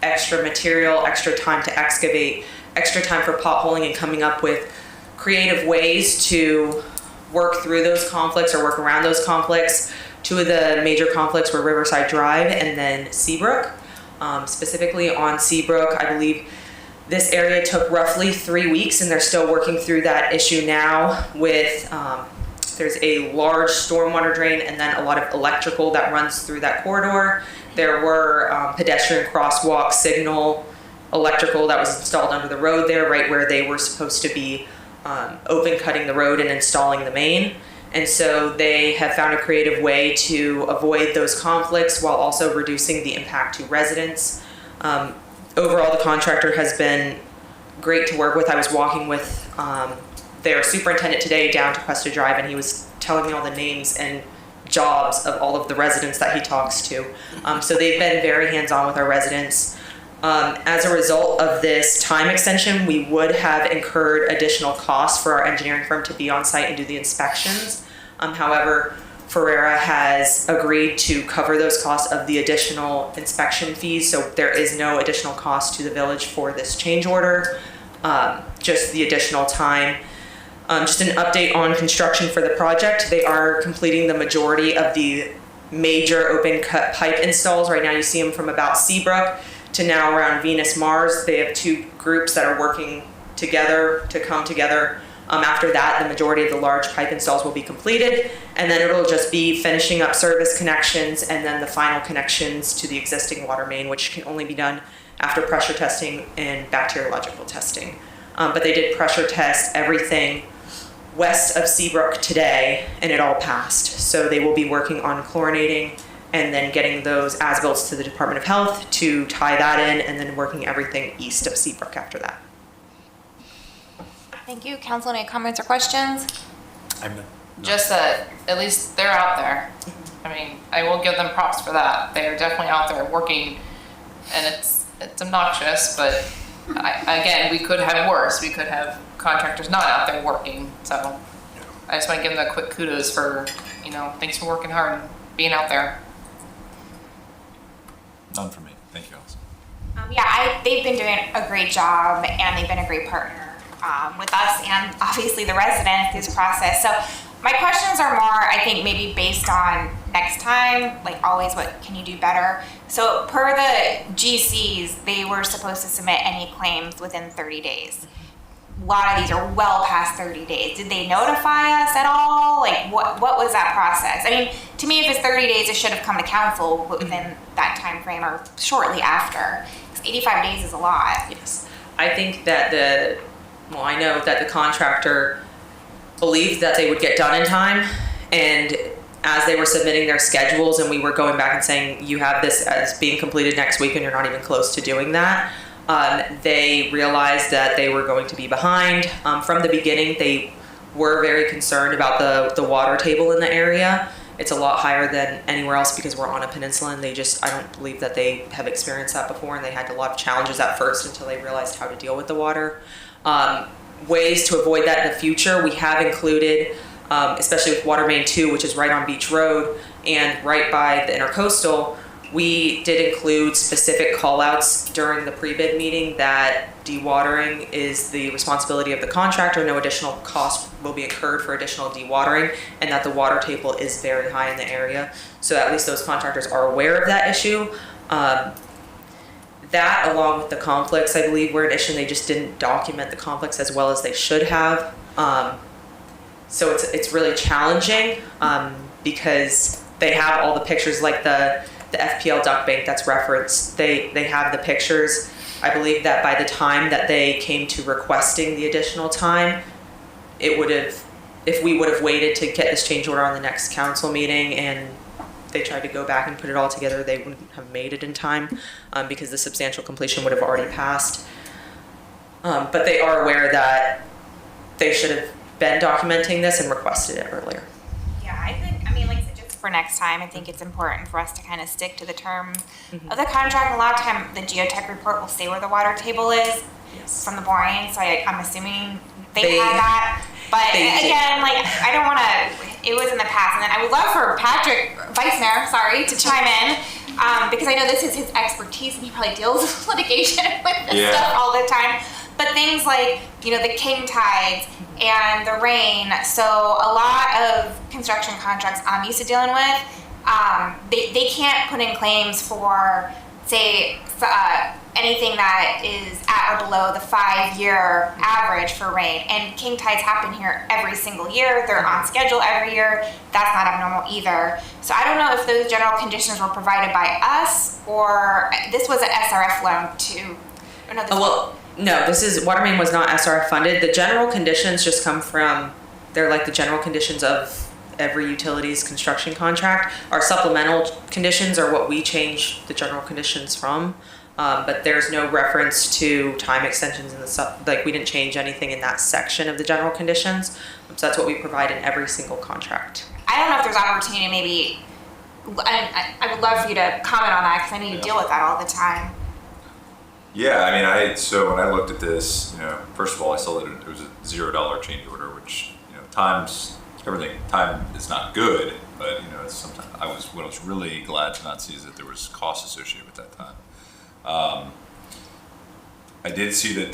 extra material, extra time to excavate, extra time for potholing and coming up with creative ways to work through those conflicts or work around those conflicts. 2 of the major conflicts were Riverside Drive and then Seabrook. Specifically on Seabrook, I believe this area took roughly 3 weeks, and they're still working through that issue now with, there's a large stormwater drain and then a lot of electrical that runs through that corridor. There were pedestrian crosswalk signal electrical that was installed under the road there, right where they were supposed to be open cutting the road and installing the main. And so they have found a creative way to avoid those conflicts while also reducing the impact to residents. Overall, the contractor has been great to work with. I was walking with their superintendent today down to Cuesta Drive, and he was telling me all the names and jobs of all of the residents that he talks to. So they've been very hands-on with our residents. As a result of this time extension, we would have incurred additional costs for our engineering firm to be on site and do the inspections. However, Ferreira has agreed to cover those costs of the additional inspection fees, so there is no additional cost to the village for this change order, just the additional time. Just an update on construction for the project. They are completing the majority of the major open cut pipe installs. Right now you see them from about Seabrook to now around Venus Mars. They have two groups that are working together to come together. After that, the majority of the large pipe installs will be completed, and then it'll just be finishing up service connections and then the final connections to the existing water main, which can only be done after pressure testing and bacteriological testing. But they did pressure test everything west of Seabrook today, and it all passed. So they will be working on chlorinating and then getting those as-built to the Department of Health to tie that in, and then working everything east of Seabrook after that.
Thank you. Council, any comments or questions?
Just that at least they're out there. I mean, I will give them props for that. They are definitely out there working, and it's obnoxious, but again, we could have worse. We could have contractors not out there working. So I just want to give them a quick kudos for, thanks for working hard and being out there.
None for me. Thank you, Allison.
They've been doing a great job, and they've been a great partner with us and obviously the residents through this process. So my questions are more, I think, maybe based on next time, like always, what can you do better? So per the GCs, they were supposed to submit any claims within 30 days. A lot of these are well past 30 days. Did they notify us at all? Like, what was that process? I mean, to me, if it's 30 days, it should have come to council within that time frame or shortly after. 85 days is a lot.
Yes. I think that I know that the contractor believed that they would get done in time, and as they were submitting their schedules and we were going back and saying, you have this as being completed next week and you're not even close to doing that, they realized that they were going to be behind. From the beginning, they were very concerned about the water table in the area. It's a lot higher than anywhere else because we're on a peninsula, and I don't believe that they have experienced that before, and they had a lot of challenges at first until they realized how to deal with the water. Ways to avoid that in the future, we have included, especially with Water Main 2, which is right on Beach Road and right by the Intercoastal, we did include specific call-outs during the pre-bid meeting that dewatering is the responsibility of the contractor. No additional cost will be incurred for additional dewatering, and that the water table is very high in the area. So at least those contractors are aware of that issue. That, along with the conflicts, I believe, were an issue. They just didn't document the conflicts as well as they should have. So it's really challenging because they have all the pictures, like the FPL duct bank that's referenced. They have the pictures. I believe that by the time that they came to requesting the additional time, if we would have waited to get this change order on the next council meeting and they tried to go back and put it all together, they wouldn't have made it in time because the substantial completion would have already passed. But they are aware that they should have been documenting this and requested it earlier.
Yeah, like I said, just for next time, I think it's important for us to kind of stick to the terms of the contract. A lot of time, the geotech report will say where the water table is from the boring, so I'm assuming they had that. But again, like, I don't want to, it was in the past. And then I would love for Patrick, Vice Mayor, to chime in, because I know this is his expertise and he probably deals with litigation with this stuff all the time. But things like, the king tides and the rain. So a lot of construction contracts I'm used to dealing with, they can't put in claims for, say, anything that is at or below the 5-year average for rain. And king tides happen here every single year. They're on schedule every year. That's not abnormal either. So I don't know if those general conditions were provided by us or this was an SRF loan too. Or no,
Well, no, this is, water main was not SRF funded. The general conditions just come from, they're like the general conditions of every utilities construction contract. Our supplemental conditions are what we change the general conditions from. But there's no reference to time extensions in the like we didn't change anything in that section of the general conditions. So that's what we provide in every single contract.
I don't know if there's opportunity, maybe, I would love for you to comment on that, because I know you deal with that all the time.
Yeah, I mean, so when I looked at this, first of all, I saw that it was a $0 change order, which, times everything. Time is not good, but it's sometimes what I was really glad to not see is that there was cost associated with that time. I did see that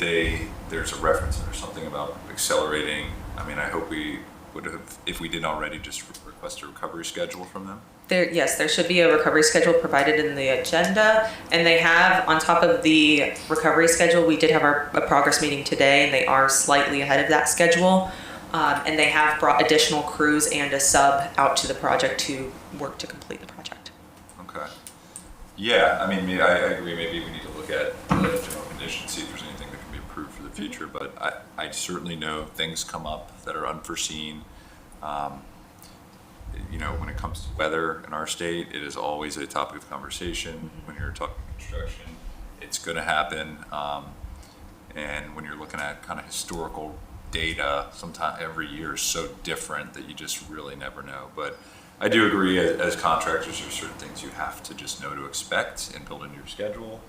there's a reference or something about accelerating. I mean, I hope we would have, if we didn't already, just request a recovery schedule from them.
Yes, there should be a recovery schedule provided in the agenda, and they have, on top of the recovery schedule, we did have a progress meeting today, and they are slightly ahead of that schedule, and they have brought additional crews and a sub out to the project to work to complete the project.
Okay. Yeah, I mean, I agree. Maybe we need to look at the general conditions, see if there's anything that can be approved for the future. But I certainly know things come up that are unforeseen. When it comes to weather in our state, it is always a topic of conversation. When you're talking construction, it's going to happen. And when you're looking at kind of historical data, sometimes every year is so different that you just really never know. But I do agree, as contractors, there's certain things you have to just know to expect and build into your schedule.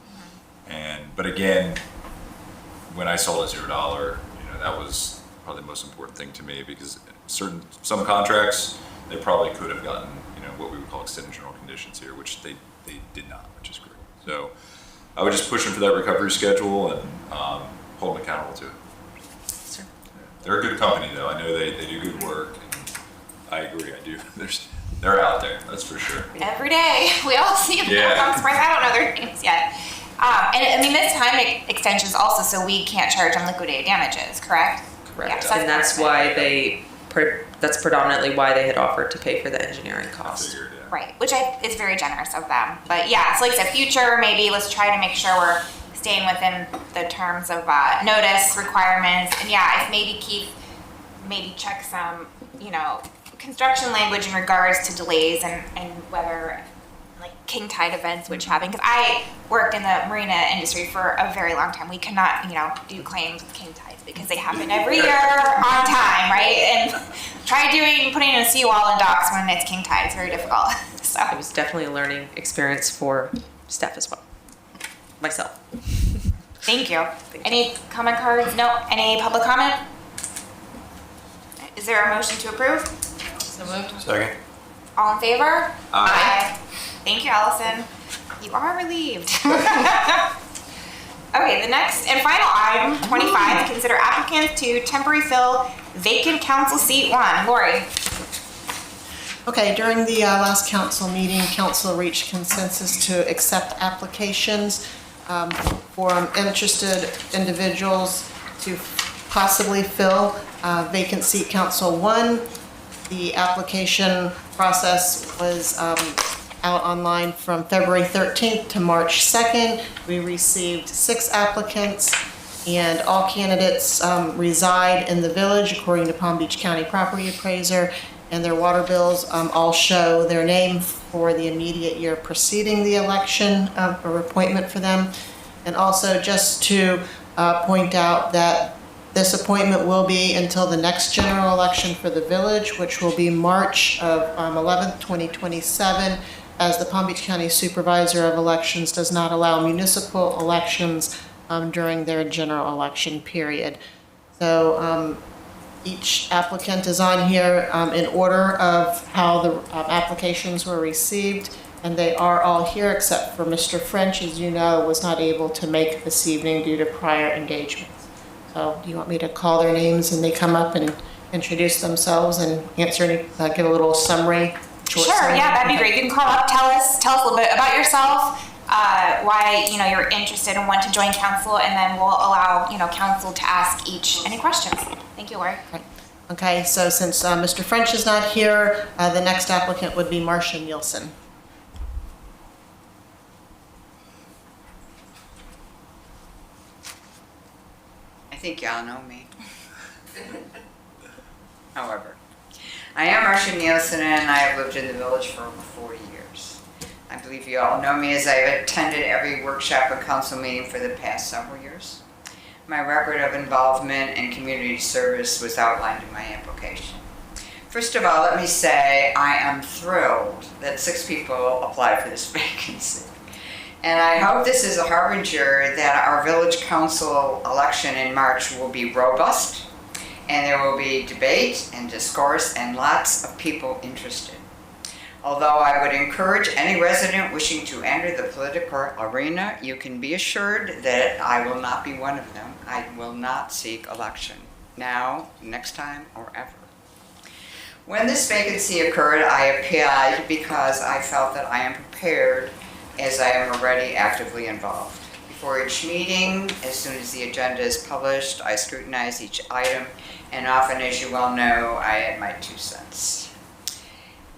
But again, when I saw the $0, that was probably the most important thing to me, because some contracts, they probably could have gotten, what we would call extended general conditions here, which they did not, which is great. So I would just push them for that recovery schedule and hold them accountable to it.
Sure.
They're a good company, though. I know they do good work. And I agree. I do. They're out there, that's for sure.
Every day, we all see them.
Yeah.
I'm surprised I don't know their names yet. And I mean, this time extension is also so we can't charge on liquidated damages, correct?
Correct.
Yeah, so
And that's why that's predominantly why they had offered to pay for the engineering cost.
Right, which is very generous of them. But yeah, so like I said, future, maybe let's try to make sure we're staying within the terms of notice requirements. And yeah, if maybe Keith check some, construction language in regards to delays and whether like king tide events, which happen, because I worked in the marina industry for a very long time. We cannot, do claims with king tides because they happen every year on time, right? And try putting in a seawall in docks when it's king tide. It's very difficult. So
It was definitely a learning experience for staff as well. Myself.
Thank you. Any comment cards? No. Any public comment? Is there a motion to approve?
So moved.
Second.
All in favor?
Aye.
Thank you, Allison. You are relieved. Okay, the next and final item, 25, consider applicants to temporary fill vacant council seat 1. Laurie.
Okay, during the last council meeting, council reached consensus to accept applications for interested individuals to possibly fill vacant seat council 1. The application process was out online from February 13th to March 2nd. We received 6 applicants, and all candidates reside in the village according to Palm Beach County Property Appraiser, and their water bills all show their name for the immediate year preceding the election or appointment for them. And also just to point out that this appointment will be until the next general election for the village, which will be March of 11th, 2027, as the Palm Beach County Supervisor of Elections does not allow municipal elections during their general election period. So each applicant is on here in order of how the applications were received, and they are all here except for Mr. French, as you know, was not able to make this evening due to prior engagements. So do you want me to call their names and they come up and introduce themselves and answer any, give a little summary?
Sure, yeah, that'd be great. You can call up, tell us a little bit about yourself, why you're interested and want to join council, and then we'll allow council to ask each any questions. Thank you, Laurie.
Okay, so since Mr. French is not here, the next applicant would be Marcia Nielsen.
think y'all know me. However, I am Marcia Nielsen, and I have lived in the village for over 40 years. I believe you all know me as I've attended every workshop and council meeting for the past several years. My record of involvement and community service was outlined in my application. First of all, let me say I am thrilled that 6 people applied for this vacancy. And I hope this is a harbinger that our village council election in March will be robust, and there will be debate and discourse and lots of people interested. Although I would encourage any resident wishing to enter the political arena, you can be assured that I will not be one of them. I will not seek election now, next time, or ever. When this vacancy occurred, I applied because I felt that I am prepared, as I am already actively involved. Before each meeting, as soon as the agenda is published, I scrutinize each item, and often, as you well know, I add my 2 cents.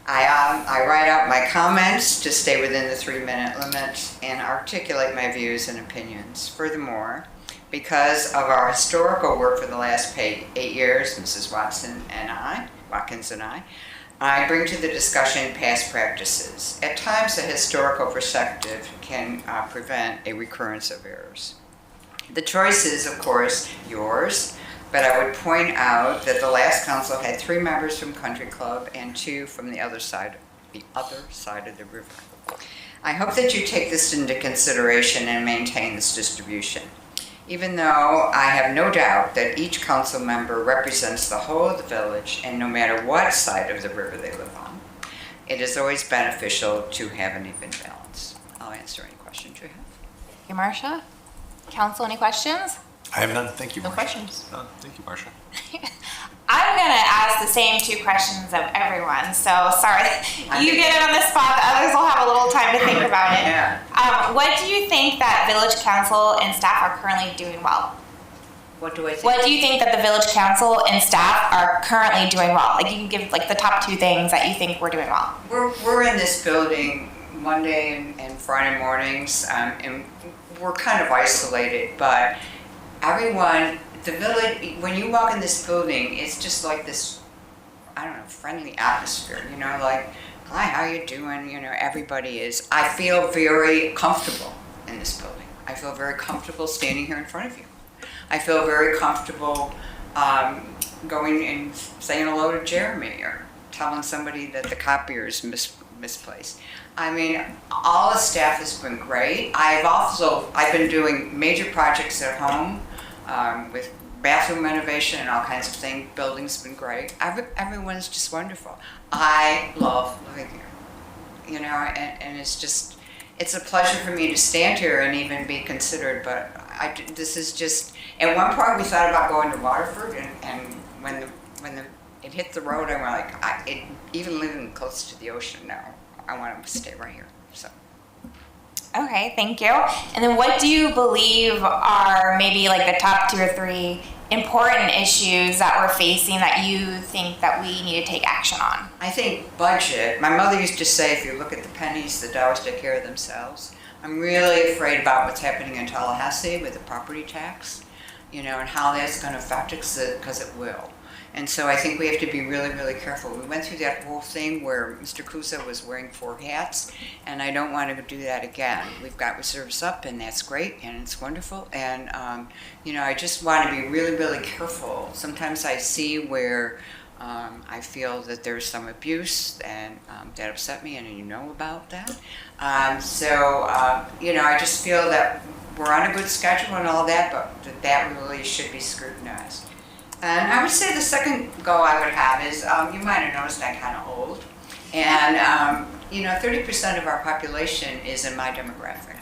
I write out my comments to stay within the 3-minute limit and articulate my views and opinions. Furthermore, because of our historical work for the last 8 years, Mrs. Watkins and I bring to the discussion past practices. At times, a historical perspective can prevent a recurrence of errors. The choice is, of course, yours, but I would point out that the last council had 3 members from Country Club and 2 from the other side of the river. I hope that you take this into consideration and maintain this distribution. Even though I have no doubt that each council member represents the whole of the village, and no matter what side of the river they live on, it is always beneficial to have an even balance. I'll answer any questions you have.
Thank you, Marcia. Council, any questions?
I have none. Thank you,
No
Marcia.
questions.
Thank you, Marcia.
I'm gonna ask the same 2 questions of everyone, so sorry. You get it on the spot, the others will have a little time to think about it.
Yeah.
What do you think that village council and staff are currently doing well?
What do I think?
What do you think that the village council and staff are currently doing well? Like, you can give like the top 2 things that you think we're doing well.
We're in this building Monday and Friday mornings, and we're kind of isolated, but everyone, the village, when you walk in this building, it's just like this, I don't know, friendly atmosphere, you know, like, hi, how you doing? You know, everybody is. I feel very comfortable in this building. I feel very comfortable standing here in front of you. I feel very comfortable going and saying hello to Jeremy or telling somebody that the copier is misplaced. I mean, all the staff has been great. I've been doing major projects at home with bathroom renovation and all kinds of things. Building's been great. Everyone's just wonderful. I love living here, you know, and it's a pleasure for me to stand here and even be considered, but this is just, at one point we thought about going to Waterford, and when it hit the road, and we're like, even living close to the ocean now, I want to stay right here, so.
Okay, thank you. And then what do you believe are maybe like the top 2 or 3 important issues that we're facing that you think that we need to take action on?
I think budget. My mother used to say, if you look at the pennies, the dollars take care of themselves. I'm really afraid about what's happening in Tallahassee with the property tax, you know, and how that's going to affect us, because it will. And so I think we have to be really, really careful. We went through that whole thing where Mr. Kusa was wearing 4 hats, and I don't want to do that again. We've got reserves up, and that's great, and it's wonderful. And, you know, I just want to be really, really careful. Sometimes I see where I feel that there's some abuse, and that upset me, and you know about that. You know, I just feel that we're on a good schedule and all that, but that really should be scrutinized. And I would say the second goal I would have is, you might have noticed I'm kind of old, and you know, 30% of our population is in my demographic.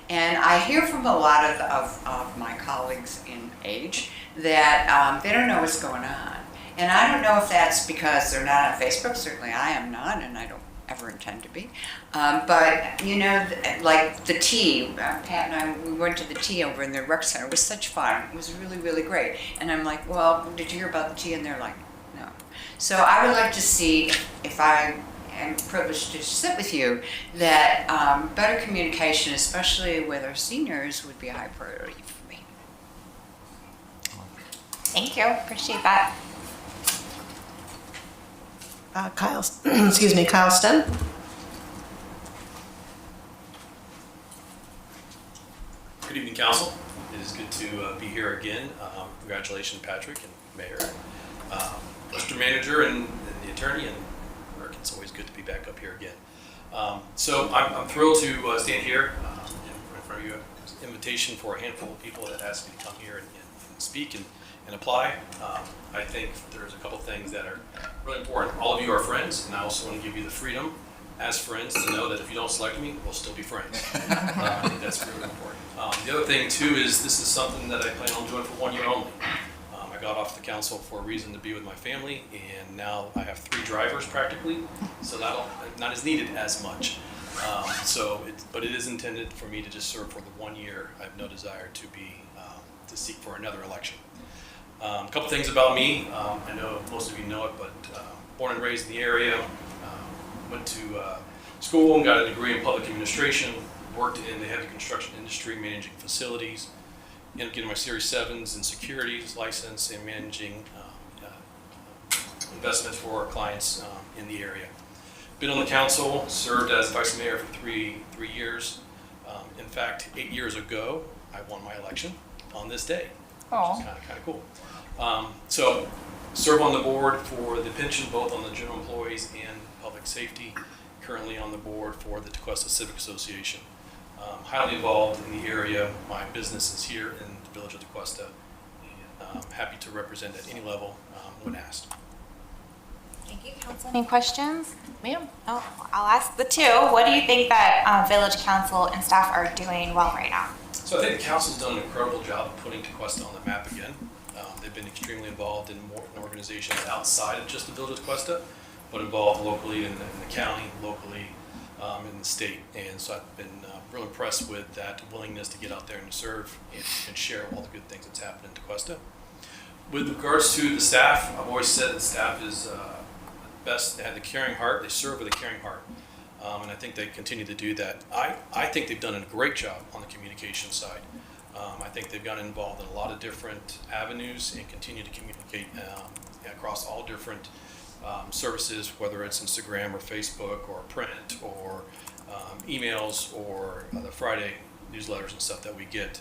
And I hear from a lot of my colleagues in age that they don't know what's going on. And I don't know if that's because they're not on Facebook. Certainly I am not, and I don't ever intend to be. But, you know, like the tea, Pat and I, we went to the tea over in the rec center. It was such fun. It was really, really great. And I'm like, well, did you hear about the tea? And they're like, no. So I would like to see, if I am privileged to sit with you, that better communication, especially with our seniors, would be a high priority for me.
Thank you, appreciate that.
Kyle, excuse me, Kyle Sten.
Good evening, Council. It is good to be here again. Congratulations, Patrick and Mayor, Mr. Manager, and the attorney, and Rick. It's always good to be back up here again. So I'm thrilled to stand here in front of you. It was an invitation for a handful of people that asked me to come here and speak and apply. I think there's a couple things that are really important. All of you are friends, and I also want to give you the freedom as friends to know that if you don't select me, we'll still be friends. I think that's really important. The other thing too is this is something that I plan on doing for 1 year only. I got off the council for a reason to be with my family, and now I have 3 drivers practically, so that'll not as needed as much. But it is intended for me to just serve for the 1 year. I have no desire to seek for another election. A couple things about me. I know most of you know it, but born and raised in the area. Went to school and got a degree in public administration. Worked in the heavy construction industry, managing facilities. Ended up getting my Series 7s in securities license and managing investments for our clients in the area. Been on the council, served as vice mayor for three years. In fact, 8 years ago, I won my election on this day, which is kind of cool. So, serve on the board for the pension, both on the general employees and public safety. Currently on the board for the Tequesta Civic Association. Highly involved in the area. My business is here in the village of Tequesta. And happy to represent at any level when asked.
Thank you, Council. Any questions? Ma'am? Oh, I'll ask the two. What do you think that Village Council and staff are doing well right now?
So I think the council's done an incredible job of putting Tequesta on the map again. They've been extremely involved in more organizations outside of just the village of Tequesta, but involved locally in the county, locally in the state. And so I've been real impressed with that willingness to get out there and to serve and share all the good things that's happened in Tequesta. With regards to the staff, I've always said that staff is best. They have the caring heart. They serve with a caring heart. And I think they continue to do that. I think they've done a great job on the communication side. I think they've gotten involved in a lot of different avenues and continue to communicate across all different services, whether it's Instagram or Facebook or print or emails or the Friday newsletters and stuff that we get.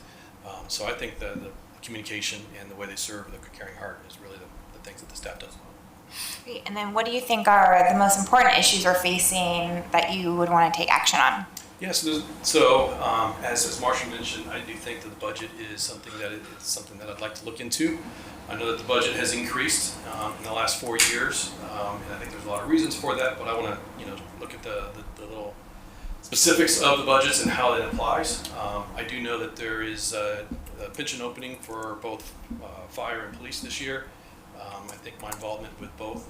So I think the communication and the way they serve with a caring heart is really the things that the staff does.
Great. And then what do you think are the most important issues we're facing that you would want to take action on?
Yes, as Marsha mentioned, I do think that the budget is something that I'd like to look into. I know that the budget has increased in the last 4 years, and I think there's a lot of reasons for that. But I want to, look at the little specifics of the budgets and how that applies. I do know that there is a pension opening for both fire and police this year. I think my involvement with both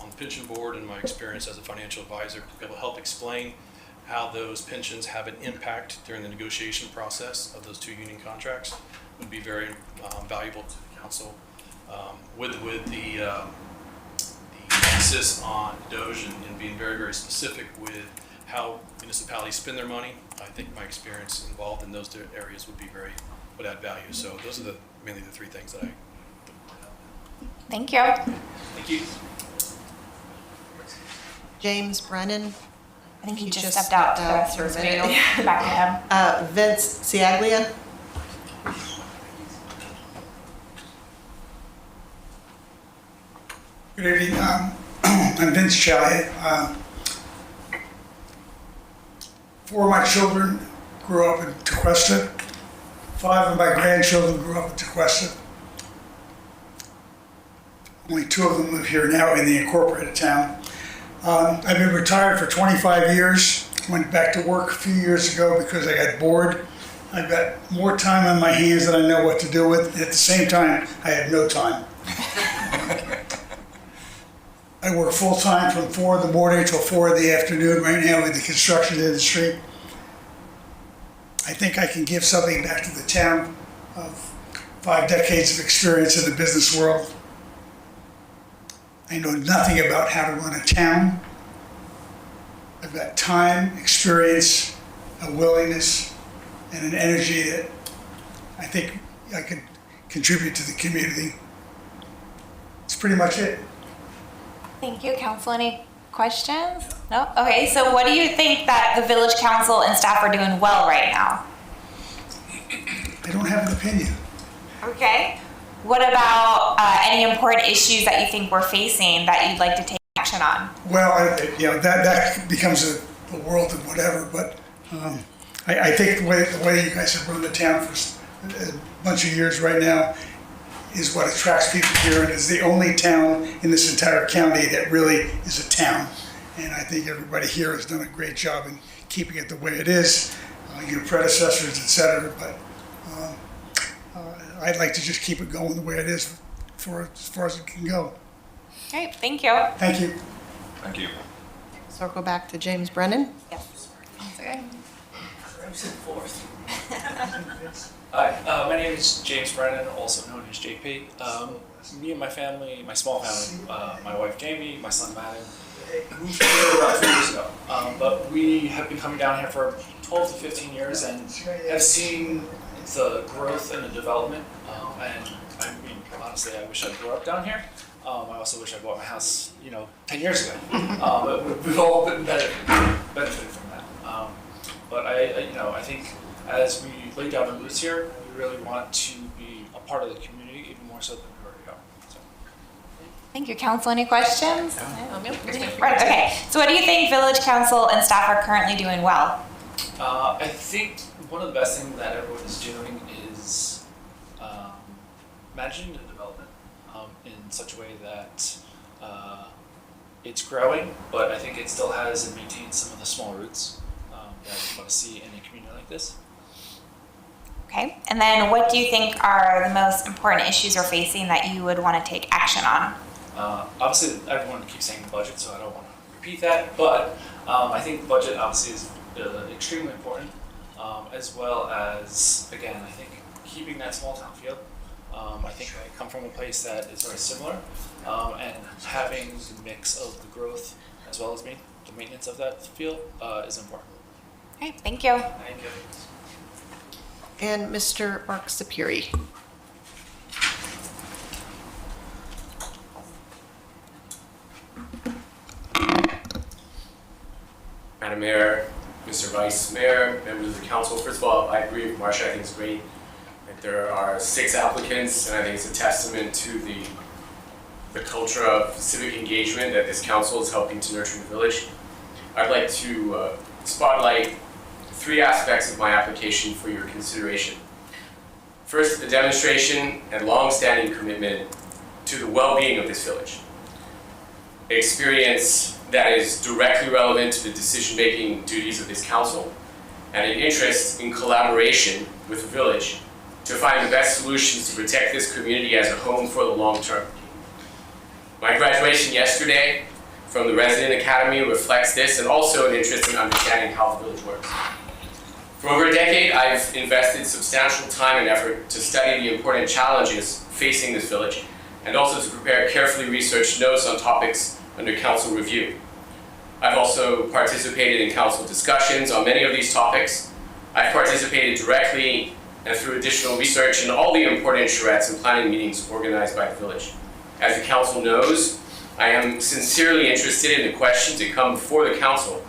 on the pension board and my experience as a financial advisor to be able to help explain how those pensions have an impact during the negotiation process of those 2 union contracts would be very valuable to the council. With the emphasis on DOJ and being very, very specific with how municipalities spend their money, I think my experience involved in those areas would add value. So those are mainly the 3 things that I.
Thank you.
Thank you.
James Brennan.
I think he just stepped out for his video. Back to him.
Vince Ciaglia.
Good evening. I'm Vince Ciaglia. 4 of my children grew up in Tequesta. 5 of my grandchildren grew up in Tequesta. Only 2 of them live here now in the incorporated town. I've been retired for 25 years. Went back to work a few years ago because I got bored. I've got more time on my hands than I know what to do with. At the same time, I have no time. I work full-time from 4 in the morning till 4 in the afternoon right now in the construction industry. I think I can give something back to the town of 5 decades of experience in the business world. I know nothing about how to run a town. I've got time, experience, a willingness, and an energy that I think I could contribute to the community. pretty much it.
Thank you. Council, any questions? No? Okay, so what do you think that the village council and staff are doing well right now?
I don't have an opinion.
Okay. What about any important issues that you think we're facing that you'd like to take action on?
Well, that becomes a world of whatever, but I think the way you guys have run the town for a bunch of years right now is what attracts people here, and is the only town in this entire county that really is a town. And I think everybody here has done a great job in keeping it the way it is, your predecessors, et cetera, but I'd like to just keep it going the way it is for as far as it can go.
Great, thank you.
Thank you.
Thank you.
Circle back to James Brennan.
Yes. That's okay.
Hi, my name is James Brennan, also known as JP. Me and my family, my small family, my wife Jamie, my son Madden, moved here about 3 years ago. But we have been coming down here for 12 to 15 years and have seen the growth and the development. And I mean, honestly, I wish I grew up down here. I also wish I bought my house, 10 years ago. But we've all been benefited from that. But I think as we lay down the roots here, we really want to be a part of the community even more so than we already are. So.
Thank you. Council, any questions? Right, okay. So what do you think village council and staff are currently doing well?
I think one of the best things that everyone is doing is managing the development in such a way that it's growing, but I think it still has and maintains some of the small roots that you want to see in a community like this.
Okay. And then what do you think are the most important issues we're facing that you would want to take action on?
Obviously, everyone keeps saying the budget, so I don't want to repeat that, but I think the budget obviously is extremely important, as well as, again, I think keeping that small town feel. I think I come from a place that is very similar, and having the mix of the growth as well as the maintenance of that feel is important.
Okay, thank you.
Thank you.
And Mr. Mark Sapiri.
Madam Mayor, Mr. Vice Mayor, members of the council. First of all, I agree with Marcia. I think it's great that there are 6 applicants, and I think it's a testament to the culture of civic engagement that this council is helping to nurture in the village. I'd like to spotlight 3 aspects of my application for your consideration. First, a demonstration and long-standing commitment to the well-being of this village. Experience that is directly relevant to the decision-making duties of this council, and an interest in collaboration with the village to find the best solutions to protect this community as a home for the long term. My graduation yesterday from the Resident Academy reflects this, and also an interest in understanding how the village works. For over a decade, I've invested substantial time and effort to study the important challenges facing this village, and also to prepare carefully researched notes on topics under council review. I've also participated in council discussions on many of these topics. I've participated directly and through additional research in all the important charrettes and planning meetings organized by the village. As the council knows, I am sincerely interested in the questions that come before the council.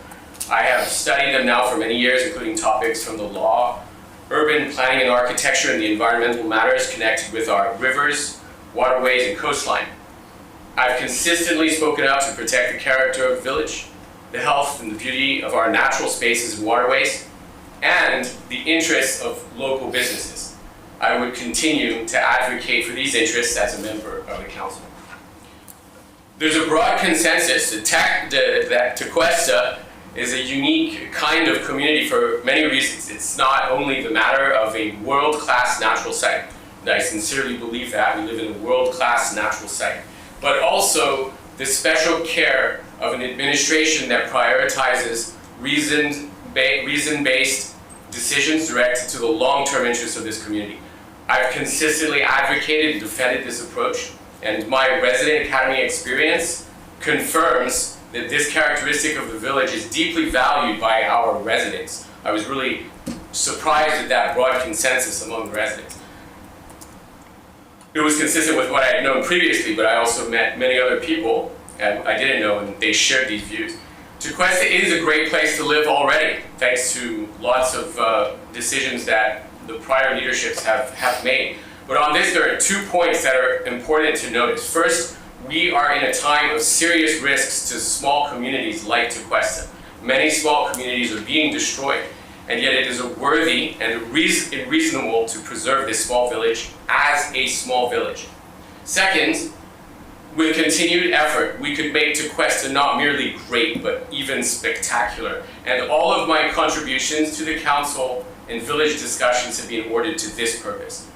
I have studied them now for many years, including topics from the law, urban planning and architecture, and the environmental matters connected with our rivers, waterways, and coastline. I've consistently spoken out to protect the character of the village, the health and the beauty of our natural spaces and waterways, and the interests of local businesses. I would continue to advocate for these interests as a member of the council. There's a broad consensus that Tequesta is a unique kind of community for many reasons. It's not only the matter of a world-class natural site, and I sincerely believe that we live in a world-class natural site, but also the special care of an administration that prioritizes reason-based decisions directed to the long-term interests of this community. I've consistently advocated and defended this approach, and my Resident Academy experience confirms that this characteristic of the village is deeply valued by our residents. I was really surprised at that broad consensus among the residents. It was consistent with what I had known previously, but I also met many other people I didn't know, and they shared these views. Tequesta is a great place to live already, thanks to lots of decisions that the prior leaderships have made. But on this, there are 2 points that are important to notice. First, we are in a time of serious risks to small communities like Tequesta. Many small communities are being destroyed, and yet it is worthy and reasonable to preserve this small village as a small village. Second, with continued effort, we could make Tequesta not merely great, but even spectacular. And all of my contributions to the council and village discussions have been awarded to this purpose.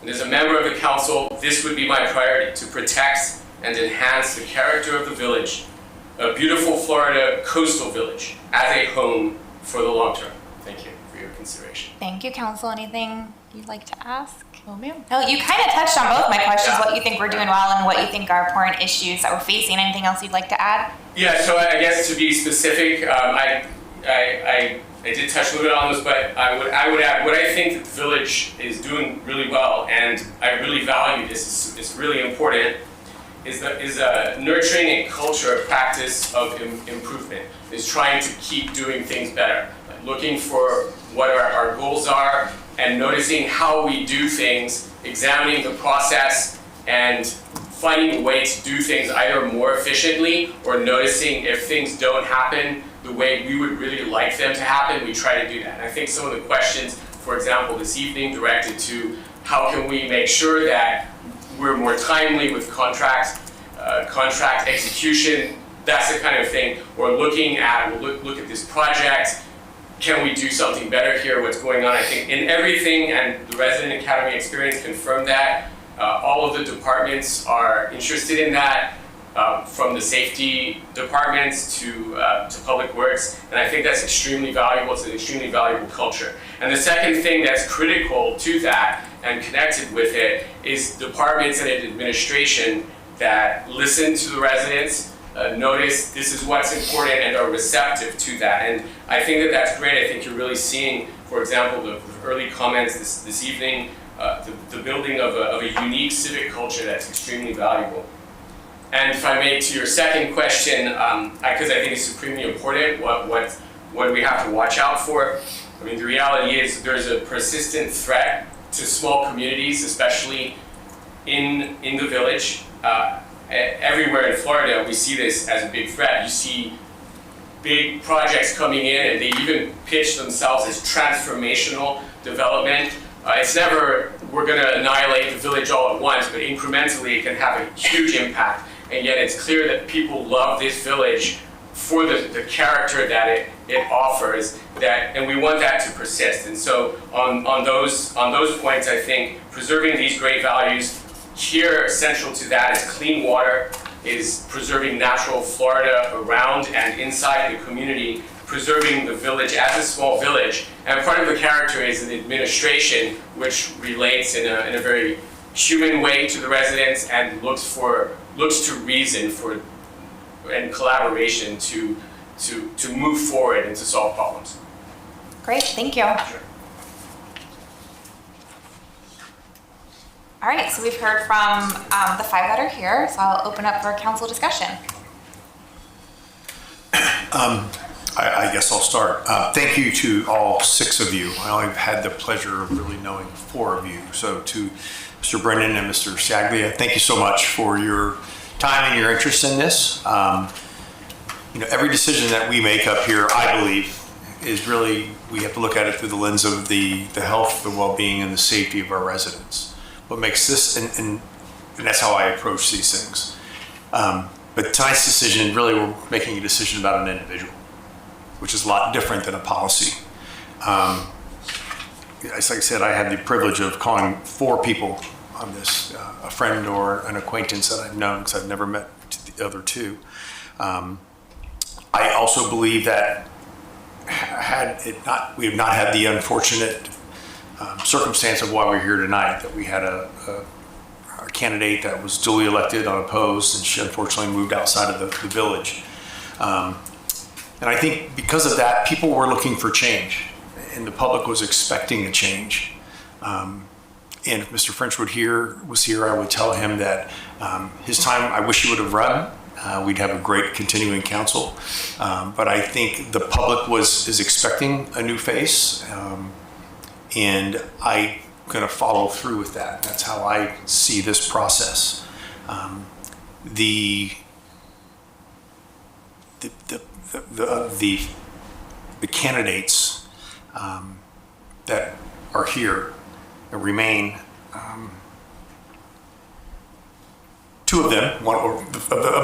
And as a member of the council, this would be my priority, to protect and enhance the character of the village, a beautiful Florida coastal village, as a home for the long term. Thank you for your consideration.
Thank you, Council. Anything you'd like to ask? Oh, ma'am. No, you kind of touched on both my questions, what you think we're doing well and what you think are important issues that we're facing. Anything else you'd like to add?
Yeah, so I guess to be specific, I did touch a little bit on this, but I would add what I think that the village is doing really well, and I really value this, it's really important, is nurturing a culture, a practice of improvement, is trying to keep doing things better, looking for what our goals are, and noticing how we do things, examining the process, and finding a way to do things either more efficiently or noticing if things don't happen the way we would really like them to happen, we try to do that. And I think some of the questions, for example, this evening directed to how can we make sure that we're more timely with contract execution, that's the kind of thing, or looking at, look at this project, can we do something better here, what's going on? I think in everything, and the Resident Academy experience confirmed that, all of the departments are interested in that, from the safety departments to public works, and I think that's extremely valuable. It's an extremely valuable culture. And the second thing that's critical to that and connected with it is departments and administration that listen to the residents, notice this is what's important, and are receptive to that. And I think that that's great. I think you're really seeing, for example, the early comments this evening, the building of a unique civic culture that's extremely valuable. And if I may, to your second question, because I think it's supremely important, what do we have to watch out for? I mean, the reality is there's a persistent threat to small communities, especially in the village. Everywhere in Florida, we see this as a big threat. You see big projects coming in, and they even pitch themselves as transformational development. It's never, we're going to annihilate the village all at once, but incrementally it can have a huge impact. And yet it's clear that people love this village for the character that it offers, and we want that to persist. And so on those points, I think preserving these great values, here central to that is clean water, is preserving natural Florida around and inside the community, preserving the village as a small village. And part of the character is an administration which relates in a very human way to the residents and looks to reason for and collaboration to move forward and to solve problems.
Great, thank you.
Sure.
All right, so we've heard from the five that are here, so I'll open up for council discussion.
I guess I'll start. Thank you to all 6 of you. I only had the pleasure of really knowing 4 of you. So to Mr. Brennan and Mr. Saglia, thank you so much for your time and your interest in this. Every decision that we make up here, I believe, is really, we have to look at it through the lens of the health, the well-being, and the safety of our residents. What makes this, and that's how I approach these things. But tonight's decision, really we're making a decision about an individual, which is a lot different than a policy. As I said, I had the privilege of calling 4 people on this, a friend or an acquaintance that I've known, because I've never met the other 2. I also believe that we have not had the unfortunate circumstance of why we're here tonight, that we had a candidate that was duly elected unopposed, and she unfortunately moved outside of the village. And I think because of that, people were looking for change, and the public was expecting a change. And if Mr. French was here, I would tell him that his time, I wish he would have run. We'd have a great continuing council. But I think the public is expecting a new face. And I'm going to follow through with that. That's how I see this process. The candidates that are here that remain, two of them, of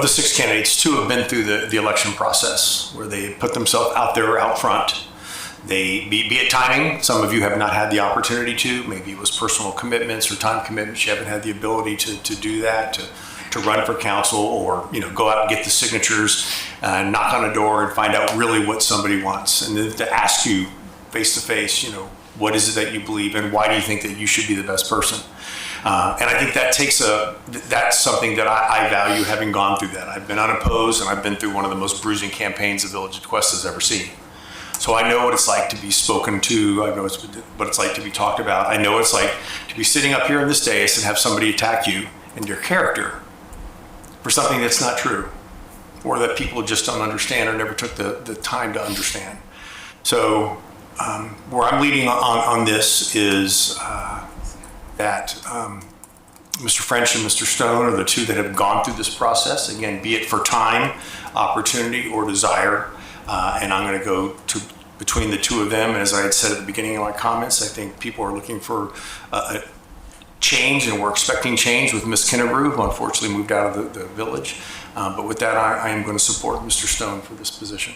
the 6 candidates, 2 have been through the election process where they put themselves out there out front. They, be it timing, some of you have not had the opportunity to, maybe it was personal commitments or time commitments, you haven't had the ability to do that, to run for council or, go out and get the signatures, knock on a door and find out really what somebody wants. And then to ask you face to face, what is it that you believe in? Why do you think that you should be the best person? And I think that that's something that I value, having gone through that. I've been unopposed and I've been through one of the most bruising campaigns the Village of Quest has ever seen. So I know what it's like to be spoken to. I know what it's like to be talked about. I know what it's like to be sitting up here in this dais and have somebody attack you and your character for something that's not true or that people just don't understand or never took the time to understand. So where I'm leading on this is that Mr. French and Mr. Stone are the 2 that have gone through this process, again, be it for time, opportunity, or desire. And I'm going to go between the 2 of them. And as I had said at the beginning of my comments, I think people are looking for a change, and we're expecting change with Ms. Kinnebrew, who unfortunately moved out of the village. But with that, I am going to support Mr. Stone for this position.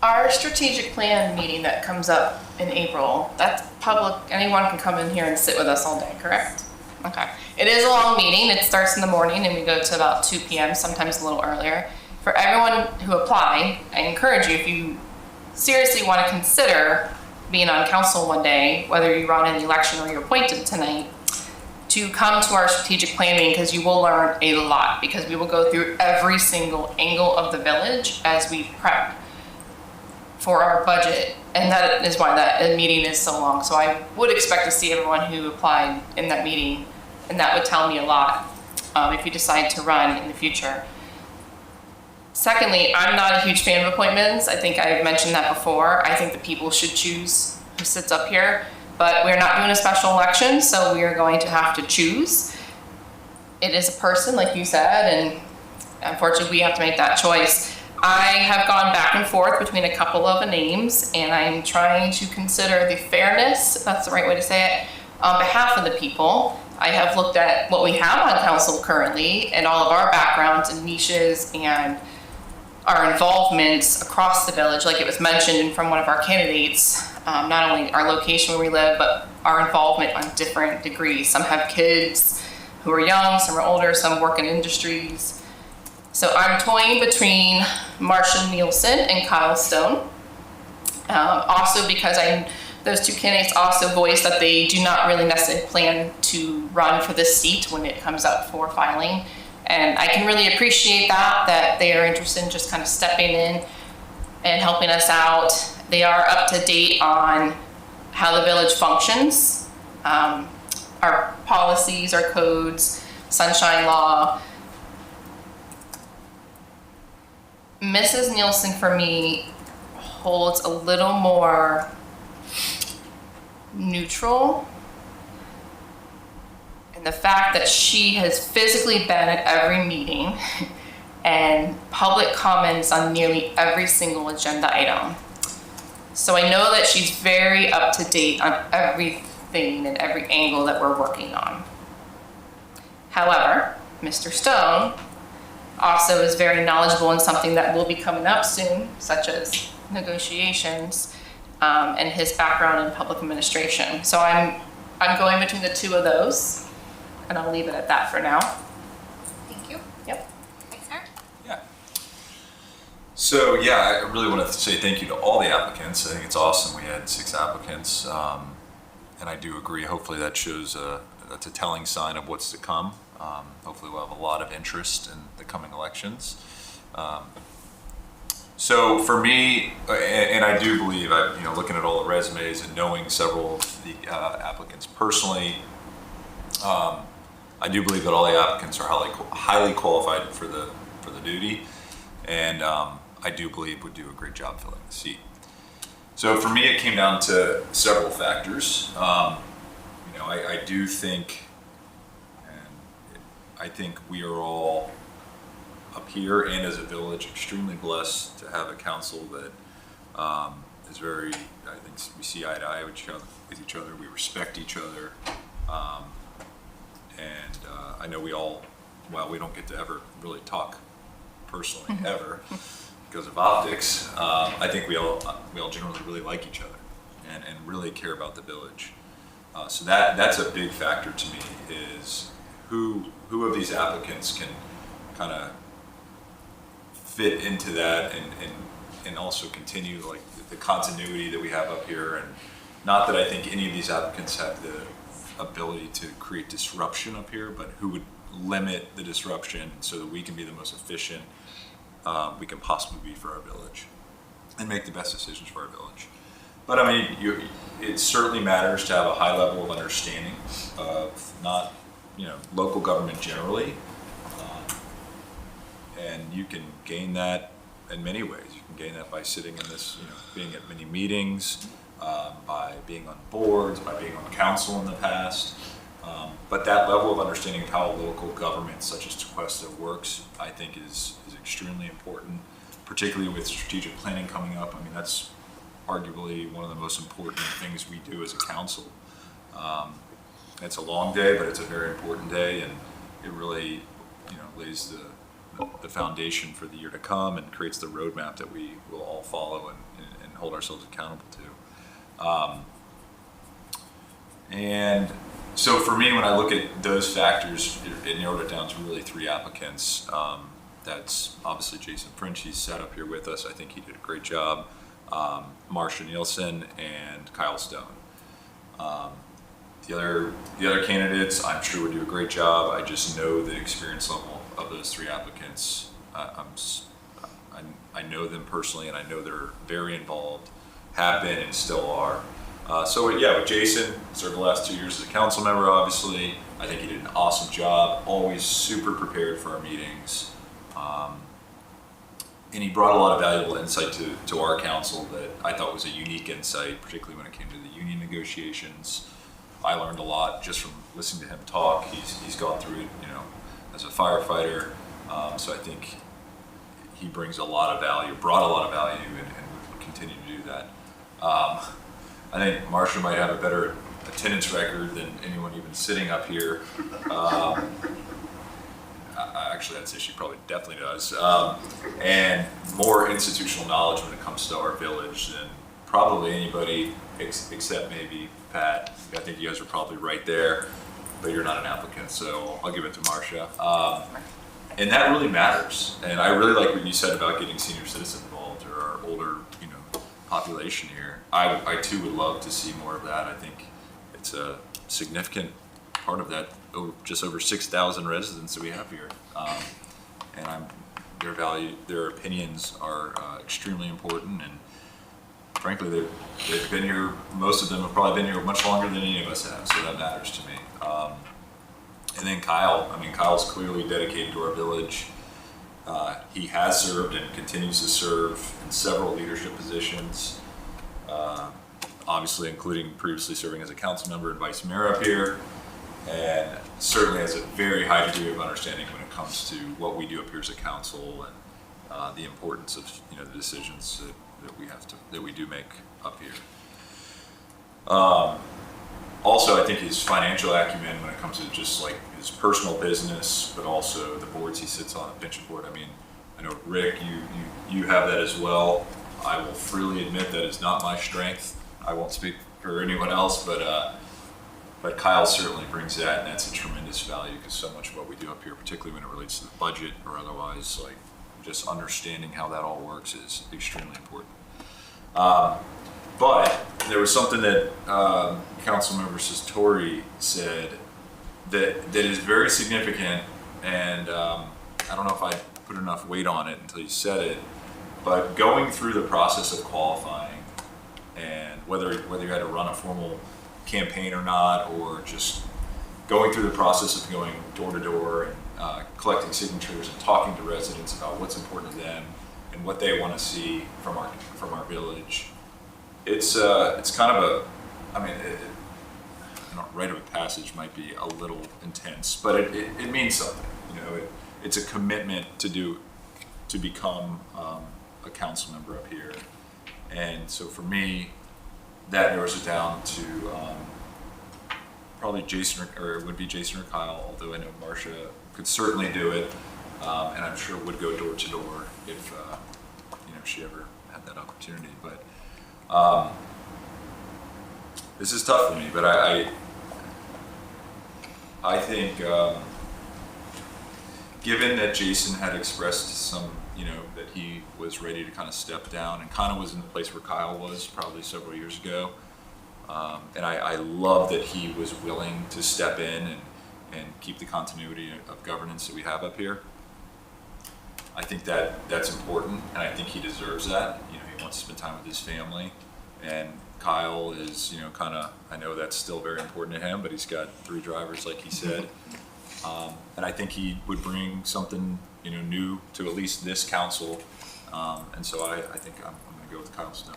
Our strategic plan meeting that comes up in April, that's public, anyone can come in here and sit with us all day, correct? Okay. It is a long meeting. It starts in the morning and we go to about 2 p.m., sometimes a little earlier. For everyone who applied, I encourage you, if you seriously want to consider being on council one day, whether you run in the election or you're appointed tonight, to come to our strategic plan meeting, because you will learn a lot, because we will go through every single angle of the village as we prep for our budget. And that is why that meeting is so long. So I would expect to see everyone who applied in that meeting, and that would tell me a lot if you decide to run in the future. Secondly, I'm not a huge fan of appointments. I think I've mentioned that before. I think the people should choose who sits up here, but we're not doing a special election, so we are going to have to choose. It is a person, like you said, and unfortunately we have to make that choice. I have gone back and forth between a couple of names, and I'm trying to consider the fairness, if that's the right way to say it, on behalf of the people. I have looked at what we have on council currently and all of our backgrounds and niches and our involvements across the village, like it was mentioned from one of our candidates, not only our location where we live, but our involvement on different degrees. Some have kids who are young, some are older, some work in industries. So I'm toying between Marcia Nielsen and Kyle Stone. Also because those 2 candidates also voiced that they do not really necessarily plan to run for this seat when it comes up for filing. And I can really appreciate that they are interested in just kind of stepping in and helping us out. They are up to date on how the village functions, our policies, our codes, sunshine law. Mrs. Nielsen, for me, holds a little more neutral. And the fact that she has physically been at every meeting and public comments on nearly every single agenda item. So I know that she's very up to date on everything and every angle that we're working on. However, Mr. Stone also is very knowledgeable in something that will be coming up soon, such as negotiations, and his background in public administration. So I'm going between the 2 of those, and I'll leave it at that for now.
Thank you.
Yep.
Thanks, Eric.
So yeah, I really want to say thank you to all the applicants. I think it's awesome. We had 6 applicants, and I do agree. Hopefully that shows that's a telling sign of what's to come. Hopefully we'll have a lot of interest in the coming elections. So for me, and I do believe, looking at all the resumes and knowing several of the applicants personally, I do believe that all the applicants are highly qualified for the duty, and I do believe would do a great job filling the seat. So for me, it came down to several factors. I do think, and I think we are all up here and as a village extremely blessed to have a council that is very, I think we see eye to eye with each other, we respect each other, and I know we all, while we don't get to ever really talk personally ever because of optics, I think we all generally really like each other and really care about the village. So that's a big factor to me, is who of these applicants can kind of fit into that and also continue like the continuity that we have up here. And not that I think any of these applicants have the ability to create disruption up here, but who would limit the disruption so that we can be the most efficient we can possibly be for our village and make the best decisions for our village. But I mean, it certainly matters to have a high level of understanding of not, local government generally. And you can gain that in many ways. You can gain that by sitting in this, being at many meetings, by being on boards, by being on council in the past. But that level of understanding of how local government, such as Tequesta, works, I think is extremely important, particularly with strategic planning coming up. I mean, that's arguably one of the most important things we do as a council. It's a long day, but it's a very important day, and it really, lays the foundation for the year to come and creates the roadmap that we will all follow and hold ourselves accountable to. And so for me, when I look at those factors, it narrowed it down to really 3 applicants. That's obviously Jason French. He's sat up here with us. I think he did a great job. Marcia Nielsen and Kyle Stone. The other candidates, I'm sure would do a great job. I just know the experience level of those 3 applicants. I know them personally, and I know they're very involved, have been and still are. So yeah, with Jason, served the last 2 years as a council member, obviously. I think he did an awesome job, always super prepared for our meetings. And he brought a lot of valuable insight to our council that I thought was a unique insight, particularly when it came to the union negotiations. I learned a lot just from listening to him talk. He's gone through it, as a firefighter. So I think he brings a lot of value, brought a lot of value, and would continue to do that. I think Marcia might have a better attendance record than anyone even sitting up here. Actually, I'd say she probably definitely does. And more institutional knowledge when it comes to our village than probably anybody except maybe Pat. I think you guys are probably right there, but you're not an applicant, so I'll give it to Marcia. And that really matters. And I really like what you said about getting senior citizens involved, or our older, population here. I too would love to see more of that. I think it's a significant part of that, just over 6,000 residents that we have here. And their opinions are extremely important, and frankly, they've been here, most of them have probably been here much longer than any of us have, so that matters to me. And then Kyle's clearly dedicated to our village. He has served and continues to serve in several leadership positions, obviously including previously serving as a council member and vice mayor up here, and certainly has a very high degree of understanding when it comes to what we do up here as a council and the importance of the decisions that we do make up here. Also, I think his financial acumen when it comes to just like his personal business, but also the boards he sits on, a pension board. I mean, I know Rick, you have that as well. I will freely admit that is not my strength. I won't speak for anyone else, but Kyle certainly brings that, and that's a tremendous value because so much of what we do up here, particularly when it relates to the budget or otherwise, like just understanding how that all works is extremely important. But there was something that Councilmember Sartory said that is very significant, and I don't know if I put enough weight on it until you said it. But going through the process of qualifying, and whether you had to run a formal campaign or not, or just going through the process of going door to door and collecting signatures and talking to residents about what's important to them and what they want to see from our village, it's kind of rite of passage might be a little intense, but it means something. It's a commitment to become a council member up here. And so for me, that narrows it down to probably Jason, or it would be Jason or Kyle, although I know Marcia could certainly do it, and I'm sure would go door to door if she ever had that opportunity. But this is tough for me, but I think given that Jason had expressed some, that he was ready to kind of step down and kind of was in the place where Kyle was probably several years ago. And I love that he was willing to step in and keep the continuity of governance that we have up here. I think that's important, and I think he deserves that. He wants to spend time with his family, and Kyle is, I know that's still very important to him, but he's got 3 drivers, like he said. And I think he would bring something, new to at least this council. And so I think I'm going to go with Kyle Stone.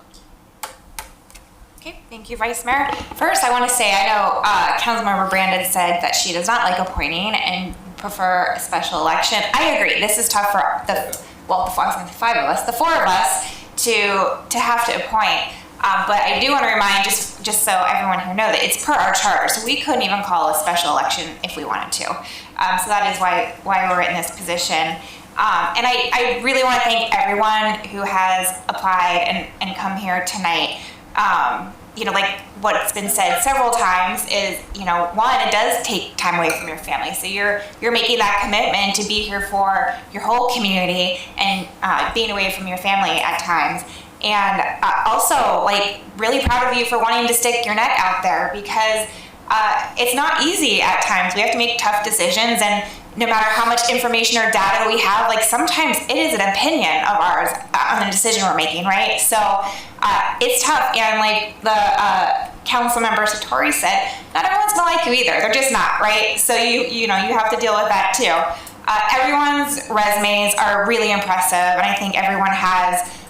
Okay, thank you, Vice Mayor. First, I want to say, I know Councilmember Brandon said that she does not like appointing and prefer a special election. I agree. This is tough for the 5 of us, the 4 of us, to have to appoint. But I do want to remind, just so everyone here know, that it's per our charter, so we couldn't even call a special election if we wanted to. So that is why we're in this position. And I really want to thank everyone who has applied and come here tonight. Like what's been said several times is, one, it does take time away from your family. So you're making that commitment to be here for your whole community and being away from your family at times. And also, really proud of you for wanting to stick your neck out there, because it's not easy at times. We have to make tough decisions, and no matter how much information or data we have, sometimes it is an opinion of ours on the decision we're making, right? So it's tough, and the council member Sartory said, not everyone's gonna like you either. They're just not, right? So you have to deal with that too. Everyone's resumes are really impressive, and I think everyone has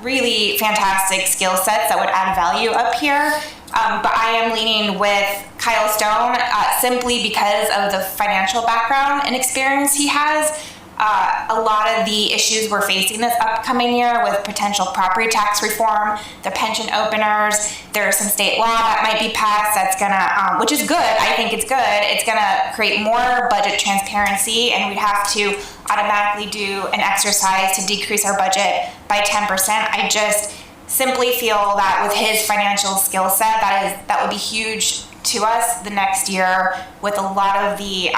really fantastic skill sets that would add value up here. But I am leaning with Kyle Stone simply because of the financial background and experience he has. A lot of the issues we're facing this upcoming year with potential property tax reform, the pension openers, there's some state law that might be passed that's gonna, which is good, I think it's good, it's gonna create more budget transparency, and we'd have to automatically do an exercise to decrease our budget by 10%. I just simply feel that with his financial skill set, that would be huge to us the next year, with a lot of the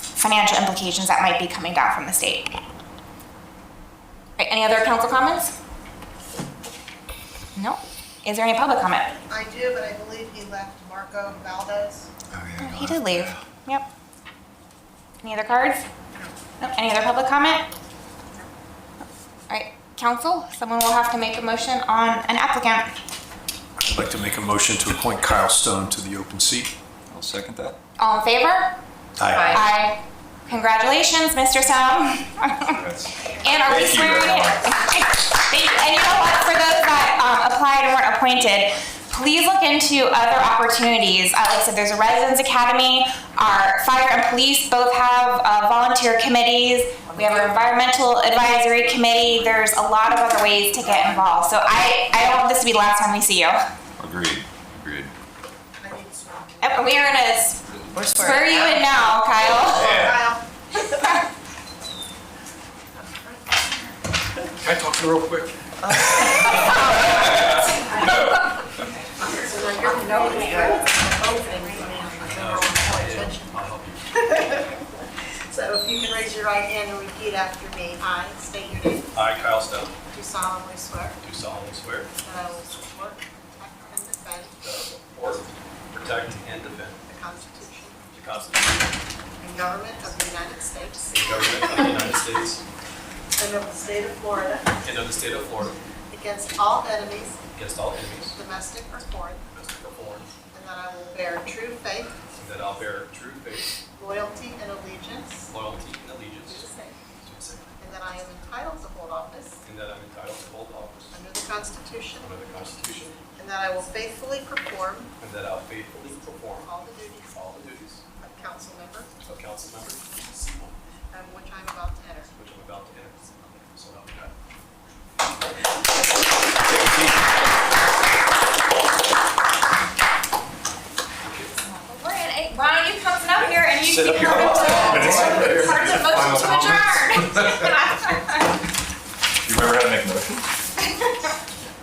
financial implications that might be coming down from the state. Right, any other council comments? No? Is there any public comment?
I do, but I believe he left Marco Valdez.
Oh, he did leave. Yep. Any other cards? No. Any other public comment? All right, council, someone will have to make a motion on an applicant.
I'd like to make a motion to appoint Kyle Stone to the open seat.
I'll second that.
All in favor?
Aye.
Aye. Congratulations, Mr. Stone. And are we swearing in? Thank you. And you know what? For those that applied and weren't appointed, please look into other opportunities. Like I said, there's a residence academy. Our fire and police both have volunteer committees. We have an environmental advisory committee. There's a lot of other ways to get involved. So I don't want this to be the last time we see you.
Agreed.
Yep, we are gonna swear you in now, Kyle.
Yeah. Can I talk to you real quick?
So if you can raise your right hand and repeat after me. I state your name.
I, Kyle Stone,
Do solemnly swear
do solemnly swear
that I will support, protect, and defend
that I will support, protect, and defend
the Constitution
the Constitution
and government of the United States
and government of the United States
and of the state of Florida
and of the state of Florida
against all enemies,
against all enemies,
domestic or foreign,
domestic or foreign,
and that I will bear true faith,
and that I'll bear true faith,
loyalty, and allegiance
loyalty, and
to
allegiance
the same,
to the same,
and that I am entitled to hold office
and that I'm entitled to hold office
under the Constitution,
under the Constitution,
and that I will faithfully perform
and that I'll faithfully perform
all the duties of council member,
of council member,
which I am about to enter.
which I'm about to enter. So help me God.
Why don't you come up here and you
Sit
can
up here.
part of the motion to
Final
adjourn.
You remember how to make motions?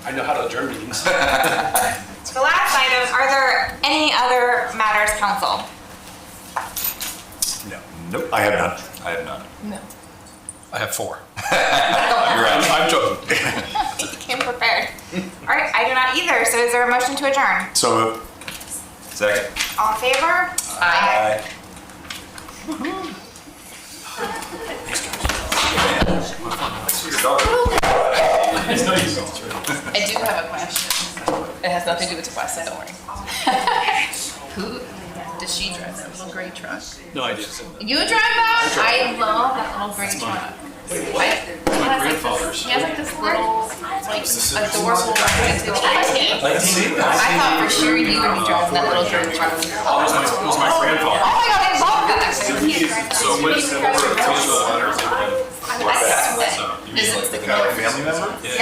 I know how to adjourn meetings.
The last item, are there any other matters, council?
No.
Nope. I have none. I have none.
No.
I have 4.
You're right.
I'm joking.
You came prepared. All right, I do not either, so is there a motion to adjourn?
So moved.
Second.
All in favor?
Aye.
I do have a question. It has nothing to do with the quest, so don't worry. Who does she drive that little gray truck?
No idea.
You drive that? I love that little gray truck.
My grandfather's.
He has like this little, like adorable vintage IT. I thought for sure you would be driving that little gray truck.
It was my grandfather.
Oh my god, I love that.
So when the letters,
I swear.
Is it like a family member?
Yeah.